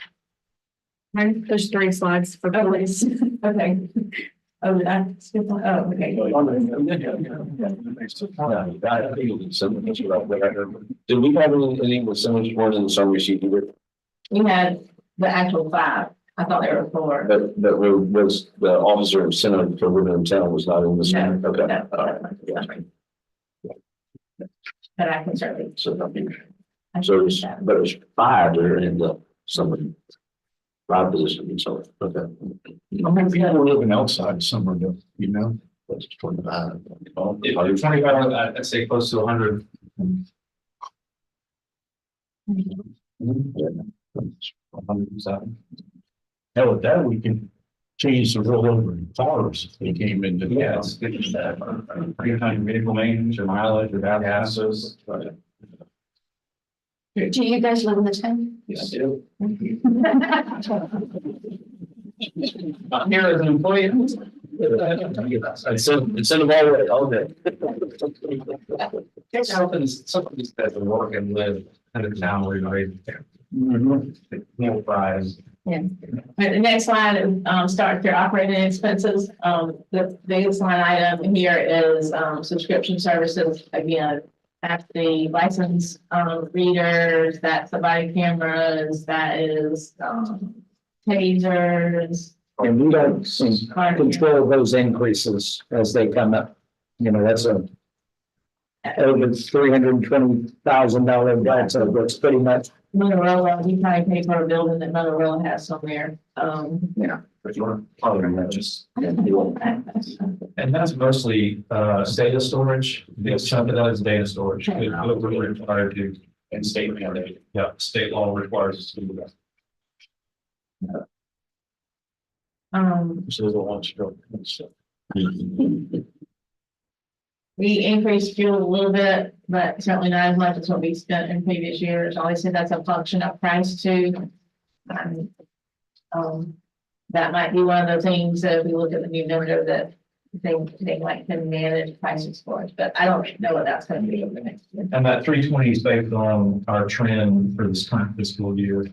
Right, there's 3 slides for police. Okay. Oh, did I skip one? Oh, okay. Did we have any percentage one in the summary sheet either? We had the actual 5. I thought there were 4. That was the officer incentive for women in town was not in the summary. No, Okay. no, All right. But I can certainly. So it's, but it's 5 that are in the summary. 5 positions in summary. Okay. How many people are living outside Somerville, you know? That's 25. If 25, I'd say close to 100. 100%. Hell, with that, we can change the rollover in cars if they came into. Yeah, it's good to that. Any kind of vehicle maintenance or mileage or bad gases. Do you guys live in the town? Yes, I do. I'm here as an employee. It's in the all day. Something's that to work and live in a town where you're ready to. Meal prize. The next slide, start with your operating expenses. The biggest line item here is, subscription services. Again, that's the license, readers, that's the body cameras, that is, tasers. And we don't control those increases as they come up. You know, that's a over $320,000 debt, so that's pretty much. Motorola, we probably pay for a building that Motorola has somewhere, Yeah. Just. And that's mostly, data storage. The chunk of that is data storage. We're required to, and state mandate. Yeah, state law requires us to do that. So there's a lot of stuff. We increased fuel a little bit, but certainly not as much as what we spent in previous years. Obviously, that's a function of price too. That might be one of the things that if we look at the new number that they might can manage prices for us, but I don't know what that's going to be over the next year. And that 320 is based on our trend for this current fiscal year.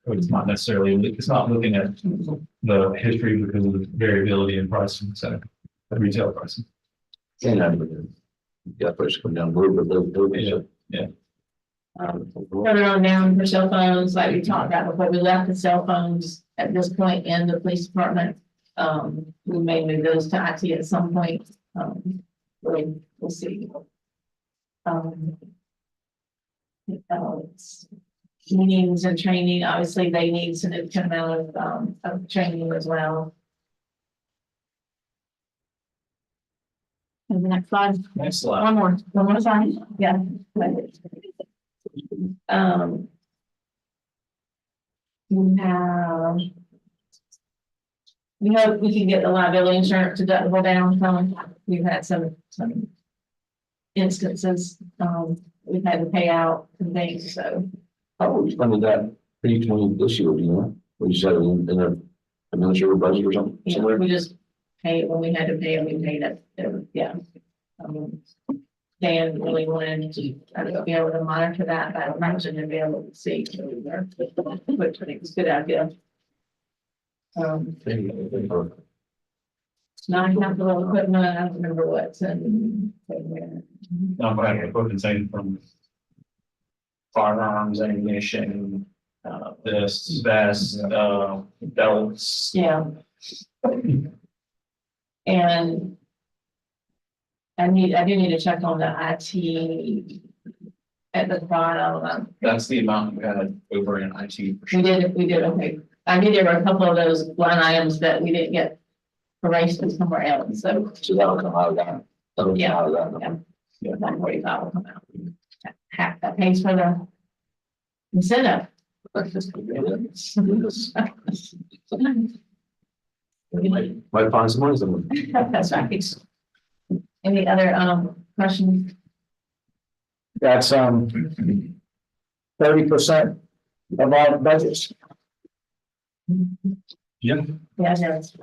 It's not necessarily, it's not looking at the history because of the variability in pricing, so the retail pricing. Yeah, price come down a little bit. Further on down for cell phones, like we talked about before, we left the cell phones at this point in the police department. We may move those to IT at some point. We'll see. Meetings and training, obviously they need significant amount of training as well. And the next slide, Next slide. One more slide, yeah. We hope we can get the liability insurance deductible down some. We've had some instances, we've had to pay out some things, so. How are we spending that 320 this year, do you know? We said in a administrative budget or something? Yeah, somewhere? we just pay it when we had to pay it, we paid it, yeah. Dan really wanted to, I don't know, be able to monitor that, but I imagine to be able to see. So we were, which I think is a good idea. Non-capital equipment, I don't remember what's in. I'm going to put the same from firearms, ammunition, this, vest, belts. Yeah. And I do need to check on the IT at the bottom. That's the amount we had over in IT. for We sure. did, okay. I knew there were a couple of those line items that we didn't get erased from somewhere else, so. So that'll come out of that. That'll come out of that. Yeah, 145 will come out. Half that pays for the incentive. Might find some money somewhere. That's right. Any other, questions? That's 30% of our budgets. Yeah. Yeah, that's.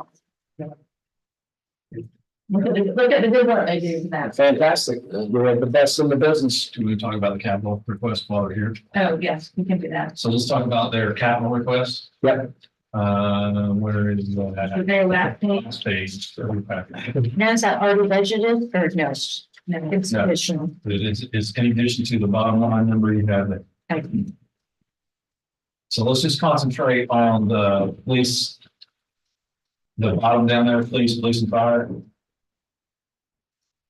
Look at the good work they do with that. Fantastic. You're the best in the business. Do we talk about the capital request while we're here? Oh, yes, we can do that. So let's talk about their capital request. Yep. Where is The that? very last page. Last page. Now is that already budgeted or no? No, it's No. additional. It's in addition to the bottom line number you have there. Okay. So let's just concentrate on the police. The bottom down there, police and fire.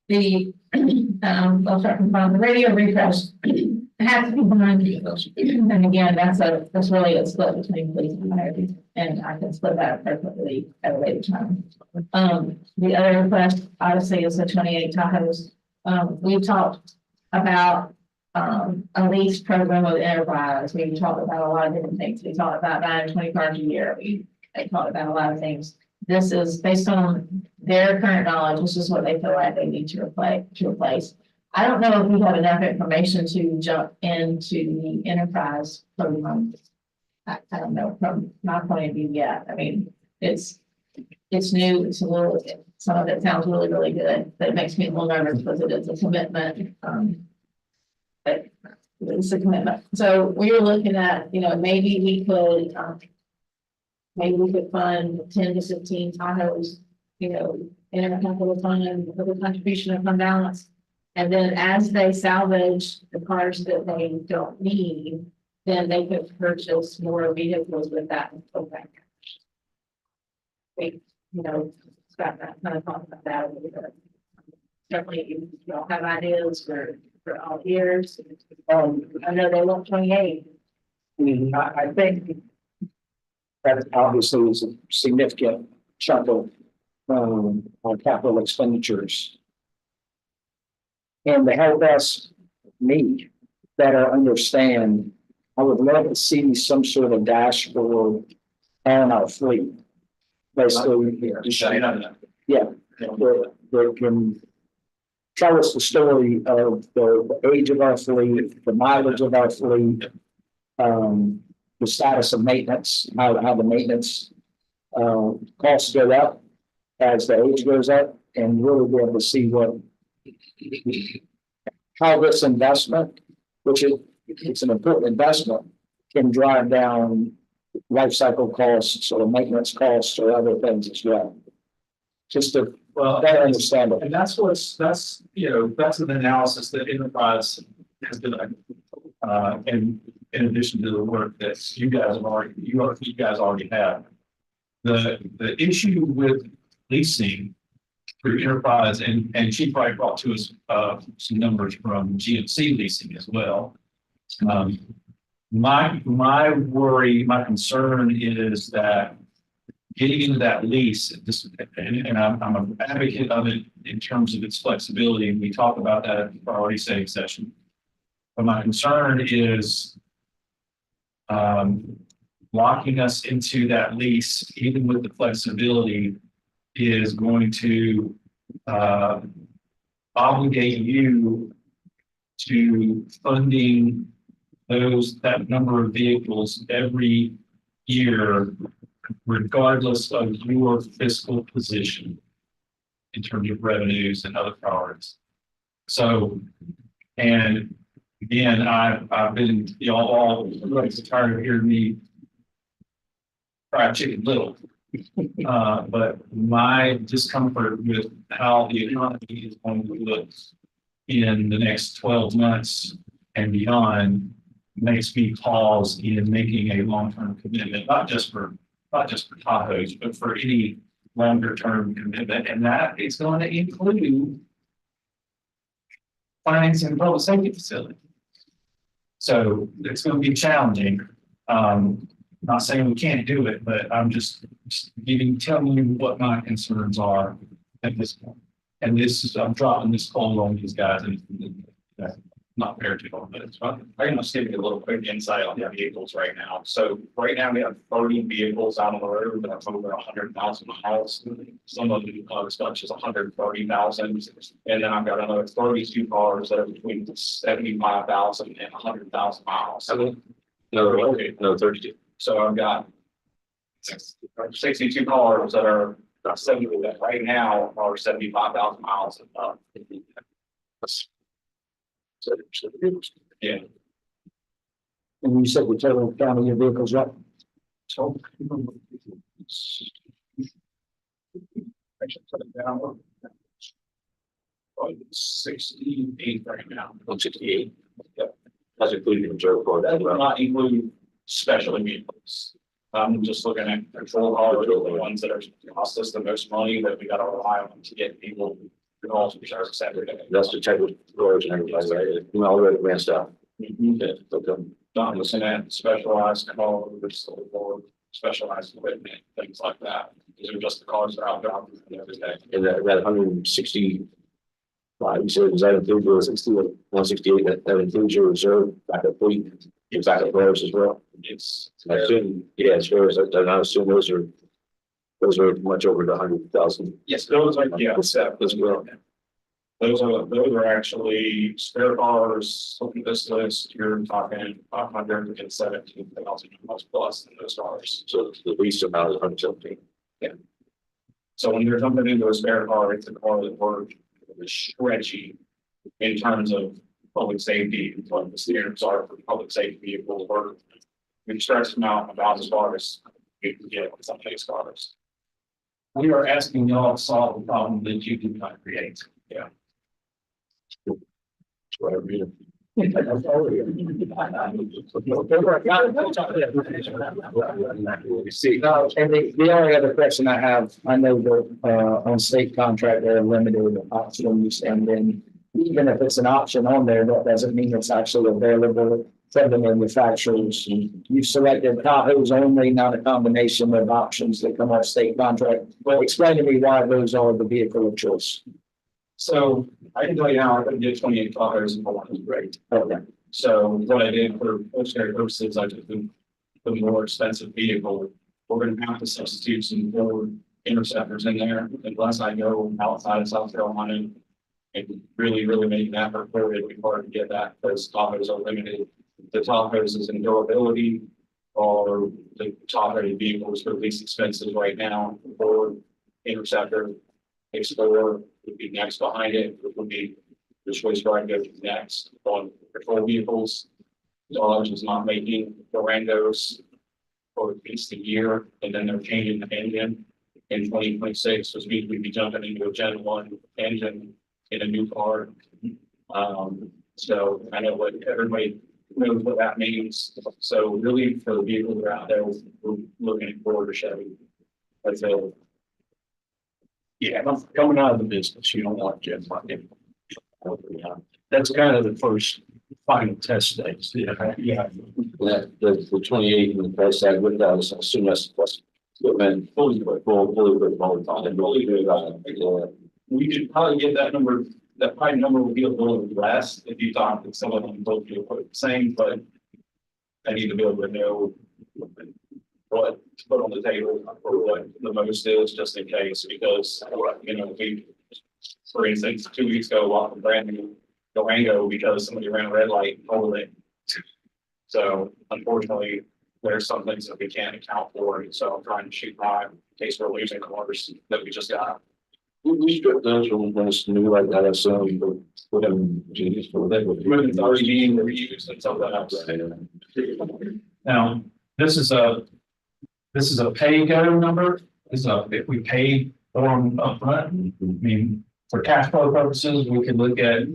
The, I'll start from the radio refresh. Has to be behind you. And again, that's really a split between police and fire, and I can split that perfectly at a later time. The other request, obviously, is the 28 Tahoes. We talked about a lease program with Enterprise. We talked about a lot of different things. We talked about buying 20 cars a year. We talked about a lot of things. This is based on their current knowledge. This is what they feel like they need to replace. I don't know if we have enough information to jump into the Enterprise program. I don't know from my point of view yet. I mean, it's new. It's a little, some of it sounds really, really good, but it makes me a little nervous because it is a commitment. But it's a commitment. So we were looking at, maybe we could, fund 10 to 15 Tahoes, in a capital fund with a contribution of fund balance. And then as they salvage the cars that they don't need, then they could purchase more vehicles with that. Okay. We, got that kind of talk about that a little bit. Definitely, you all have ideas for all years. I know they want 28. I think that obviously is a significant chunk of on capital expenditures. And to help us, me, better understand, I would love to see some sort of dashboard on our fleet. Basically, yeah, that can tell us the story of the age of our fleet, the mileage of our fleet, the status of maintenance, how the maintenance costs go up as the age goes up, and really be able to see how this investment, which it's an important investment, can drive down life cycle costs or maintenance costs or other things as well. Just to better understand it. And that's that's an analysis that Enterprise has done. And in addition to the work that you guys already have. The issue with leasing through Enterprise, and she probably brought to us some numbers from GMC leasing as well. My worry, my concern is that getting into that lease, and I'm an advocate of it in terms of its flexibility, and we talk about that at the priority setting session. But my concern is locking us into that lease, even with the flexibility, is going to obligate you to funding that number of vehicles every year, regardless of your fiscal position in terms of revenues and other priorities. So, and again, I've been, all tired of hearing me fried chicken little. But my discomfort with how the economy is going to look in the next 12 months and beyond makes me pause in making a long-term commitment, not just for Tahoes, but for any longer-term commitment. And that is going to include financing the public safety facility. So it's going to be challenging. Not saying we can't do it, but I'm just telling you what my concerns are at this point. And I'm dropping this cold on these guys, and that's not fair to them, but it's fine. I'm gonna give you a little quick insight on the vehicles right now. So right now we have 30 vehicles out on the road that have over 100,000 miles. Some of them are as much as 130,000. And then I've got another 32 cars that are between 75,000 and 100,000 miles. No, 32. So I've got 62 cars that are 70 that right now are 75,000 miles and up. Yeah. And you said the total count of your vehicles up? So. I should put it down. 68 right now. 68. Yep. That's including reserve for that. That does not include special vehicles. I'm just looking at control cars, the ones that are cost us the most money that we got to rely on to get people to all service every day. That's to check with doors and everything, right? You all the advanced stuff. Not looking at specialized cars or specialized equipment, things like that. These are just the cars that are out there every day. And that 160 Right, you said, does that include your 168, that includes your reserve backup fleet, your backup prayers as well? It's, I assume, yeah, as far as, I assume those are much over the 100,000. yes, those are, yeah, As well. those are actually spare cars, looking at this list, you're talking 117,000 plus in those cars. So the least amount is 117. So when you're jumping into a spare car, it's a car that we're stretchy in terms of public safety, and what the standards are for public safety vehicles, or we stretch them out about as far as we can get with some of these cars. We are asking y'all to solve a problem that you did not create. Yeah. Whatever you. See, and the only other question I have, I know that, on state contract, they're limited options, and then even if it's an option on there, that doesn't mean it's actually available from the manufacturers. You've selected Tahoe's only, not a combination of options that come off state contract. Well, explain to me why those are the vehicle of choice. So I can tell you now, I could get 28 Tahoes and one is great. Okay. So what I did for illustrative purposes, I took the more expensive vehicle. We're gonna have to substitute some Ford Interceptors in there unless I go outside of South Carolina. And really make an effort for it, it'd be hard to get that because Tahoes are limited. The Tahoes is in durability or the Tahoe vehicles are least expensive right now. Ford Interceptor, Explorer would be next behind it. It would be the choice drive goes next on patrol vehicles. Dodge is not making Durangos for at least a year, and then they're changing the engine in 2026, which means we'd be jumping into a Gen 1 engine in a new car. So I know what everybody knows what that means. So really for the vehicles that are out there, we're looking forward to Chevy. That's it. Yeah, coming out of the business, you don't want Gen 1. That's kind of the first final test stage. Yeah. That, the 28 and the price tag with that, I assume that's plus equipment, fully equipped all the time. Fully equipped, We could probably get that number, that probably number would be a little less if you thought that some of them both be the same, but I need to be able to know what to put on the table or what the most is, just in case, because, you know, we, for instance, 2 weeks ago, walked a brand new Durango because somebody ran a red light and told it. So unfortunately, there's some things that we can't account for, and so I'm trying to shoot by in case we're losing cars that we just got. We strip those from when it's new like that, so we put them genius for that. It's already being reused and so that else. Now, this is a pay-go number. This is if we paid for them upfront. I mean, for cash flow purposes, we could look at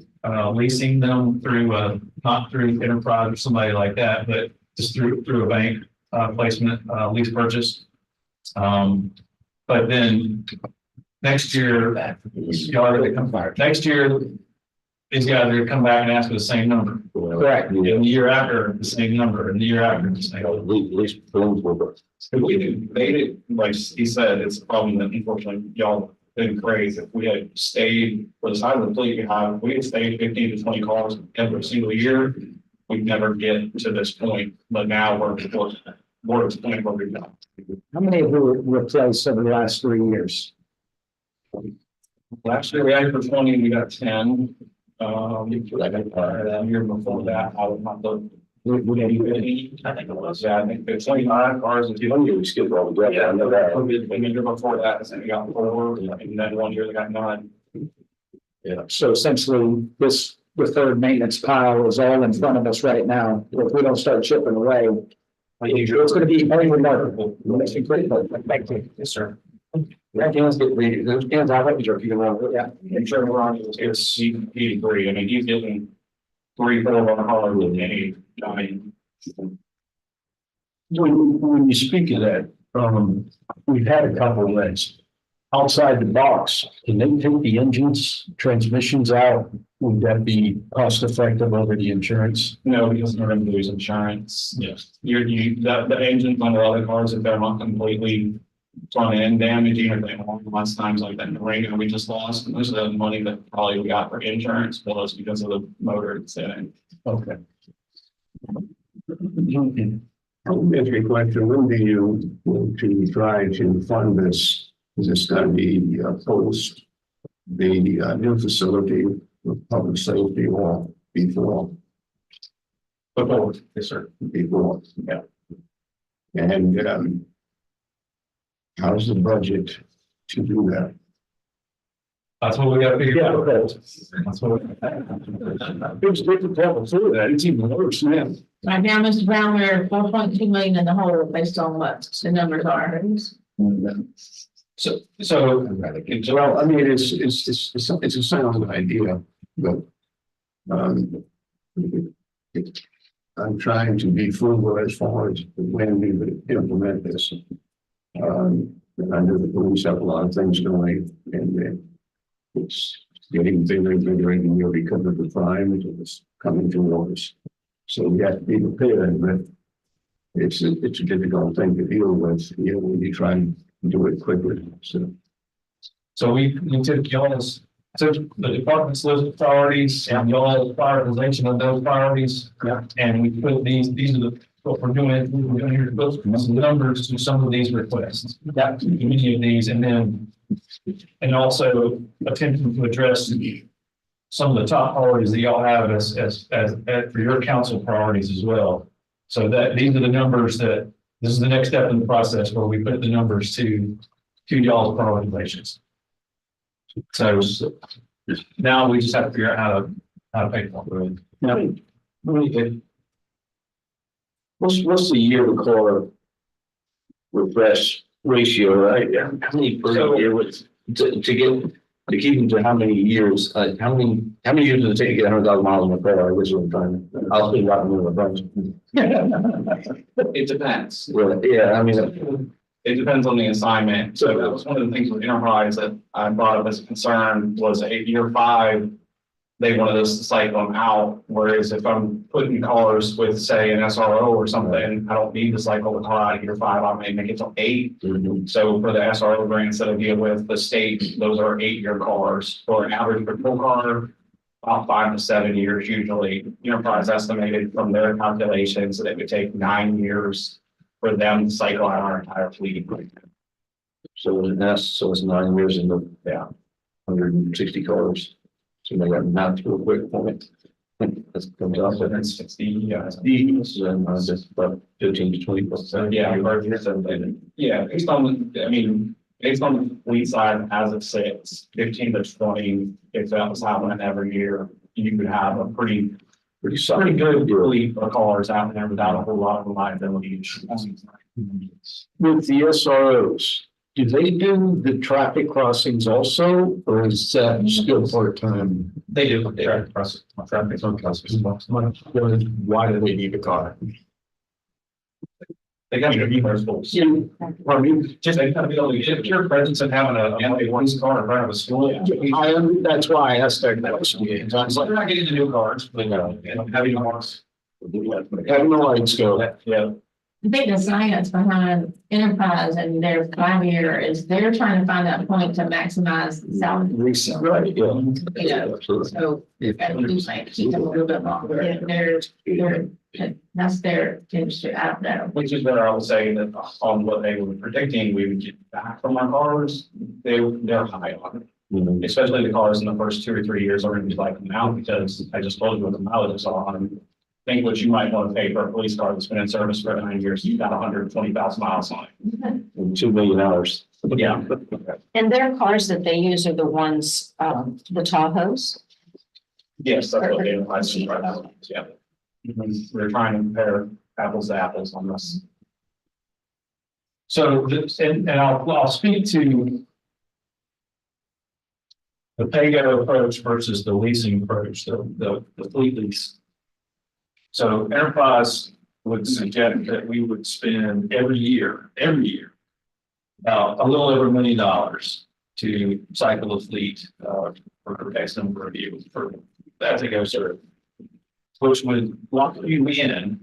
leasing them through not through Enterprise or somebody like that, but just through a bank placement lease purchase. But then next year, next year, these guys are gonna come back and ask for the same number. Correct. And the year after, the same number, and the year after, the same. At least films will. If we did, they did, like he said, it's a problem that unfortunately y'all didn't create. If we had stayed for the size of the fleet we have, we had stayed 15 to 20 cars every single year, we'd never get to this point. But now we're at the point where we've done. How many have we replaced over the last 3 years? Last year we had for 20, we got 10. The year before that, I would not look. We had 15, I think it was. Yeah, I think it's 29 cars and 2 years. We skipped all the. Yeah, I know that. The year before that, I think we got 4, and then 1 year they got 9. Yeah. So essentially, the third maintenance pile is all in front of us right now. If we don't start chipping away, it's going to be unremarkable. It's incredible. Thank you. Yes, sir. That cans get read, those cans I let me jerk, you can run. Yeah. I'm sure Ron is 83. I mean, he's getting 3-4 of our cars with any, I mean. When you speak of that, we've had a couple of things. Outside the box, can they take the engines, transmissions out? Would that be cost effective over the insurance? No, because we're going to lose insurance. Yes. The engines on the other cars, if they're not completely front end damaging or anything along the last times like that Durango we just lost. Most of the money that probably we got for insurance was because of the motor that's in it. Okay. Elementary question, when do you want to try to fund this? Is this going to be post the new facility with public safety or before? Before, yes, sir. Before? Yeah. And how's the budget to do that? That's what we gotta figure out. That's what. It was difficult before that, it's even worse now. Right now, Mr. Brown, we're 4.2 million in the hole based on what the numbers are. So, Well, I mean, it's a sound idea, but I'm trying to be frugal as far as when we would implement this. And I know the police have a lot of things going, and it's getting bigger and bigger every year because of the crime that's coming to us. So we have to be prepared, but it's a difficult thing to deal with, when you try and do it quickly, so. So we took y'all's, took the department's list of priorities and y'all's prioritization of those priorities. Yeah. And we put these are what we're doing here, put some numbers to some of these requests. That, many of these, and also attempting to address some of the top priorities that y'all have as for your council priorities as well. So that these are the numbers this is the next step in the process where we put the numbers to y'all's prioritizations. So now we just have to figure out how to pay for it. Now, what's the year to car refresh ratio, right? How many per year was to keep them to how many years? How many years does it take to get 100,000 miles on a car? I guess what I'm trying to. I'll speak about the bunch. It depends. Well, yeah, I mean, It depends on the assignment. So that was one of the things with Enterprise that I brought up as a concern was year 5, they wanted us to cycle them out. Whereas if I'm putting cars with, say, an SRO or something, I don't need to cycle the car out of year 5. I may make it to 8. Mm-hmm. So for the SRO grants that I deal with the state, those are 8-year cars. For an average patrol car, about 5 to 7 years usually. Enterprise estimated from their calculations that it would take 9 years for them to cycle out our entire fleet. so it's 9 years in the 160 cars. So they got math real quick for me. That's comes out So with that's 60, yeah. just about 15 to 20%. Yeah, based on the fleet size as it sits, 15 to 20, if that was happening every year, you could have a pretty solid. good fleet of cars out there without a whole lot of reliability issues. With the SROs, do they do the traffic crossings also, or is that still part-time? They do. Traffic Why do they need a car? They got to be those folks. Just they gotta be able to get pure presence and having a one car in front of a school. That's why I asked that question. They're not getting the new cars, but having ones. Having the lights go. Yeah. The big science behind Enterprise and their 5-year is they're trying to find that point to maximize the salary. Right, yeah. You know, so you've got to do something, keep them a little bit longer. That's their industry out there. Which is where I would say that on what they were predicting, we would get back from our cars, they're high on it. Mhm. Especially the cars in the first 2 or 3 years are going to be like now because I just told you what the mileage is on. I think what you might want to pay for a police car that's been in service for 9 years, you've got 120,000 miles on it. And $2 million. Yeah. And their cars that they use are the ones, the Tahoes. Yes, that's what they advise us right now. Yeah. We're trying to compare apples to apples on this. So, and I'll speak to the pay-go approach versus the leasing approach, the fleet lease. So Enterprise would suggest that we would spend every year, a little over $1 million to cycle a fleet for X number of years for that to go serve, which would lock you in.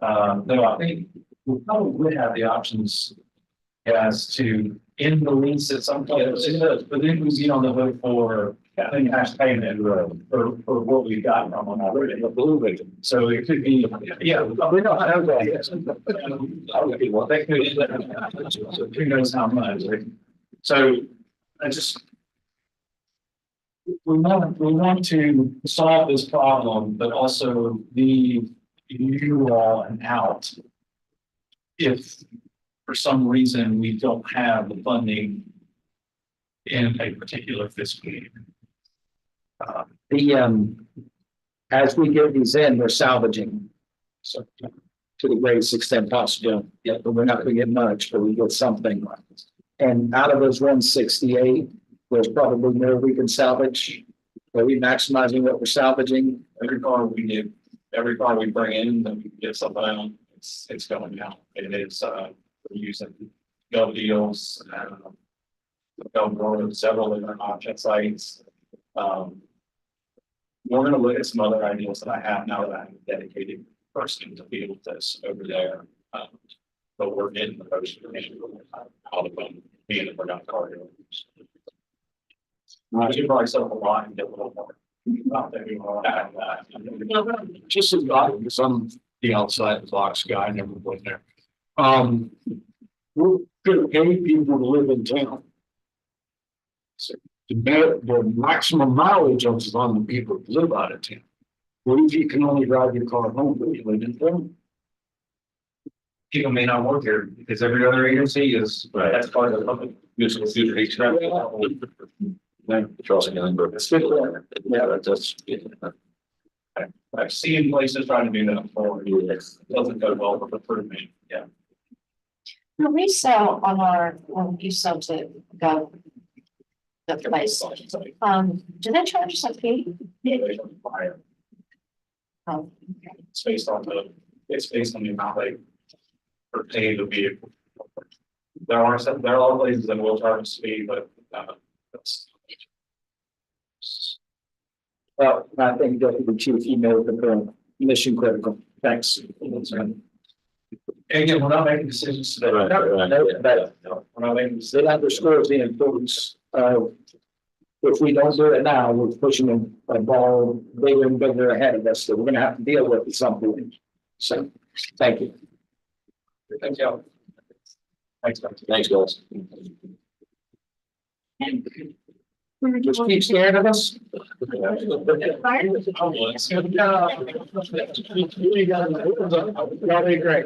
Though I think we probably would have the options has to end the lease at some point, but then we be on the hook for having cash payment for what we've got from them already. So it could be, yeah. We don't have that. Well, they could, who knows how much. So I just. We want to solve this problem, but also be you all an out. If for some reason we don't have the funding in a particular fiscal year. As we get these in, we're salvaging. So to the greatest extent possible, yeah, but we're not gonna get much, but we get something. And out of those 168, there's probably more we can salvage. Are we maximizing what we're salvaging? Every car we get, every car we bring in, then we get something out, it's going down. It is, we're using Go Deals, Go several different option sites. We're gonna look at some other ideas that I have now that I have a dedicated person to deal with this over there. But we're getting the post information out of them, being that we're not car dealers. I should probably set up a lot and get a little more. Out there, you know, have that. Just as God, because I'm the outside the box guy, I never went there. We're gonna pay people to live in town. So the maximum mileage is on the people that live out of town. What if you can only drive your car home, but you live in town? People may not work here because every other agency is, that's part of the public. I've seen places trying to do that for years. It doesn't go well for me. Yeah. When we sell on our, when you sell to go. The place, do they charge us a fee? Oh, okay. It's based on the amount they are paid the vehicle. There are places that will charge us a fee, but that's. Well, I think Deputy Chief, you know, the mission critical. Thanks. And again, we're not making decisions today. But We're not making decisions. it underscores the importance of if we don't do it now, we're pushing a ball bigger and bigger ahead of us that we're gonna have to deal with at some point. So, thank you. Thank you. Thanks, guys. Thanks, guys. Just keep staring at us. That'd be great.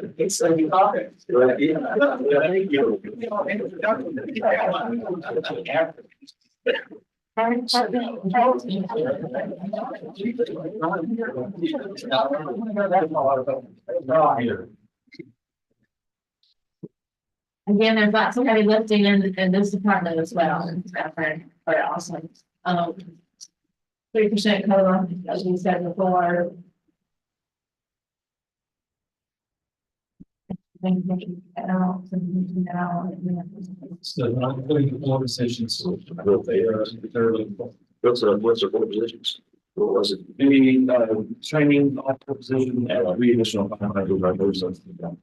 Again, there's lots of heavy lifting in this department as well. It's very awesome. 3% COLA, as we said before. So I'm putting the four decisions. What's the four positions? What was it? The training officer position and 3 additional firefighters members of the.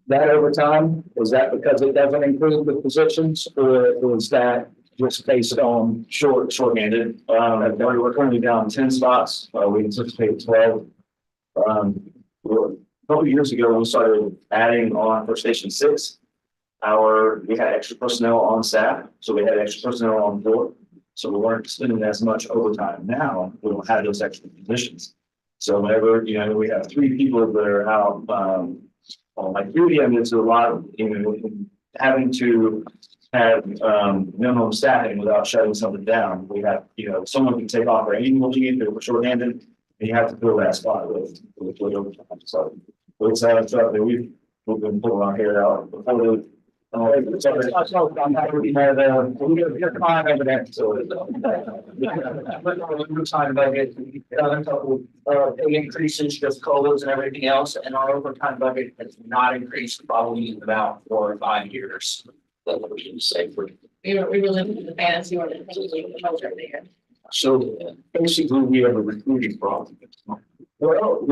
That overtime, is that because it doesn't include the positions or is that just based on Shorthanded, we're currently down 10 spots, we anticipate 12. A couple of years ago, we started adding on for Station 6. We had extra personnel on staff, so we had extra personnel on board. So we weren't spending as much overtime. Now, we don't have those extra positions. So whenever, we have 3 people that are out, on like duty, I mean, it's a lot of, having to have minimum staffing without shutting something down. We have, someone can take off our annual leave, if we're shorthanded, and you have to fill that spot with overtime. So it's stuff that we've been pulling our hair out before the. Your client over there. So. Overtime budget, pay increases, just COLAs and everything else, and our overtime budget has not increased probably in about 4 or 5 years. That would be safe for. We were living in the fantasy world. So basically, we have a recruiting problem. Well,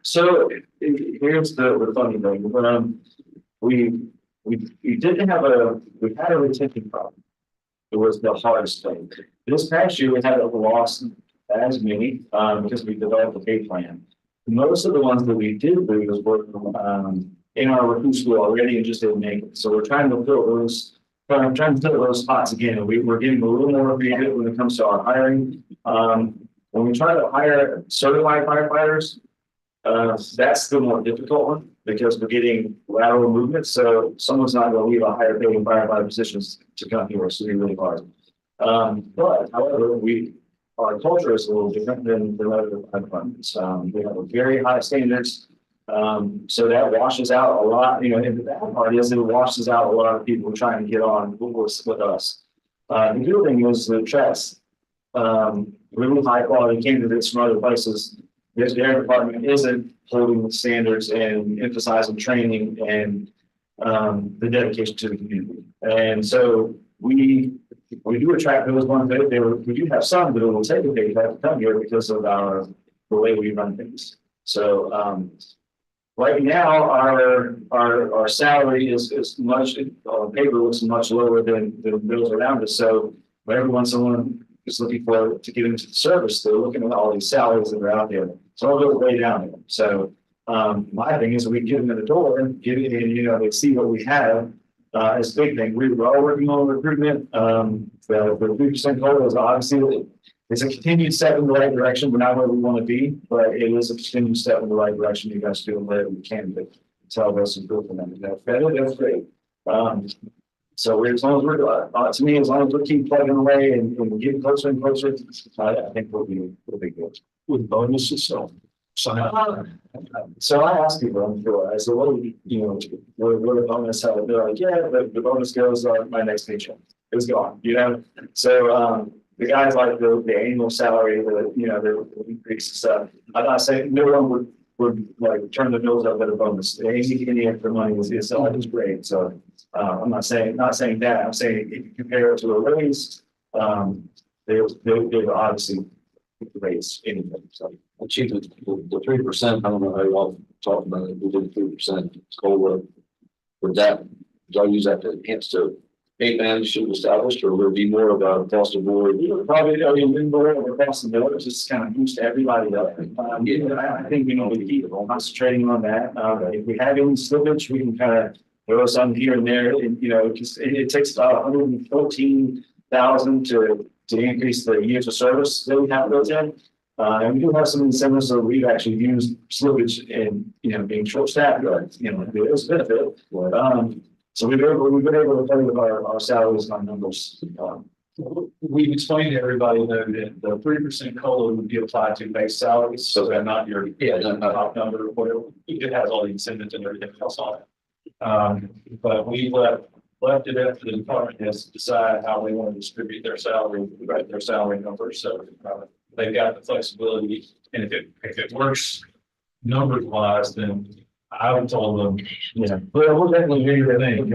So here's the funny thing, we didn't have we had a retention problem. It was the hardest thing. This past year, we haven't lost as many, because we developed a pay plan. Most of the ones that we did lose were, in our recruit school already and just didn't make it. So we're trying to fill those, I'm trying to fill those spots again. And we're getting a little more creative when it comes to our hiring. When we try to hire certified firefighters, that's the more difficult one because we're getting lateral movement. So someone's not going to leave a higher paid firefighter positions to come here. So it's really hard. But however, our culture is a little different than other departments. We have a very high standards. So that washes out a lot, and the bad part is it washes out a lot of people trying to get on with us. The good thing is the trust, really high quality candidates from other places. Their department isn't holding the standards and emphasizing training and the dedication to the community. And so we do attract those ones that we do have some that will take a pay cut to come here because of the way we run things. So right now our salary is much on paper looks much lower than those around us. So every once someone is looking to get into the service, they're looking at all these salaries that are out there. So I'll go way down there. So my thing is we get them in the door and get it in, they see what we have. It's a big thing. We are working on recruitment. The 3% goal is obviously it's a continued step in the right direction. We're not where we want to be, but it is a continued step in the right direction. You guys do whatever you can to tell us and prove for them. That's great. So as long as we're to me, as long as we keep plugging away and we're getting closer and closer, I think we'll be good. With bonuses, so. So I asked people, I'm sure, I said, what do what the bonus, how they're like, yeah, the bonus goes on my next paycheck. It was gone, So, the guys like the annual salary, the increase and stuff. I'm not saying no one would like turn the bills up with a bonus. Any extra money is always great. So, I'm not saying that. I'm saying if you compare it to a raise, they obviously raise anything. So. Chief, the 3%, I don't know how you all talk about it. We did 3% COLA. Would y'all use that to enhance the pay band should established, or would it be more of a cost of board? Probably more of a cost of board, just kind of boost everybody up. I think we keep concentrating on that. If we have any slippage, we can kind of throw something here and there. And, it takes about 114,000 to increase the years of service that we have those in. And we do have some incentives that we've actually used slippage in, being short staffed, but, there's a benefit. So we've been able to play with our salaries and our numbers. We've explained to everybody though that the 3% COLA would be applied to base salaries, so that not your top number or whatever. It has all the incentives and everything else on it. But we left it up to the department heads to decide how they want to distribute their salary, their salary numbers. So they've got the flexibility, and if it works numbers wise, then I would tell them, We'll definitely do your thing.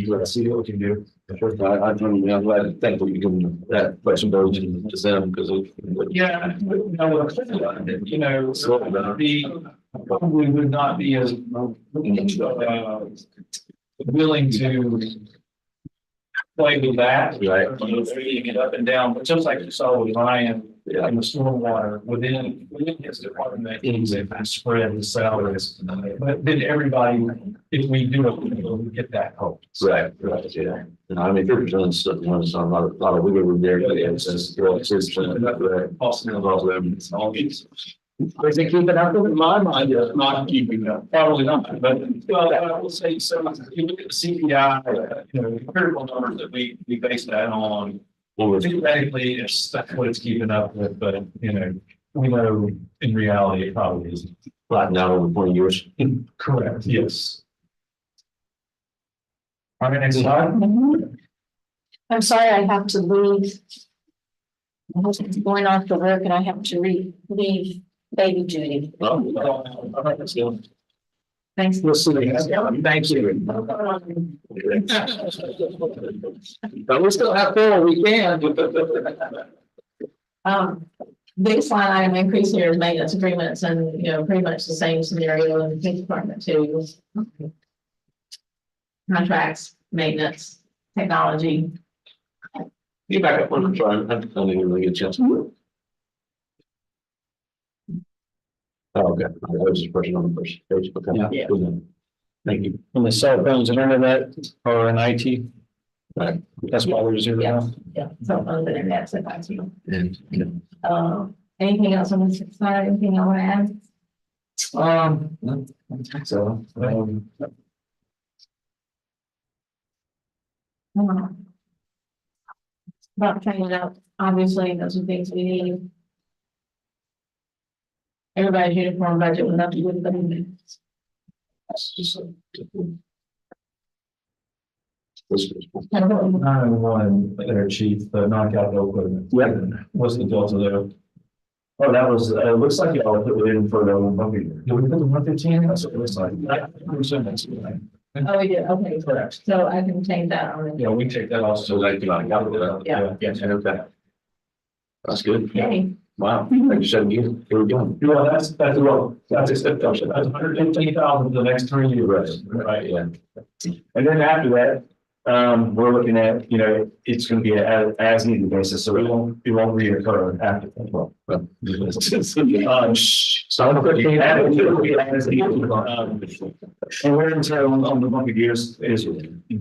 Let's see what we can do. I'm glad to think we can give that flexibility to them because probably would not be as willing to play with that. Right. Feeding it up and down, but just like you saw with Ryan in the stormwater within his department, he's a spread the salaries. But then everybody, if we do it, we'll get that hope. Right, yeah. And I mean, 50% stuff, it's not a lot of wiggle room there. It's just 6%. All these. Is it keeping up with My mind is not keeping up, probably not, but I will say, so if you look at the CPI, the critical numbers that we base that on. Theoretically, that's what it's keeping up with, but we know in reality, it probably isn't. Flattened out over 20 years. Correct, yes. All right, next slide. I'm sorry, I have to leave. My husband's going off to work and I have to leave baby Judy. Thanks. We'll see. Thank you. But we still have 4, we can. biggest line item increase here is maintenance agreements and, you know, pretty much the same scenario in the police department too. Contracts, maintenance, technology. You back up one, I'm trying, I don't even really get a chance. Oh, okay, I was just pushing on the first page, okay. Yeah. Thank you. And the cell phones and internet or an IT. Right. That's why we're zero Yeah. now. Yeah, so on the internet, so that's you. And, Anything else on this slide? Anything I want to add? no, I don't think so. About training up, obviously, those are things we need. Everybody's uniform budget will not be good, but That's just a- Nine-one, their chief, the knockout equipment. Yep. What's the delta there? Oh, that was, it looks like y'all put it in for the movie. Did we put the 115? That's what it looks like. oh, we did, okay, Correct. so I can change that on Yeah, we take that off. So like, you know, I got it. Yeah. Yes, okay. That's good. the. Yay. Wow, like you said, here we go. Well, that's well, that's expectation. That's 115,000 for the next 3 years. Right, yeah. And then after that, we're looking at, you know, it's gonna be a as needed basis, so it won't reoccur after. Well, and wear and tear on the bumpy gears is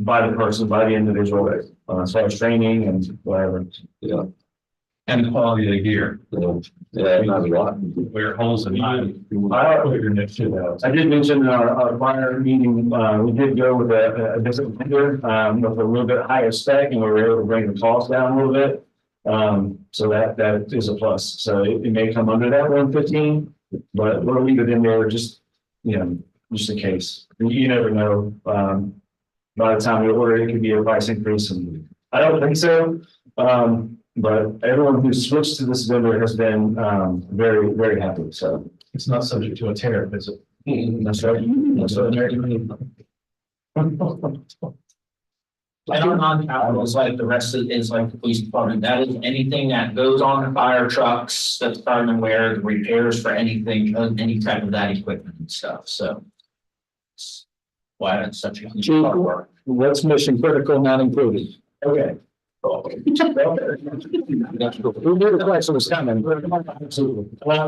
by the person, by the individual, as far as training and whatever. Yeah, And the quality of the gear. yeah, not a lot. Where holes in mine. I don't figure next to that. I did mention in our prior meeting, we did go with a different vendor, with a little bit higher spec, and we were able to bring the cost down a little bit. So that is a plus. So it may come under that 115, but we'll leave it in there just, you know, just in case. You never know. By the time we order, it could be a price increase, and I don't think so. But everyone who switched to this vendor has been very, very happy. So It's not subject to a tariff, is it? that's right. That's right. And on non-capital is like the rest of is like the police department, that is anything that goes on the fire trucks, that's department where the repairs for anything, any type of that equipment and stuff, so. It's why it's such a huge part of our. What's mission critical not included? Okay. Who knew the question was coming?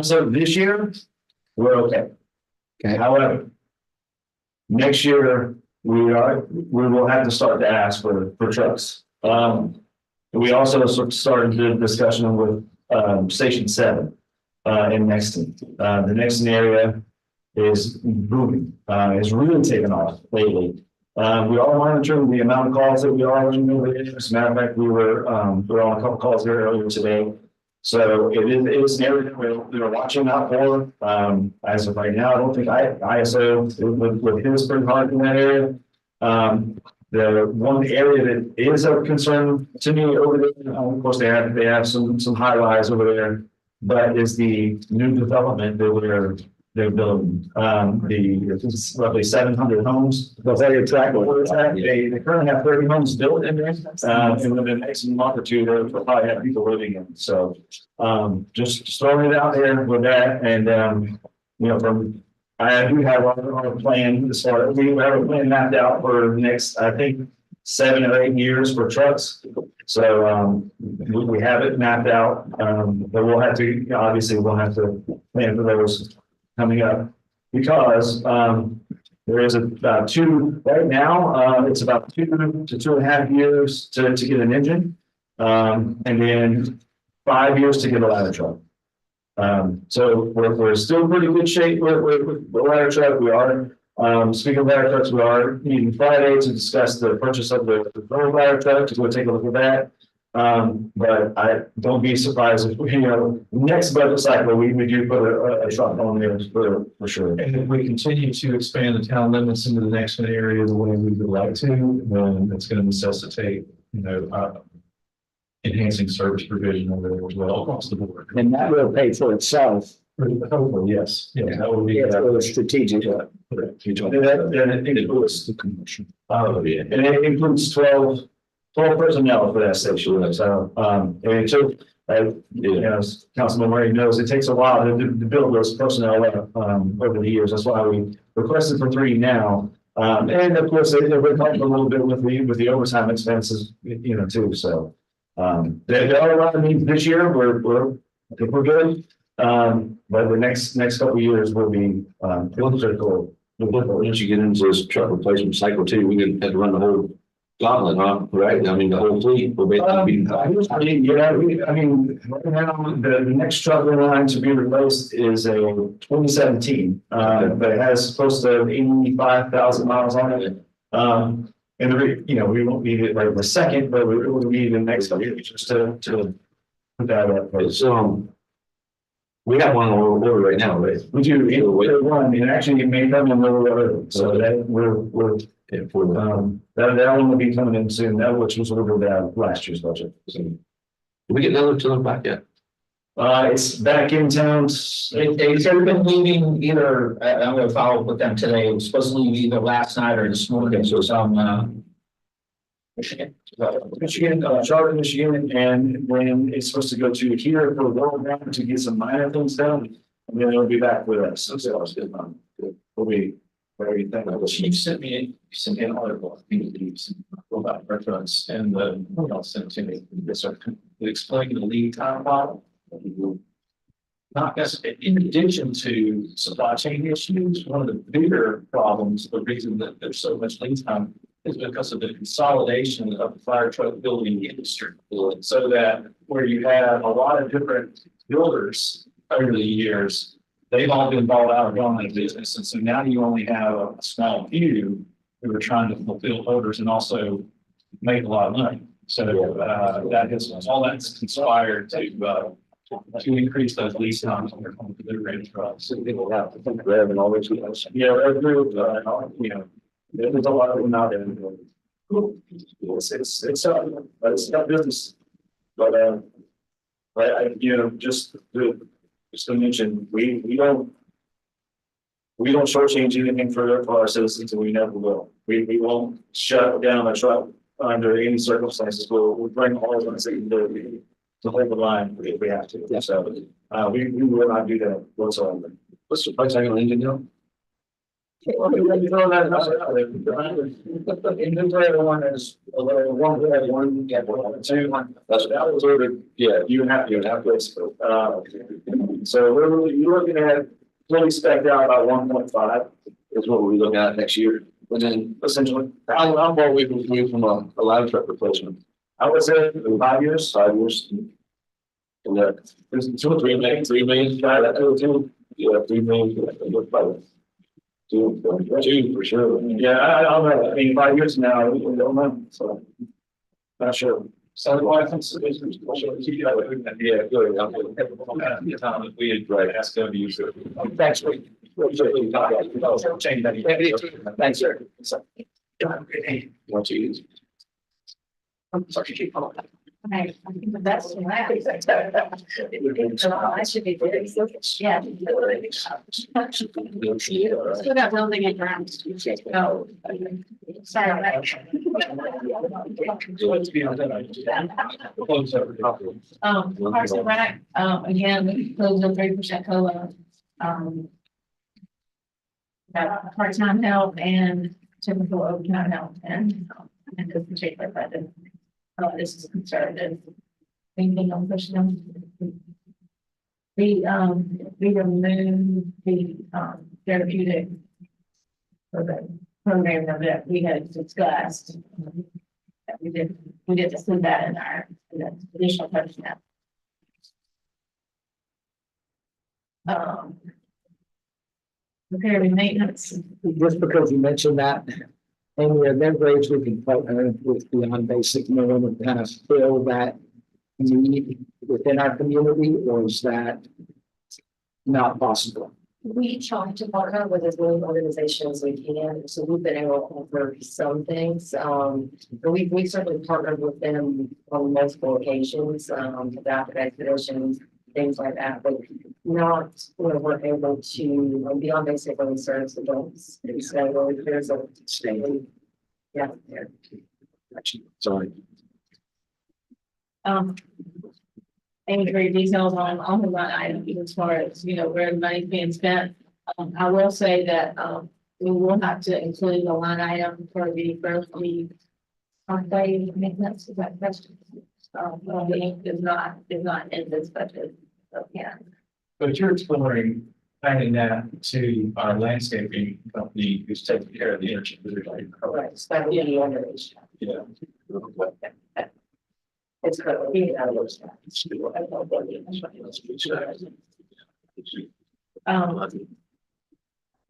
So this year, we're okay. Okay. However, next year, we will have to start to ask for trucks. We also started the discussion with, Station 7, in Nexton. The Nexton area is booming, it's really taken off lately. We are monitoring the amount of calls that we are in over there. As a matter of fact, we were on a couple calls there earlier today. So it's an area that we're watching out for. As of right now, I don't think ISO with his pretty hard in that area. The one area that is of concern to me over there, of course, they have some high rise over there, but is the new development that they're building. It's roughly 700 homes. They currently have 30 homes built in there. And within the next month or two, they'll probably have people living in it. So, just throwing it out there with that. And, you know, I do have our plan as far as we have a plan mapped out for the next, I think, 7 or 8 years for trucks. So, we have it mapped out. But we'll have to, obviously, we'll have to plan for those coming up, because there is about right now, it's about 2 to 2.5 years to get an engine, and then 5 years to get a ladder truck. So we're still in pretty good shape with the ladder truck. We are, speaking of ladder trucks, we are meeting Friday to discuss the purchase of the ladder truck, to go take a look at that. But I don't be surprised if, you know, next budget cycle, we do put a truck on there for sure. And if we continue to expand the town limits into the next area the way we would like to, then it's going to necessitate, you know, enhancing service provision over there as well across the board. And that will pay for itself. Hopefully, yes. Yeah, that would be. If it was strategic. And it includes the commission. And it includes 12 personnel for that station. So, and so You know, as Councilman Murray knows, it takes a while to build those personnel up, over the years. That's why we requested for 3 now. And of course, it would help a little bit with the overtime expenses, you know, too. So, there are a lot of needs this year. I think we're good. But the next couple of years will be, critical. Once you get into this truck replacement cycle too, we have to run the whole gauntlet, huh? Right? I mean, the whole fleet will basically be. Yeah, I mean, right now, the next truck line to be replaced is a 2017, but it has close to 85,000 miles on it. And you know, we won't need it right in a second, but we will need the next couple years just to put that up. It's, we have one on order right now, right? We do, one, and actually it may come in the order, so that we're, that one will be coming in soon, that which was ordered last year's budget. Did we get another to them back yet? It's back in town. It's been leaving either, I'm gonna follow up with them today. It was supposed to leave either last night or this morning, so some, Michigan. Charlotte, Michigan, and then it's supposed to go to here for World Round to get some minor things done, and then it'll be back with us. So we'll be very thankful. You sent me an article, I think you sent about reference and y'all sent to me, this are explaining the lead time model. Not necessarily, in addition to supply chain issues, one of the bigger problems, the reason that there's so much lead time is because of the consolidation of the fire truck building industry. So that where you have a lot of different builders over the years, they've all been bought out of gone out of business. And so now you only have a small few who are trying to fulfill orders and also make a lot of money. So that has, all that's conspired to increase those lead times on their delivery trucks. So people have to think Rev and all those guys. Yeah, I agree with, you know, there's a lot of them out there. It's not business. But, you know, just to mention, we don't shortchange anything for our citizens, and we never will. We won't shut down a truck under any circumstances. We'll bring all of us to hold the line if we have to. So, we will not do that whatsoever. What's the price on an engine now? Inventory one is a little one, get one, two. That was ordered, yeah, you have to. So you're looking at fully spec'd out about 1.5 Is what we're looking at next year. And then essentially. how far away from a ladder truck replacement? I would say 5 years. 5 years. And that There's 2 or 3 million, 3 million, yeah, 3 million. Two for sure. Yeah, I don't know. I mean, 5 years from now, we don't know, so. Not sure. So I think so. Yeah, good. Time we had asked them to use it. Thanks. Change that. Thanks, sir. Once you use. I'm sorry, keep on. I think that's I should be very, yeah. So that building in ground. No. Sorry. Parks and Rec, again, we closed a 3% COLA. Got part-time help and typical overtime help and this particular budget. This is conservative. Anything on pushing them? We removed the therapeutic for the program that we had discussed. We did include that in our additional personnel. Repair and maintenance. Just because you mentioned that, and there are ways we can partner with Beyond Basic Minimum and kind of fill that need within our community, or is that not possible? We try to partner with as many organizations as we can, so we've been able to offer some things. And we certainly partnered with them on multiple occasions, adaptive expeditions, things like that, but not where we're able to, Beyond Basic only serves adults. So there's a state. Yeah, there. Sorry. any great details on the line item, as far as, you know, where the money's being spent. I will say that, we will have to include a line item for the Berkeley on-day maintenance, is that question? Is not in this budget, so, yeah. But you're exploring adding that to our landscaping company who's taking care of the energy. Correct, so that would be under HVAC. Yeah. It's currently out of those.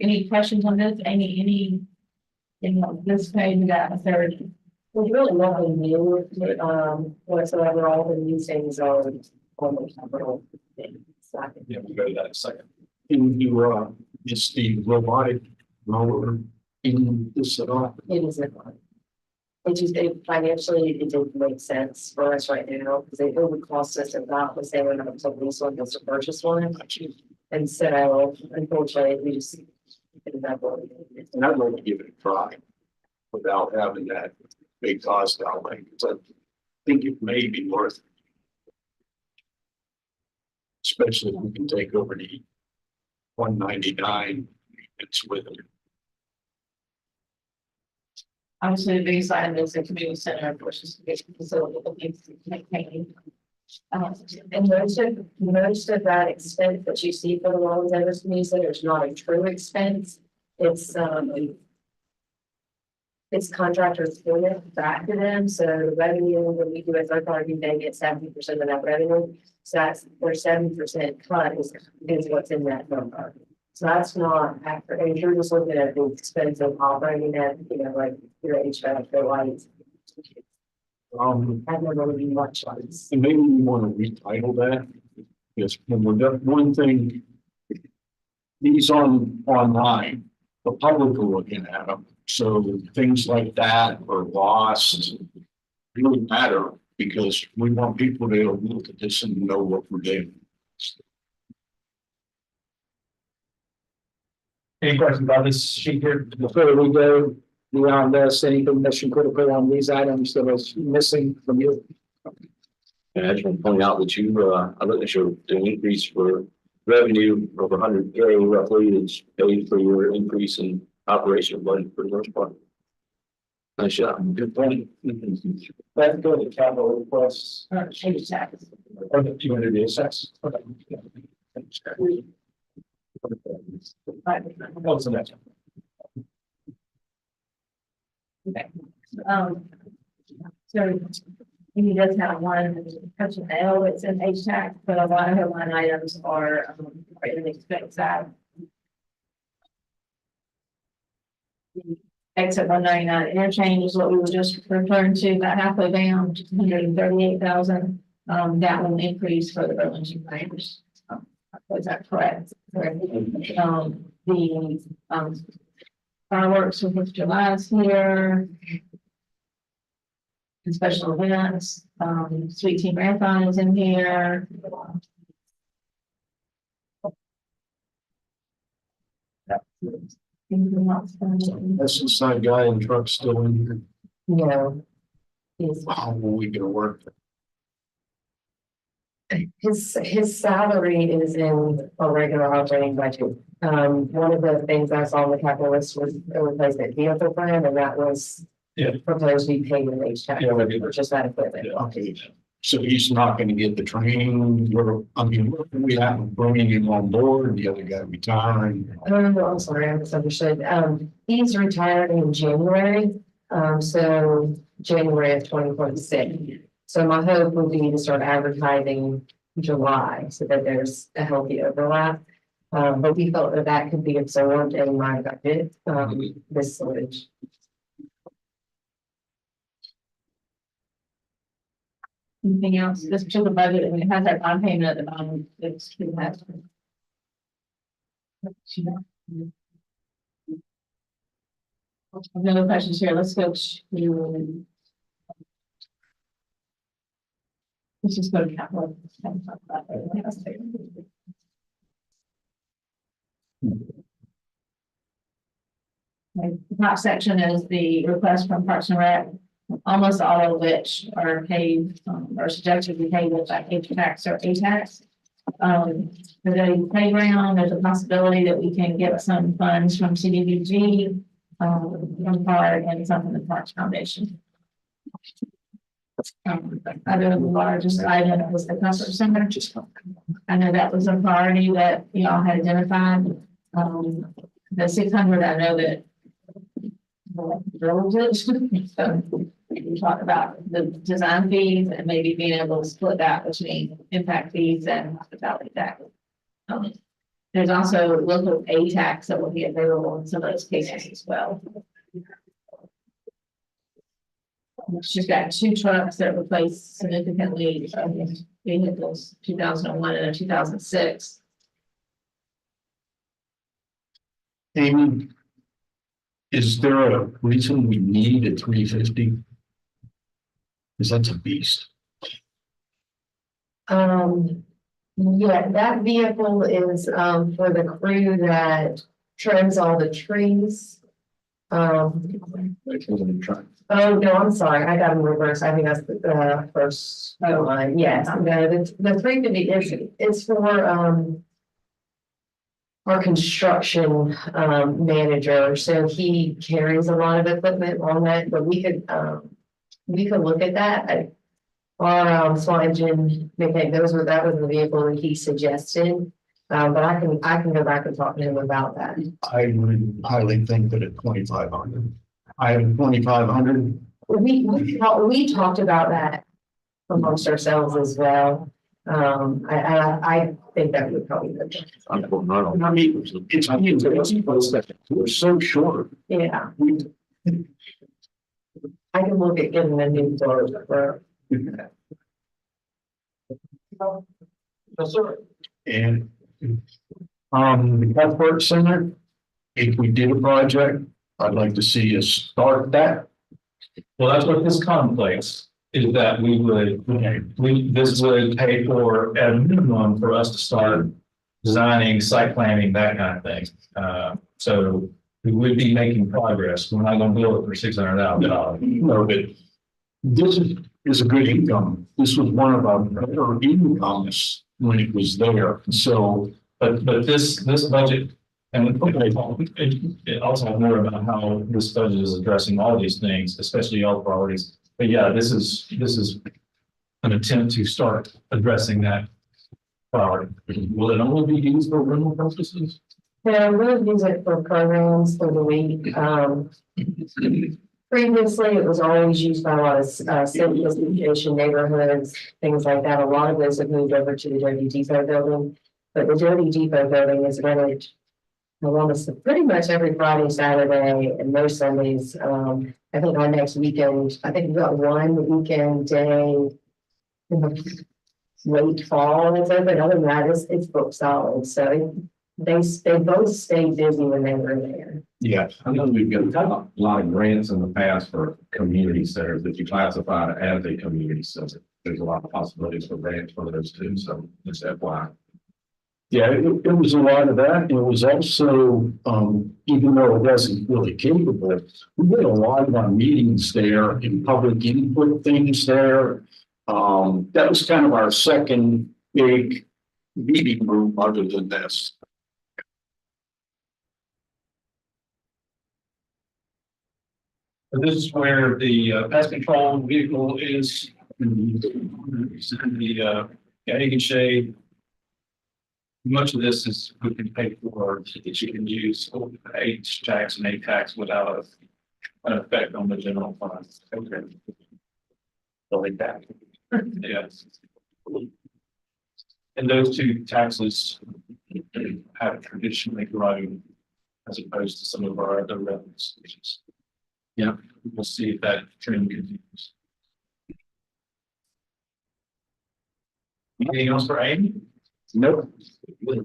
Any questions on this? This page, we got a third. There's really nothing new, whatsoever, all the new things are on the capital. Yeah, we'll go to that in a second. Can you, is the robotic mower in this at all? It isn't. It just, financially, it didn't make sense for us right now, because it would cost us about the same amount of lease one as to purchase one. And so, unfortunately, we just. And I'd like to give it a try without having that big cost outlay, because I think it may be worth it. Especially if we can take over the 199 it's with it. Obviously, the biggest item is the community center, which is the facility that needs to be maintained. And most of that expense that you see for the Rollins Evers Community Center is not a true expense. It's contractors doing it back to them, so the revenue, when we do a third party, they get 70% of that revenue. So that's where 70% cut is what's in that number. So that's not accurate, and you're just looking at the expense of operating that, you know, like your HVAC, your lights. I've never really much lights. And maybe we want to retitle that. Yes, when we're done, one thing. These online, the public are looking at them, so things like that or lost really matter because we want people to look at this and know what we're doing. Any questions about this sheet here? Before we go beyond this, anything mission critical on these items that was missing from you? And I just want to point out that I looked at your an increase for revenue of 100K roughly is paid for your increase in operational budget for the most part. Nice job. Good point. Let's go to capital requests. Change tax. Or the 200 assess. Okay. What's the next one? Okay. So he does have one touching L, it's in HTAC, but a lot of her line items are in the expense side. Exit 199 interchange is what we were just referring to, about halfway down, 138,000. That will increase for the Burlington Bankers. Was that correct? The fireworks with July's here. And special events, Sweet Tea Marathon is in here. That's the side guy in the truck still in here. No. How are we gonna work? His salary is in a regular operating budget. One of the things I saw on the capital list was a replacement vehicle plan, and that was proposed to be paid in HTAC. Yeah, we do. Purchase that equipment. Okay, so he's not gonna get the training, we have bringing him on board, the other guy retiring. Oh, I'm sorry, I misunderstood. He's retired in January, so January of 2026. So my hope would be to start advertising July so that there's a healthy overlap. But we felt that that could be absorbed in my budget, this storage. Anything else? This particular budget, and it has that bond payment at the bottom. It's it has. No questions here. Let's go to. Let's just go to capital. The top section is the request from Parks and Rec. almost all of which are paid, or suggested to be paid with like H-tax or A-tax. For the playground, there's a possibility that we can get some funds from CDBG, from part and some from the Parks Foundation. Other than the largest item was the comfort center. I know that was a priority that y'all had identified. The 600, I know that drove it. So we talked about the design fees and maybe being able to split that between impact fees and hospitality tax. There's also local A tax that will be available in some of those cases as well. She's got 2 trucks that replace significantly vehicles, 2001 and a 2006. Amy, is there a reason we need a 350? Because that's a beast. Yeah, that vehicle is, for the crew that trims all the trees. Oh, no, I'm sorry, I got them reversed, I think that's the first line, yes, the 350 is for, our construction, manager, so he carries a lot of equipment on that, but we could look at that. Our small engine mechanic, that was the vehicle that he suggested. But I can go back and talk to him about that. I would highly think that at 2,500. I have 2,500. We talked about that amongst ourselves as well. I think that would probably be good. I mean, we're so short. Yeah. I can look at getting a new door for. Yes, sir. And the Cuthbert Center, if we did a project, I'd like to see us start that. Well, that's what this contemplates, is that this would pay for, at a minimum, for us to start designing, site planning, that kind of thing. So we would be making progress. We're not gonna build it for $600,000. No, but this is a good income. This was one of our better incomes when it was there. So, but this budget, and it also have more about how this budget is addressing all these things, especially all priorities. But yeah, this is an attempt to start addressing that priority. Will it only be used for rental purposes? Yeah, we'll use it for programs for the week. Previously, it was always used by a lot of city association neighborhoods, things like that. A lot of those have moved over to the Jody Depot building. But the Jody Depot building is rented almost pretty much every Friday, Saturday, and most Sundays. I think our next weekend, I think we've got one weekend day in the late fall that's open. Other than that, it's booked solid. So they both stayed busy when they were there. Yeah, I know we've got a lot of grants in the past for community centers that you classify as a community center. There's a lot of possibilities for grants for those too, so just FYI. yeah, it was a lot of that. It was also, even though it wasn't really capable, we did a lot of our meetings there and public input things there. That was kind of our second big meeting room other than this. This is where the pest control vehicle is. The Hagen Shade. Much of this is we can pay for that you can use H-tax and A-tax without an effect on the general fund. Okay. So like that. Yes. And those two taxes have traditionally grown as opposed to some of our other revenue sources. Yeah, we'll see if that trend continues. Anything else for Amy? Nope.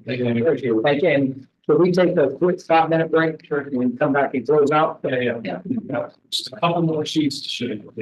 Thank you. So we take a quick 5-minute break and come back and close out. Yeah. Just a couple more sheets to show you.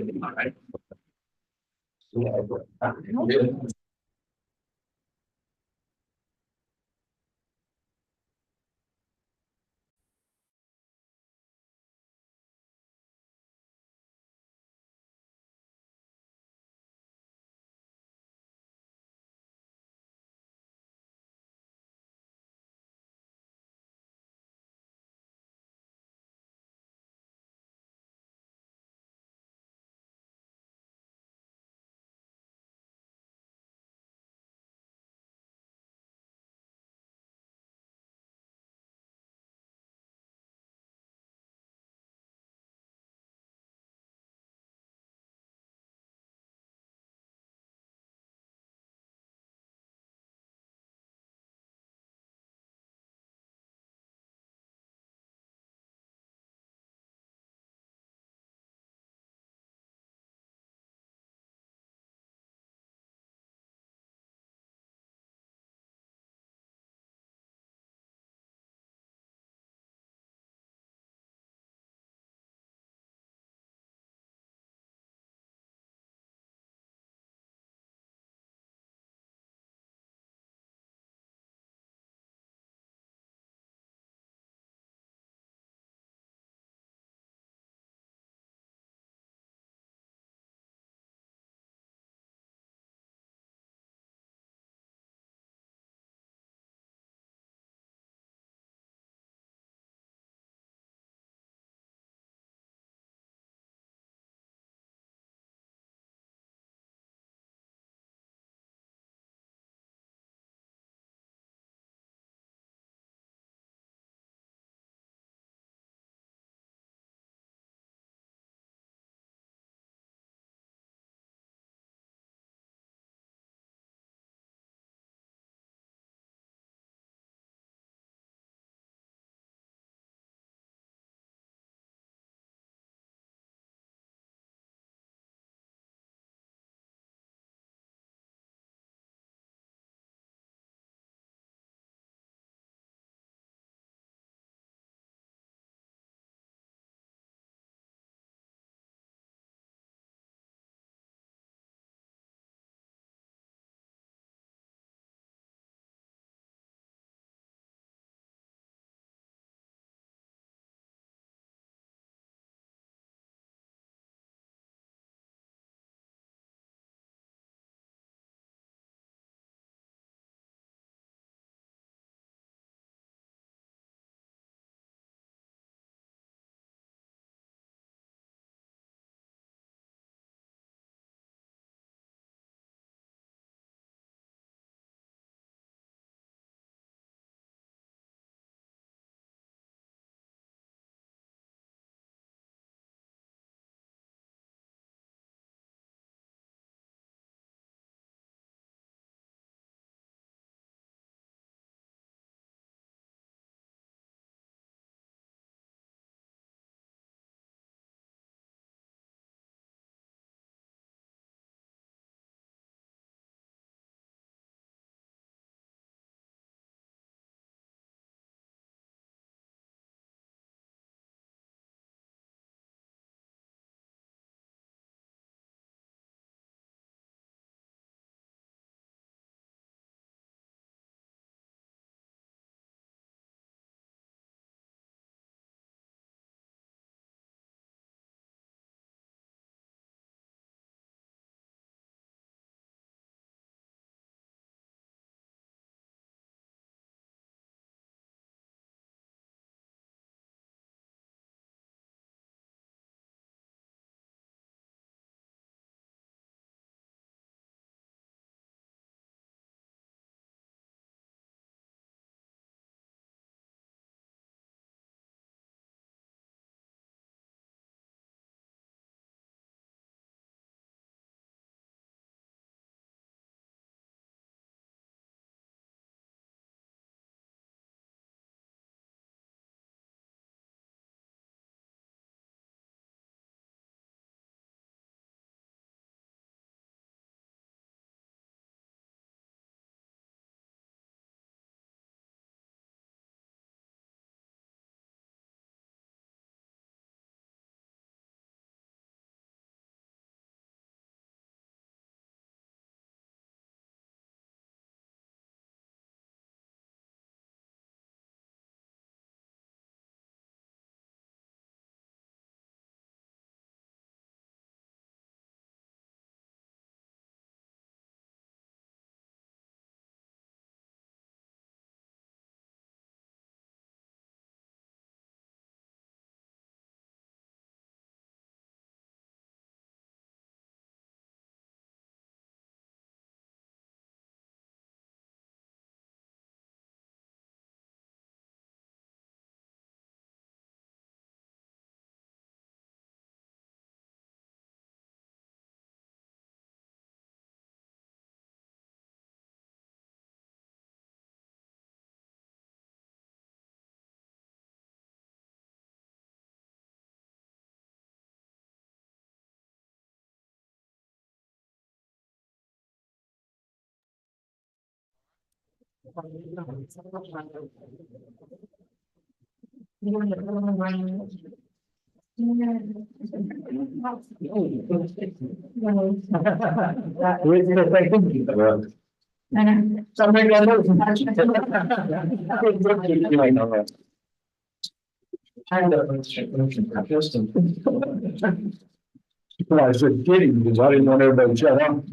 I said kidding, because I didn't want everybody to shut up.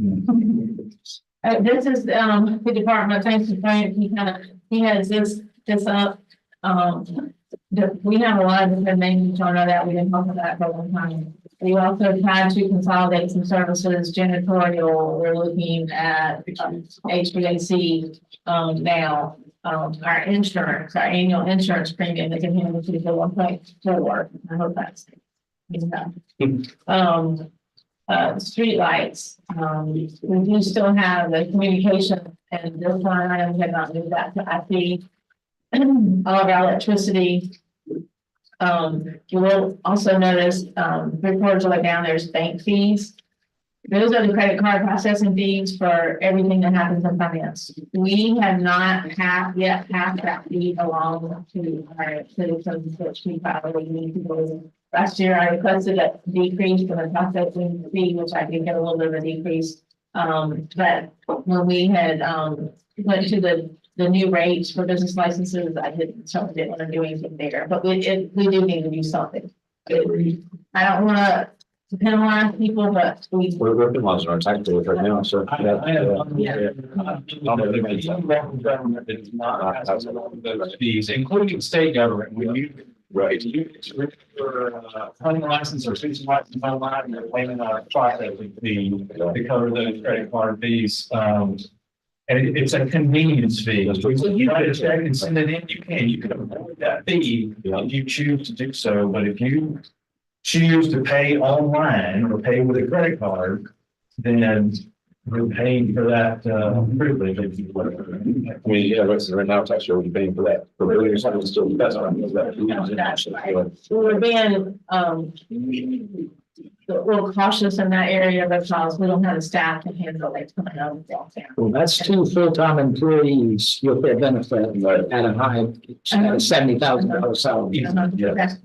This is, the Department of Transportation, he has this up, we have a lot of different names, you know that, we didn't talk about that for a long time. We also tried to consolidate some services, janitorial, we're looking at HVAC, now. Our insurance, our annual insurance premium is in here, which is the 1.4, I hope that's. Streetlights, we do still have the communication and this line item had not moved that to IP. All of our electricity. You will also notice, 3/4 way down, there's bank fees. Those are the credit card processing fees for everything that happens in finance. We have not yet passed that fee along to our citizens, which we probably need to go. Last year, I requested a decrease for the processing fee, which I did get a little bit of a decrease. But when we had, went to the new rates for business licenses, I didn't want to do anything there, but we do need to do something. I don't want to penalize people, but We're working on our tax bills right now, so. Fees, including state government, when you. Right. You for hunting license or season license online, you're claiming a processing fee to cover those credit card fees. And it's a convenience fee. So you write a check and send it in, you can avoid that fee if you choose to do so, but if you choose to pay online or pay with a credit card, then you're paying for that privilege. I mean, yeah, right now, tax year, we're paying for that. For building something still, that's what I'm. that's right. We're being a little cautious in that area because we don't have the staff to handle it coming out of downtown. Well, that's 2 full-time employees with their benefit at a high, at a $70,000 salary. That's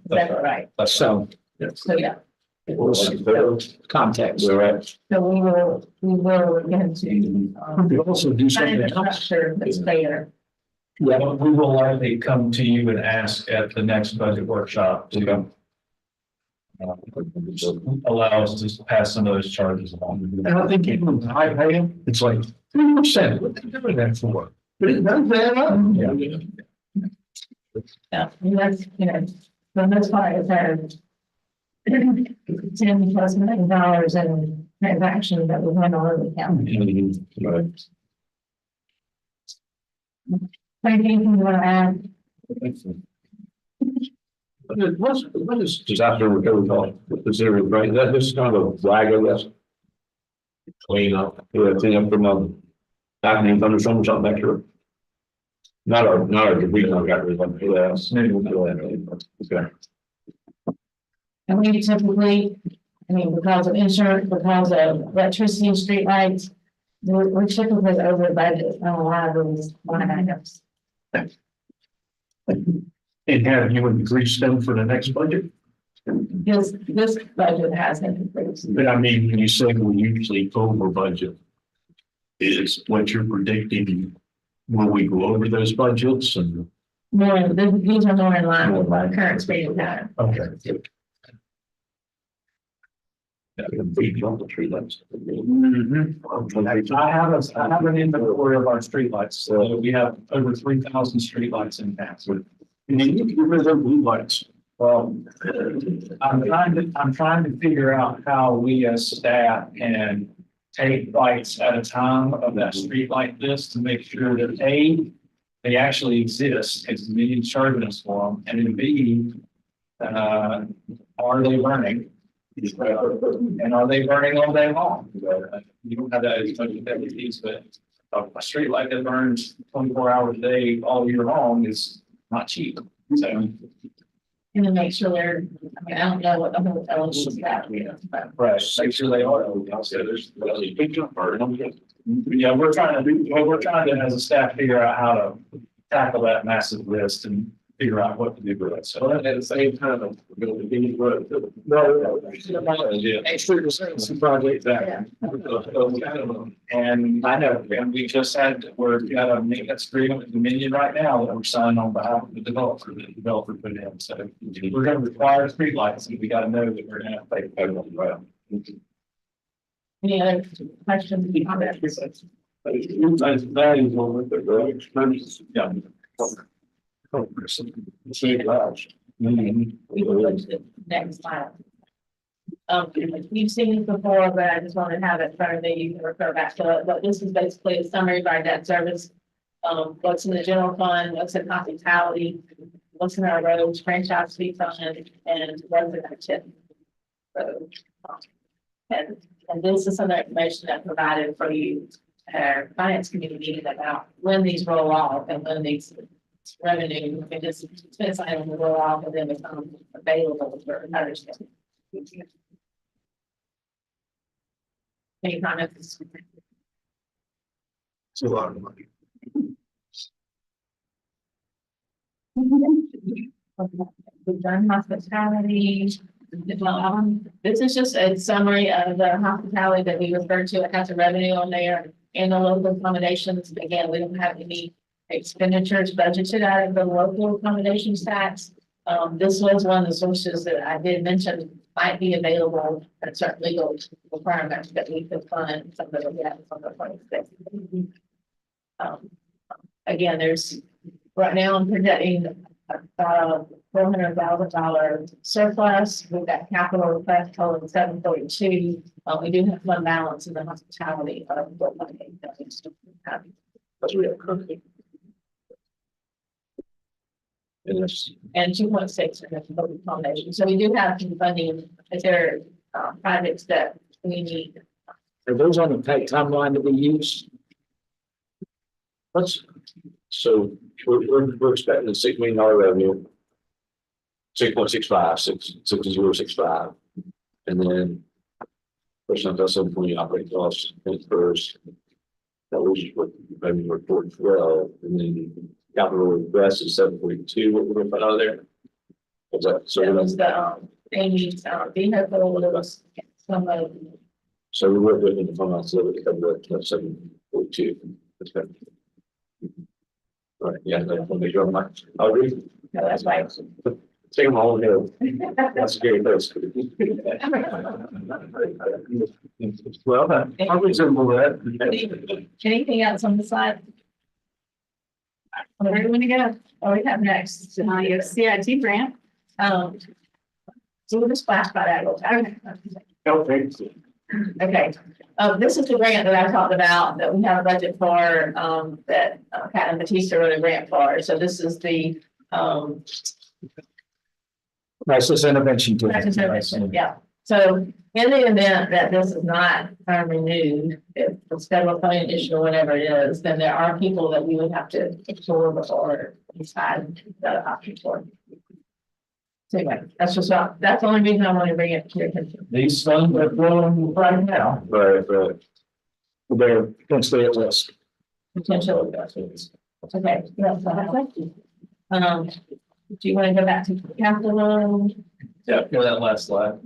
right. So, So, yeah. it was context. We're right. So we will get into. We could also do something Find a else. structure that's fair. Yeah, We will likely come to you and ask at the next budget workshop to allow us to pass some of those charges along. And I think even with high pay, it's like 3%, what they doing that for? But it does add up. Yeah, and that's, the most part is our $10+ million in transactions that we handle in the county. Anything you want to add? What is disaster recovery called? Consider right? That this kind of a flag, I guess. Clean up, clean up from happening thunderstorm or something back here. Not our debris, not got rid of, maybe we'll do that. Okay. And we typically, because of insurance, because of electricity and streetlights, we're typically over budget on a lot of those line items. And have you increased them for the next budget? This budget has increased. But I mean, when you say we're usually over budget, is what you're predicting, will we go over those budgets and? These are more in line with our current spending pattern. Okay. I have an inventory of our streetlights, so we have over 3,000 streetlights in town. And then you can get rid of those blue lights. Well, I'm trying to figure out how we as staff can take lights at a time of that street light list to make sure that A, they actually exist, because we need charging us for them, and then B, are they burning? And are they burning all day long? You don't have that as much as these, but a street light that burns 24 hours a day all year long is not cheap. So. And to make sure they're, I don't know what the whole LG is about, but. Right, make sure they are. There's big jump burn. Yeah, we're trying to do, well, we're trying to, as a staff, figure out how to tackle that massive list and figure out what to do with it. So At the same time, we're going to be. Extra resiliency project that. And I know, and we just had, we're got a maintenance agreement with Dominion right now that we're signing on behalf of the developer put in. So we're gonna require streetlights and we gotta know that we're gonna have to pay for them as well. Any other questions? Comments? Yeah. We can go to the next slide. You've seen it before, but I just want to have it in front of me. You can refer back to it, but this is basically a summary of our debt service. What's in the general fund, what's in hospitality, what's in our roads, franchise fee fund, and what's in our tip. So, and this is some of the information that provided for you, our finance committee meeting about when these roll off and when these revenue, and just expense items will roll off and then become available for others. Any comments? It's a lot of money. We've done hospitality. This is just a summary of the hospitality that we referred to. It has a revenue on there and the local accommodations. Again, we don't have any expenditures budgeted out of the local accommodations tax. This was one of the sources that I did mention might be available at certain legal requirements that we could fund some of the debts on the 26th. Again, there's right now I'm projecting $400,000 surplus. We've got capital request totaling 742. We do have fund balance in the hospitality of what money that we still have. That's real currently. And 2.6 in the total accommodation. So we do have some funding. Is there projects that we need? Are those on the timeline that we use? So we're expecting $6 million revenue. 6.65, 6.065. And then percent that's 7.20 operating costs first. That was what revenue report as well. And then capital request is 7.2. What we're going to put out of there? What's that? So That was the Amy's vehicle. There was some of. So we work with the fund balance so that we cover that 7.2. All right, yeah, that's one major one. I agree. No, that's right. Take them all in. That's a great place. Well, I resemble that. Anything else on the slide? Where do we want to go? Oh, we have next. Your CIT grant. So we'll just flash by that real quick. Okay, this is the grant that I talked about that we have a budget for, that Pat and Batista wrote a grant for. So this is the, Crisis intervention. crisis intervention, yeah. So in the event that this is not renewed, if it's federal funding issue or whatever it is, then there are people that we would have to absorb or decide the option for. So anyway, that's just, that's the only reason I want to bring it to your attention. These funds are flowing right now. Right. They're potentially at risk. Potential investments. Okay, yeah, so I have questions. Do you want to go back to capital? Yeah, go that last slide.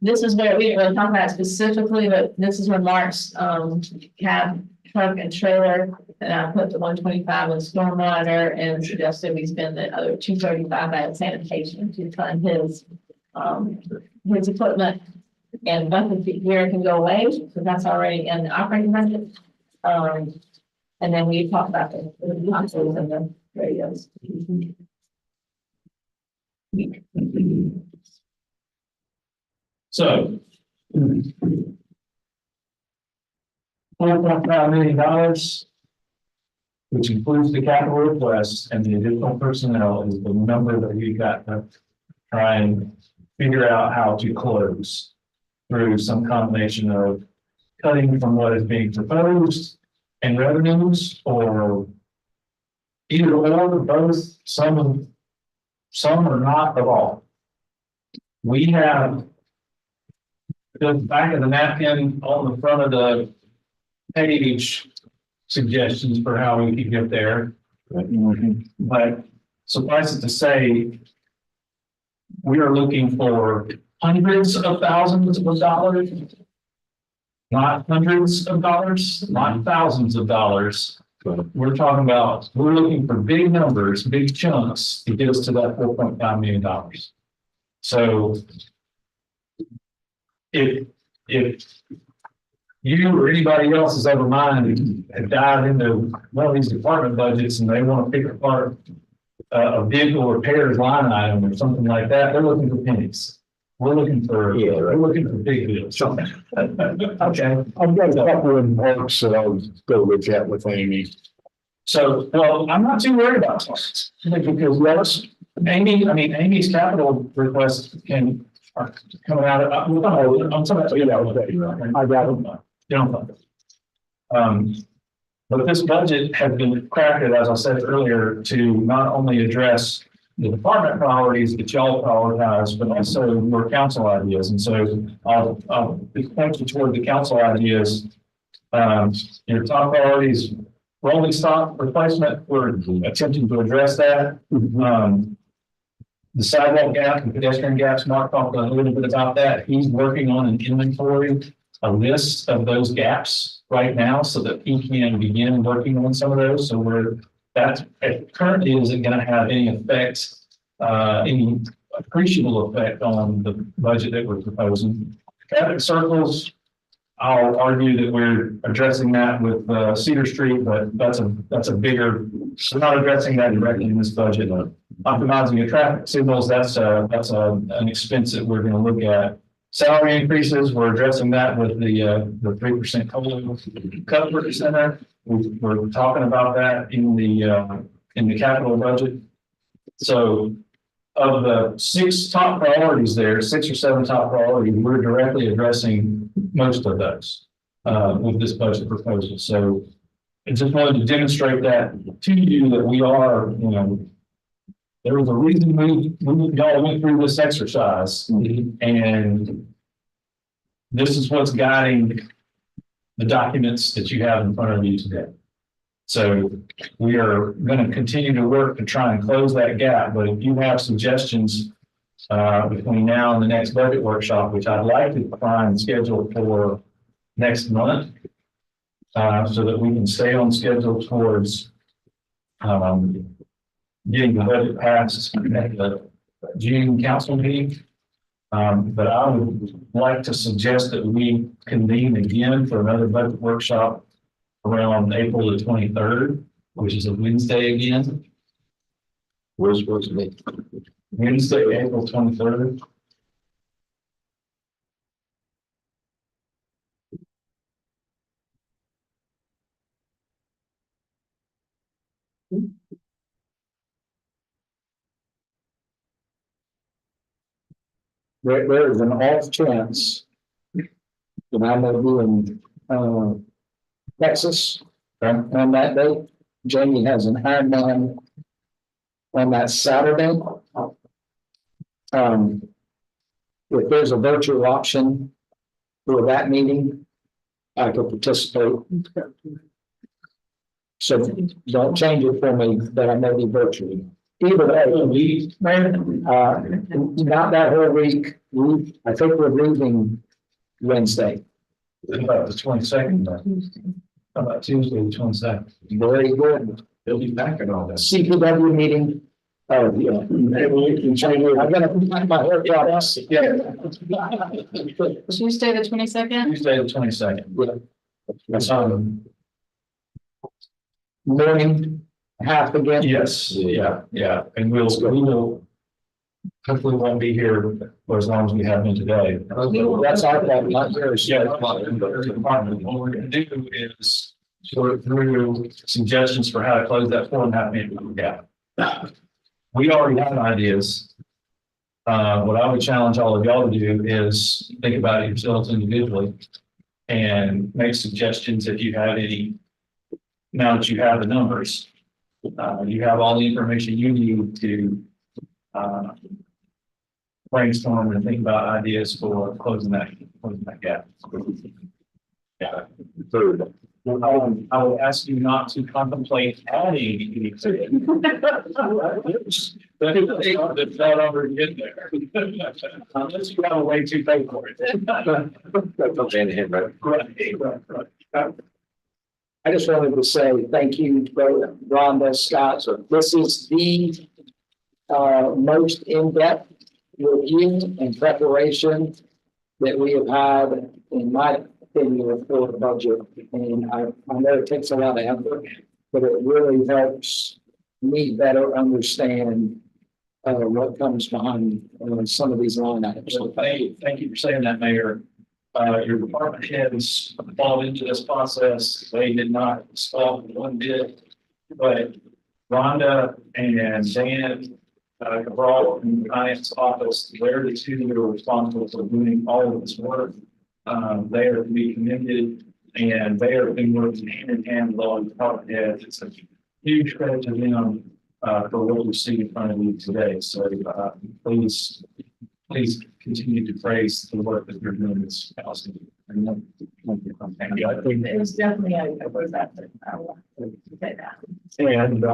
This is where we didn't really talk about it specifically, but this is where Mark's, cab, truck and trailer, and I put the 125 on stormwater and suggested we spend the other 235 at sanitation to fund his equipment. And bucket gear can go away, so that's already in the operating budget. And then we talked about the consoles and the radios. So. $4.5 million, which includes the capital request and the additional personnel, is the number that we got to try and figure out how to close through some combination of cutting from what is being proposed and revenues, or either or, both, some or not at all. We have the back of the napkin on the front of the page, suggestions for how we could get there. But suffice it to say, we are looking for hundreds of thousands of dollars. Not hundreds of dollars, not thousands of dollars. We're talking about, we're looking for big numbers, big chunks to get us to that $4.5 million. So if you or anybody else has ever mind and dive into one of these department budgets and they want to pick apart a vehicle repairs line item or something like that, they're looking for pennies. We're looking for, we're looking for big deals. Okay. I've got a couple of marks that I'll go look at with Amy. So, well, I'm not too worried about this because yes, Amy's capital requests are coming out of, I'm talking about, I got it. You know, but this budget has been crafted, as I said earlier, to not only address the department priorities that y'all prioritize, but also your council ideas. And so I'll point you toward the council ideas. Your top priorities, rolling stock replacement, we're attempting to address that. The sidewalk gap and pedestrian gaps, Mark talked a little bit about that. He's working on an inventory, a list of those gaps right now so that he can begin working on some of those. So that currently isn't going to have any effect, any appreciable effect on the budget that we're proposing. Traffic circles, I'll argue that we're addressing that with Cedar Street, but that's a bigger, we're not addressing that directly in this budget. Optimizing your traffic signals, that's an expense that we're going to look at. Salary increases, we're addressing that with the 3% COLA coverage center. We're talking about that in the capital budget. So of the 6 top priorities there, 6 or 7 top priorities, we're directly addressing most of those with this budget proposal. So I just wanted to demonstrate that to you that we are, there was a reason y'all went through this exercise, and this is what's guiding the documents that you have in front of you today. So we are going to continue to work to try and close that gap. But if you have suggestions between now and the next budget workshop, which I'd like to try and schedule for next month, so that we can stay on schedule towards getting the budget passed at the June council meeting. But I would like to suggest that we convene again for another budget workshop around April the 23rd, which is a Wednesday again. We're supposed to be. Wednesday, April 23rd. There is an off chance that I may be in Texas on that day. Jamie has an Ironman on that Saturday. If there's a virtual option for that meeting, I could participate. So don't change it for me, that I may be virtually. Either way, not that whole week. I think we're leaving Wednesday. About the 22nd. How about Tuesday, the 22nd? Very good. They'll be back and all that. CPW meeting. Oh, yeah. I'm gonna put my hair out. Yeah. Tuesday, the 22nd? Tuesday, the 22nd. That's Morning, half again. yes, yeah. And we will hopefully won't be here for as long as we have been today. That's our fault, not yours. Yeah. What we're going to do is sort through suggestions for how to close that $4.5 million gap. We already have ideas. What I would challenge all of y'all to do is think about it yourselves individually and make suggestions if you have any. Now that you have the numbers, you have all the information you need to brainstorm and think about ideas for closing that gap. Yeah. Third. I will ask you not to contemplate adding anything. That's not already in there. Unless you have a way to pay for it. That goes hand in hand, right? Right. I just wanted to say thank you, Rhonda, Scott. So this is the most in-depth review and preparation that we have had, in my opinion, for the budget. And I know it takes a lot of effort, but it really helps me better understand what comes behind some of these line items. So thank you for saying that, Mayor. Your department heads followed into this process. They did not stop one bit, but Rhonda and Dan Cabral in the finance office, they're the two that are responsible for doing all of this work. They are to be commended, and they are being working hand in hand with all the department heads. It's a huge credit to them for what we see in front of you today. So please continue to praise the work that you're doing. This house. Thank you. I think It was definitely a was that, I want to say that. And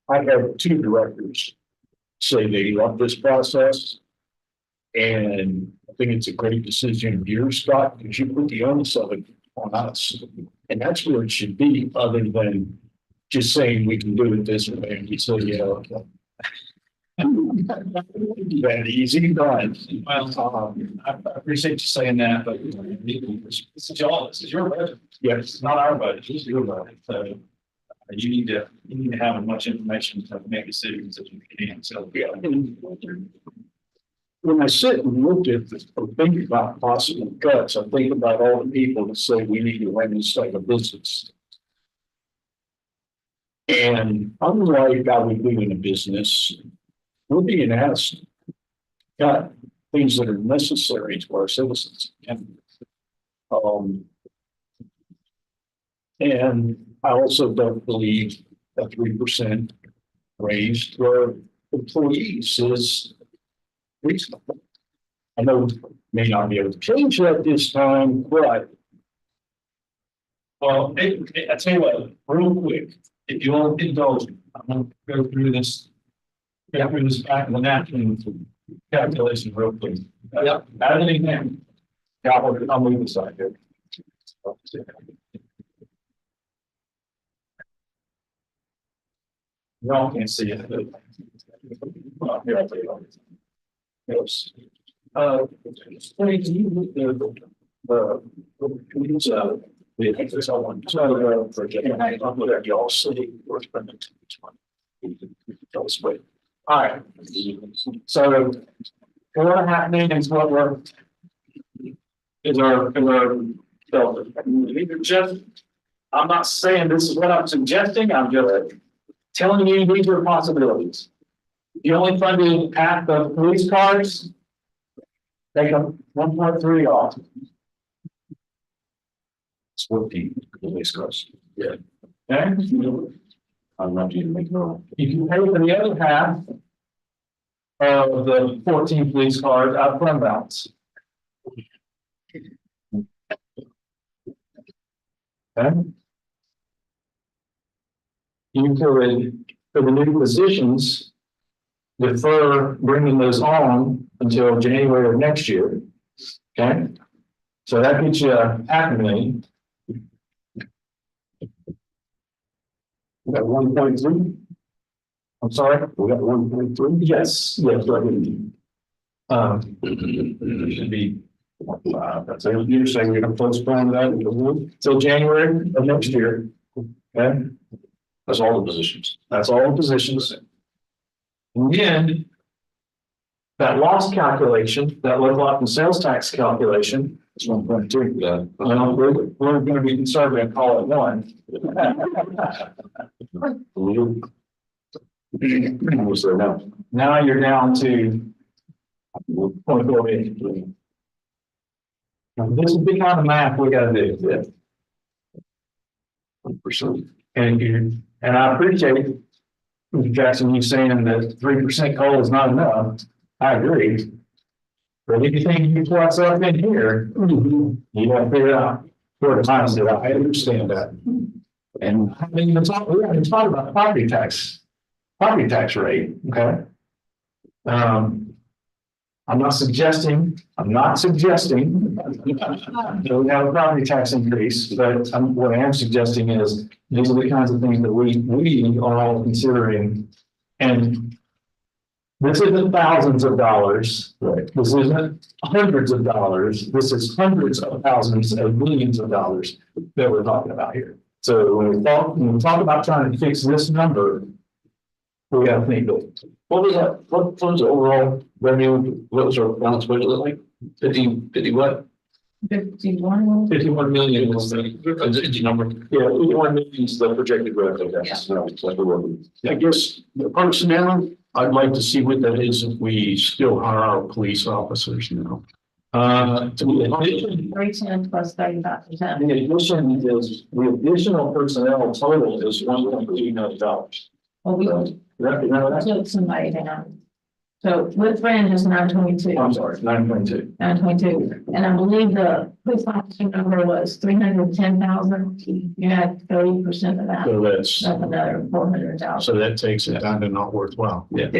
I have two directors say they love this process. And I think it's a great decision of yours, Scott, because you put the onus of it on us. And that's where it should be, other than just saying we can do it this way. And you say, yeah, okay. That easy, done. Well, I appreciate you saying that, but this is y'all, this is your budget. Yes. It's not our budget, it's your budget. So you need to have as much information to make decisions as you can. So Yeah. When I sit and look at this, or think about possible cuts, I think about all the people that say we need to run this like a business. And unlike how we do in a business, we're being asked to cut things that are necessary to our citizens. And I also don't believe a 3% raise to our employees is reasonable. I know we may not be able to change that this time, but well, I tell you what, real quick, if you'll indulge me, I'm gonna go through this. Go through this back of the napkin calculation real quick. Yeah. Add anything. Yeah, I'll move this side here. Y'all can't see it. Well, here, I'll tell you. Yes. Can you look it's all one. So, I'm looking at y'all city. We're spending too much money. All right. So what happening is what we're is our filter. Just, I'm not saying this is what I'm suggesting. I'm just telling you these are possibilities. The only funded half of police cars, take them 1.3 off. it's 14 police cars. Okay? I'm not even making no. You can pay for the other half of the 14 police cars out of fund balance. Okay? You could, for the new positions, defer bringing those on until January of next year. Okay? So that gets you $500,000. We got 1.3. I'm sorry? We got 1.3. Yes, right. It should be. That's it. You're saying we're gonna postpone that until Till January of next year. Okay? that's all the positions. That's all the positions. And then that loss calculation, that local option sales tax calculation, It's 1.2. Yeah. we're going to be conservative and call it 1. What's there now? Now you're down to 0.48. Now, this is the kind of math we got to do. 1%. And I appreciate Mr. Jackson, you saying that 3% COLA is not enough. I agree. But if you think you put something in here, you gotta figure out where to find it. I understand that. And I mean, we haven't talked about property tax rate, okay? I'm not suggesting that we have a property tax increase, but what I am suggesting is these are the kinds of things that we are all considering. And this isn't thousands of dollars, right? This isn't hundreds of dollars. This is hundreds of thousands and millions of dollars that we're talking about here. So when we talk about trying to fix this number, we gotta think of What was that, what was the overall revenue, what was our balance budget look like? 50 what? 51. 51 million was the number. Yeah, 51 million is the projected revenue. That's what we're working. I guess the personnel, I'd like to see what that is if we still hire our police officers now. in 310 plus 35%. addition is, the additional personnel total is $1.3 million. Well, we took somebody down. So with Fringe is 922. I'm sorry, 9.2. 922, and I believe the police officer number was 310,000. You had 30% of that, So that's another 400,000. so that takes it down to not worthwhile. Yeah.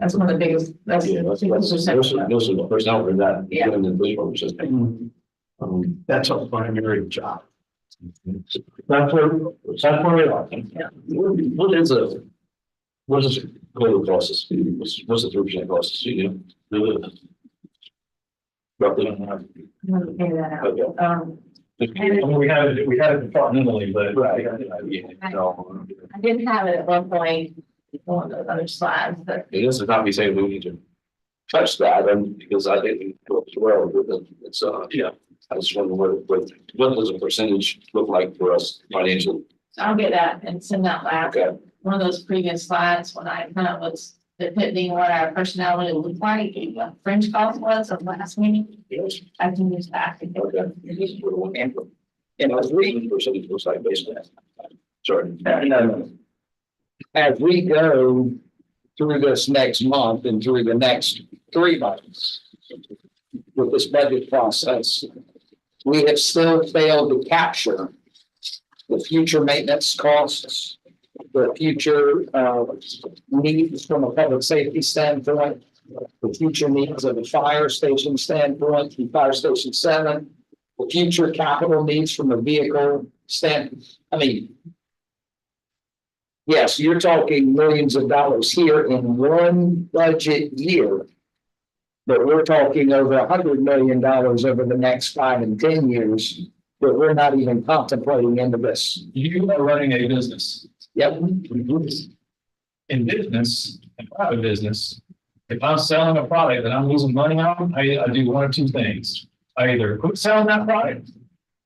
That's one of the biggest, that's. Yeah, that's the personnel for that. Yeah. In the police force system. That's a primary job. That's where we are. What is total costs? What's the 3% costs? You know? Roughly. I'm gonna figure that out. Okay. I mean, we had it departmentally, but. Right. I didn't have it at one point on those other slides, but This is not me saying we need to touch that, and because I think we do it well, but it's, yeah. I just wonder what does a percentage look like for us financially? I'll get that and send that back. Okay. One of those previous slides when I kind of was depicting what our personality looked like, and what Fringe cost was of last meeting. I can use that. And as we, Percentage looks like based on that. Sorry. as we go through this next month and through the next 3 months with this budget process, we have still failed to capture the future maintenance costs, the future needs from a public safety standpoint, the future needs of the fire station standpoint, the fire station 7, the future capital needs from a vehicle stand. I mean, yes, you're talking millions of dollars here in one budget year. But we're talking over $100 million over the next 5 and 10 years that we're not even contemplating into this. You are running a business. Yep. In business, in private business, if I'm selling a product that I'm losing money on, I do one of two things. I either quit selling that product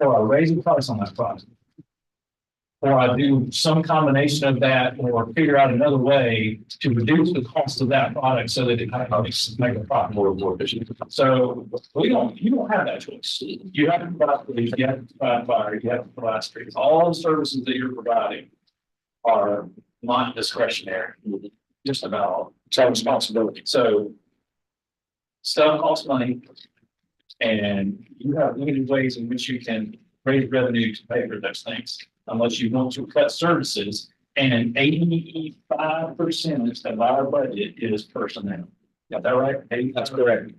or I raise the price on that product. Or I do some combination of that or figure out another way to reduce the cost of that product so that it kind of make a profit more efficient. So you don't have that choice. You have to provide police, you have to provide fire, you have to provide streets. All the services that you're providing are not discretionary, just about all. It's our responsibility. So stuff costs money. And you have limited ways in which you can raise revenue to pay for those things, unless you want to cut services. And 85% of our budget is personnel. Got that right? That's correct.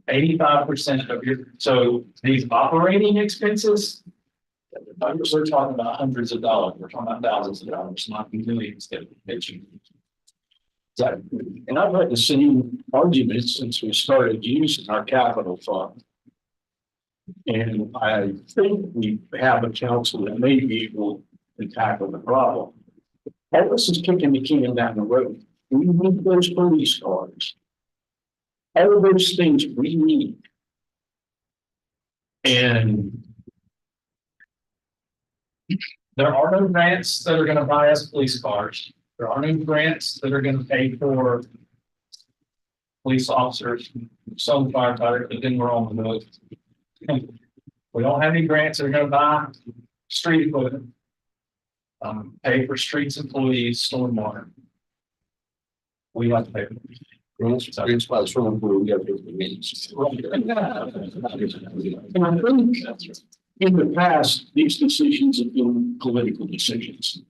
85% of your, so these operating expenses, we're talking about hundreds of dollars, we're talking about thousands of dollars, not millions that you. And I've had the same arguments since we started using our capital fund. And I think we have a council that may be able to tackle the problem. All this is kicking the can down the road. We need those police cars. All of those things we need. And There are no grants that are gonna buy us police cars. There are no grants that are gonna pay for police officers, some firefighters, but then we're on the road. We don't have any grants that are gonna buy street equipment. Pay for streets employees, stormwater. We have to pay for it. It's by the swimming pool, we got 50 minutes. And I think in the past, these decisions have been political decisions.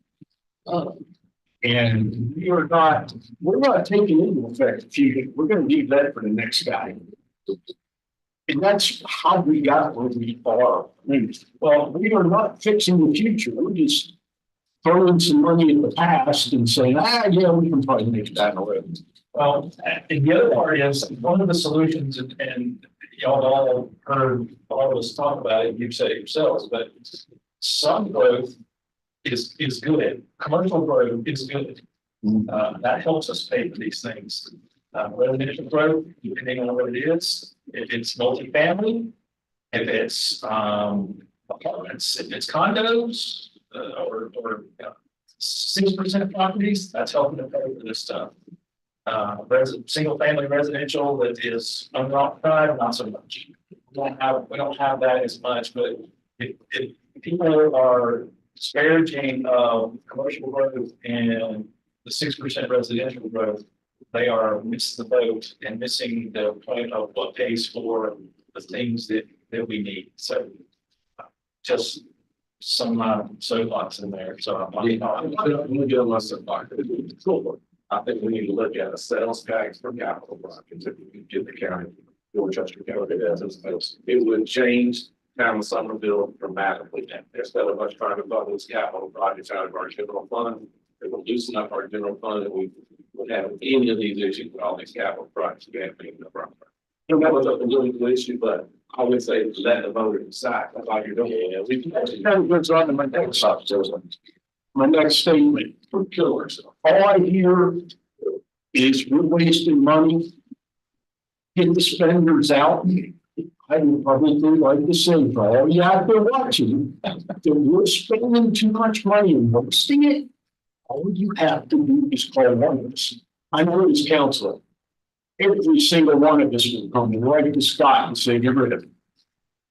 And we're not taking into effect, we're gonna leave that for the next guy. And that's how we got where we are. I mean, well, we are not fixing the future, we're just throwing some money in the past and saying, yeah, we can probably make it down the road. Well, and the other part is, one of the solutions, and y'all all heard all of us talk about it, you've said it yourselves, but some growth is good. Commercial growth is good. That helps us pay for these things. Residential growth, depending on what it is, if it's multifamily, if it's apartments, if it's condos, or 6% properties, that's helping to pay for this stuff. Single family residential that is unoccupied, not so much. We don't have that as much, but if people are disparaging of commercial growth and the 6% residential growth, they are missing the boat and missing the point of what pays for the things that we need. So just some soapbox in there. So I'm gonna get my soapbox. I think we need to look at a sales tax for capital projects. If we can get the county, Dorchester County, it would change town of Somerville dramatically. Instead of us trying to fund these capital projects out of our general fund, it would loosen up our general fund and we would have any of these issues with all these capital projects. We have been the problem. And that was a political issue, but I would say let the voters decide. That's all you're doing. Yeah, we That goes on to my next statement for killers. All I hear is we're wasting money. Get the spenders out. I would probably like to say for all you out there watching, that we're spending too much money and wasting it. All you have to do is call one of us. I know this counselor. Every single one of us will come right to Scott and say, get rid of it.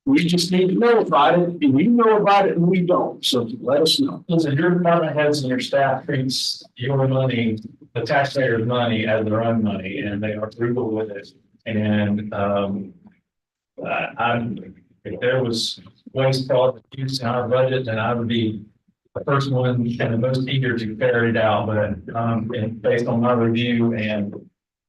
We just need to know about it, and you know about it, and we don't. So let us know. Listen, your department heads and your staff treats your money, the taxpayers' money, as their own money, and they are frugal with it. And if there was waste fraud use in our budget, then I would be the first one and the most eager to ferret it out. But and based on my review and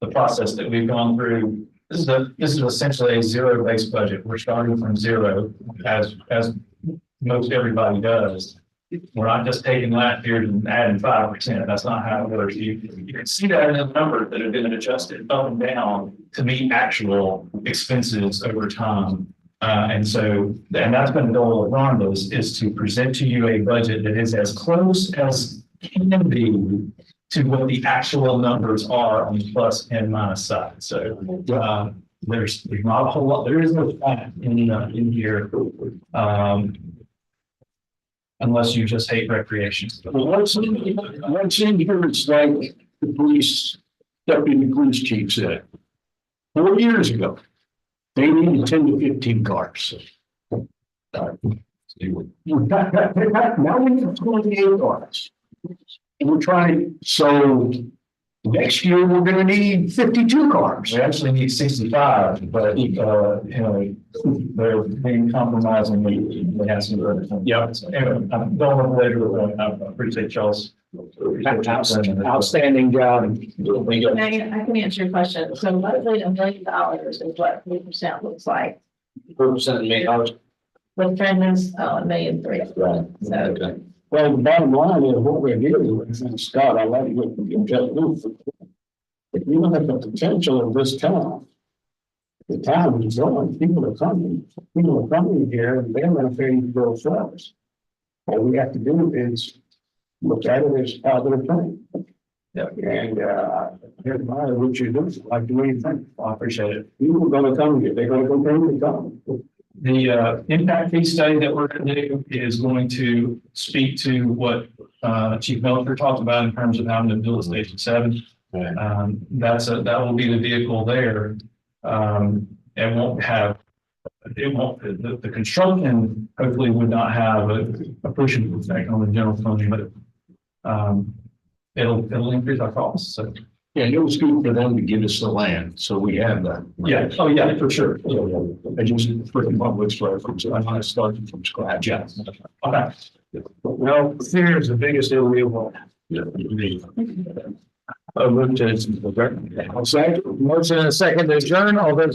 the process that we've gone through, this is essentially a zero-based budget. We're starting from zero, as most everybody does. We're not just taking last year and adding 5%. That's not how it works. You can see that in the numbers that have been adjusted up and down to meet actual expenses over time. And that's been the goal of Rhonda's, is to present to you a budget that is as close as can be to what the actual numbers are on the plus and minus side. So there's not a whole lot. There is no fat in here, unless you just hate recreation. Well, what's in here, it's like the police, deputy police chief said 4 years ago, they needed 10 to 15 cars. Now we need 28 cars. And we're trying, so next year we're gonna need 52 cars. We actually need 65, but they're being compromising. They have some other things. Yeah. So anyway, I'm going over later. I appreciate y'all's Outstanding job. I can answer your question. So roughly $1 million is what 3% looks like. 4% $1 million. With Brendan's, $1.3 million. So. Okay. Well, the bottom line is what we're dealing with, and Scott, I like what you just moved. If you look at the potential of this town, the town is growing, people are coming here and they're going to pay to grow first. All we have to do is look at it as how they're playing. Yeah. And here's what you do, like the way you think. I appreciate it. People are going to come here, they're going to go bring them come. The impact fee study that we're going to do is going to speak to what Chief Melcher talked about in terms of having to build Station 7. That will be the vehicle there. The construction hopefully would not have a pushing effect on the general fund, but it'll increase our costs. So Yeah, it was good for them to give us the land, so we have that. Yeah, oh, yeah, for sure. I just freaking public reference, I'm not starting from scratch. Yeah. Okay. Well, fear is the biggest enemy of all. I'll move to. Motion and a second to adjourn, all those in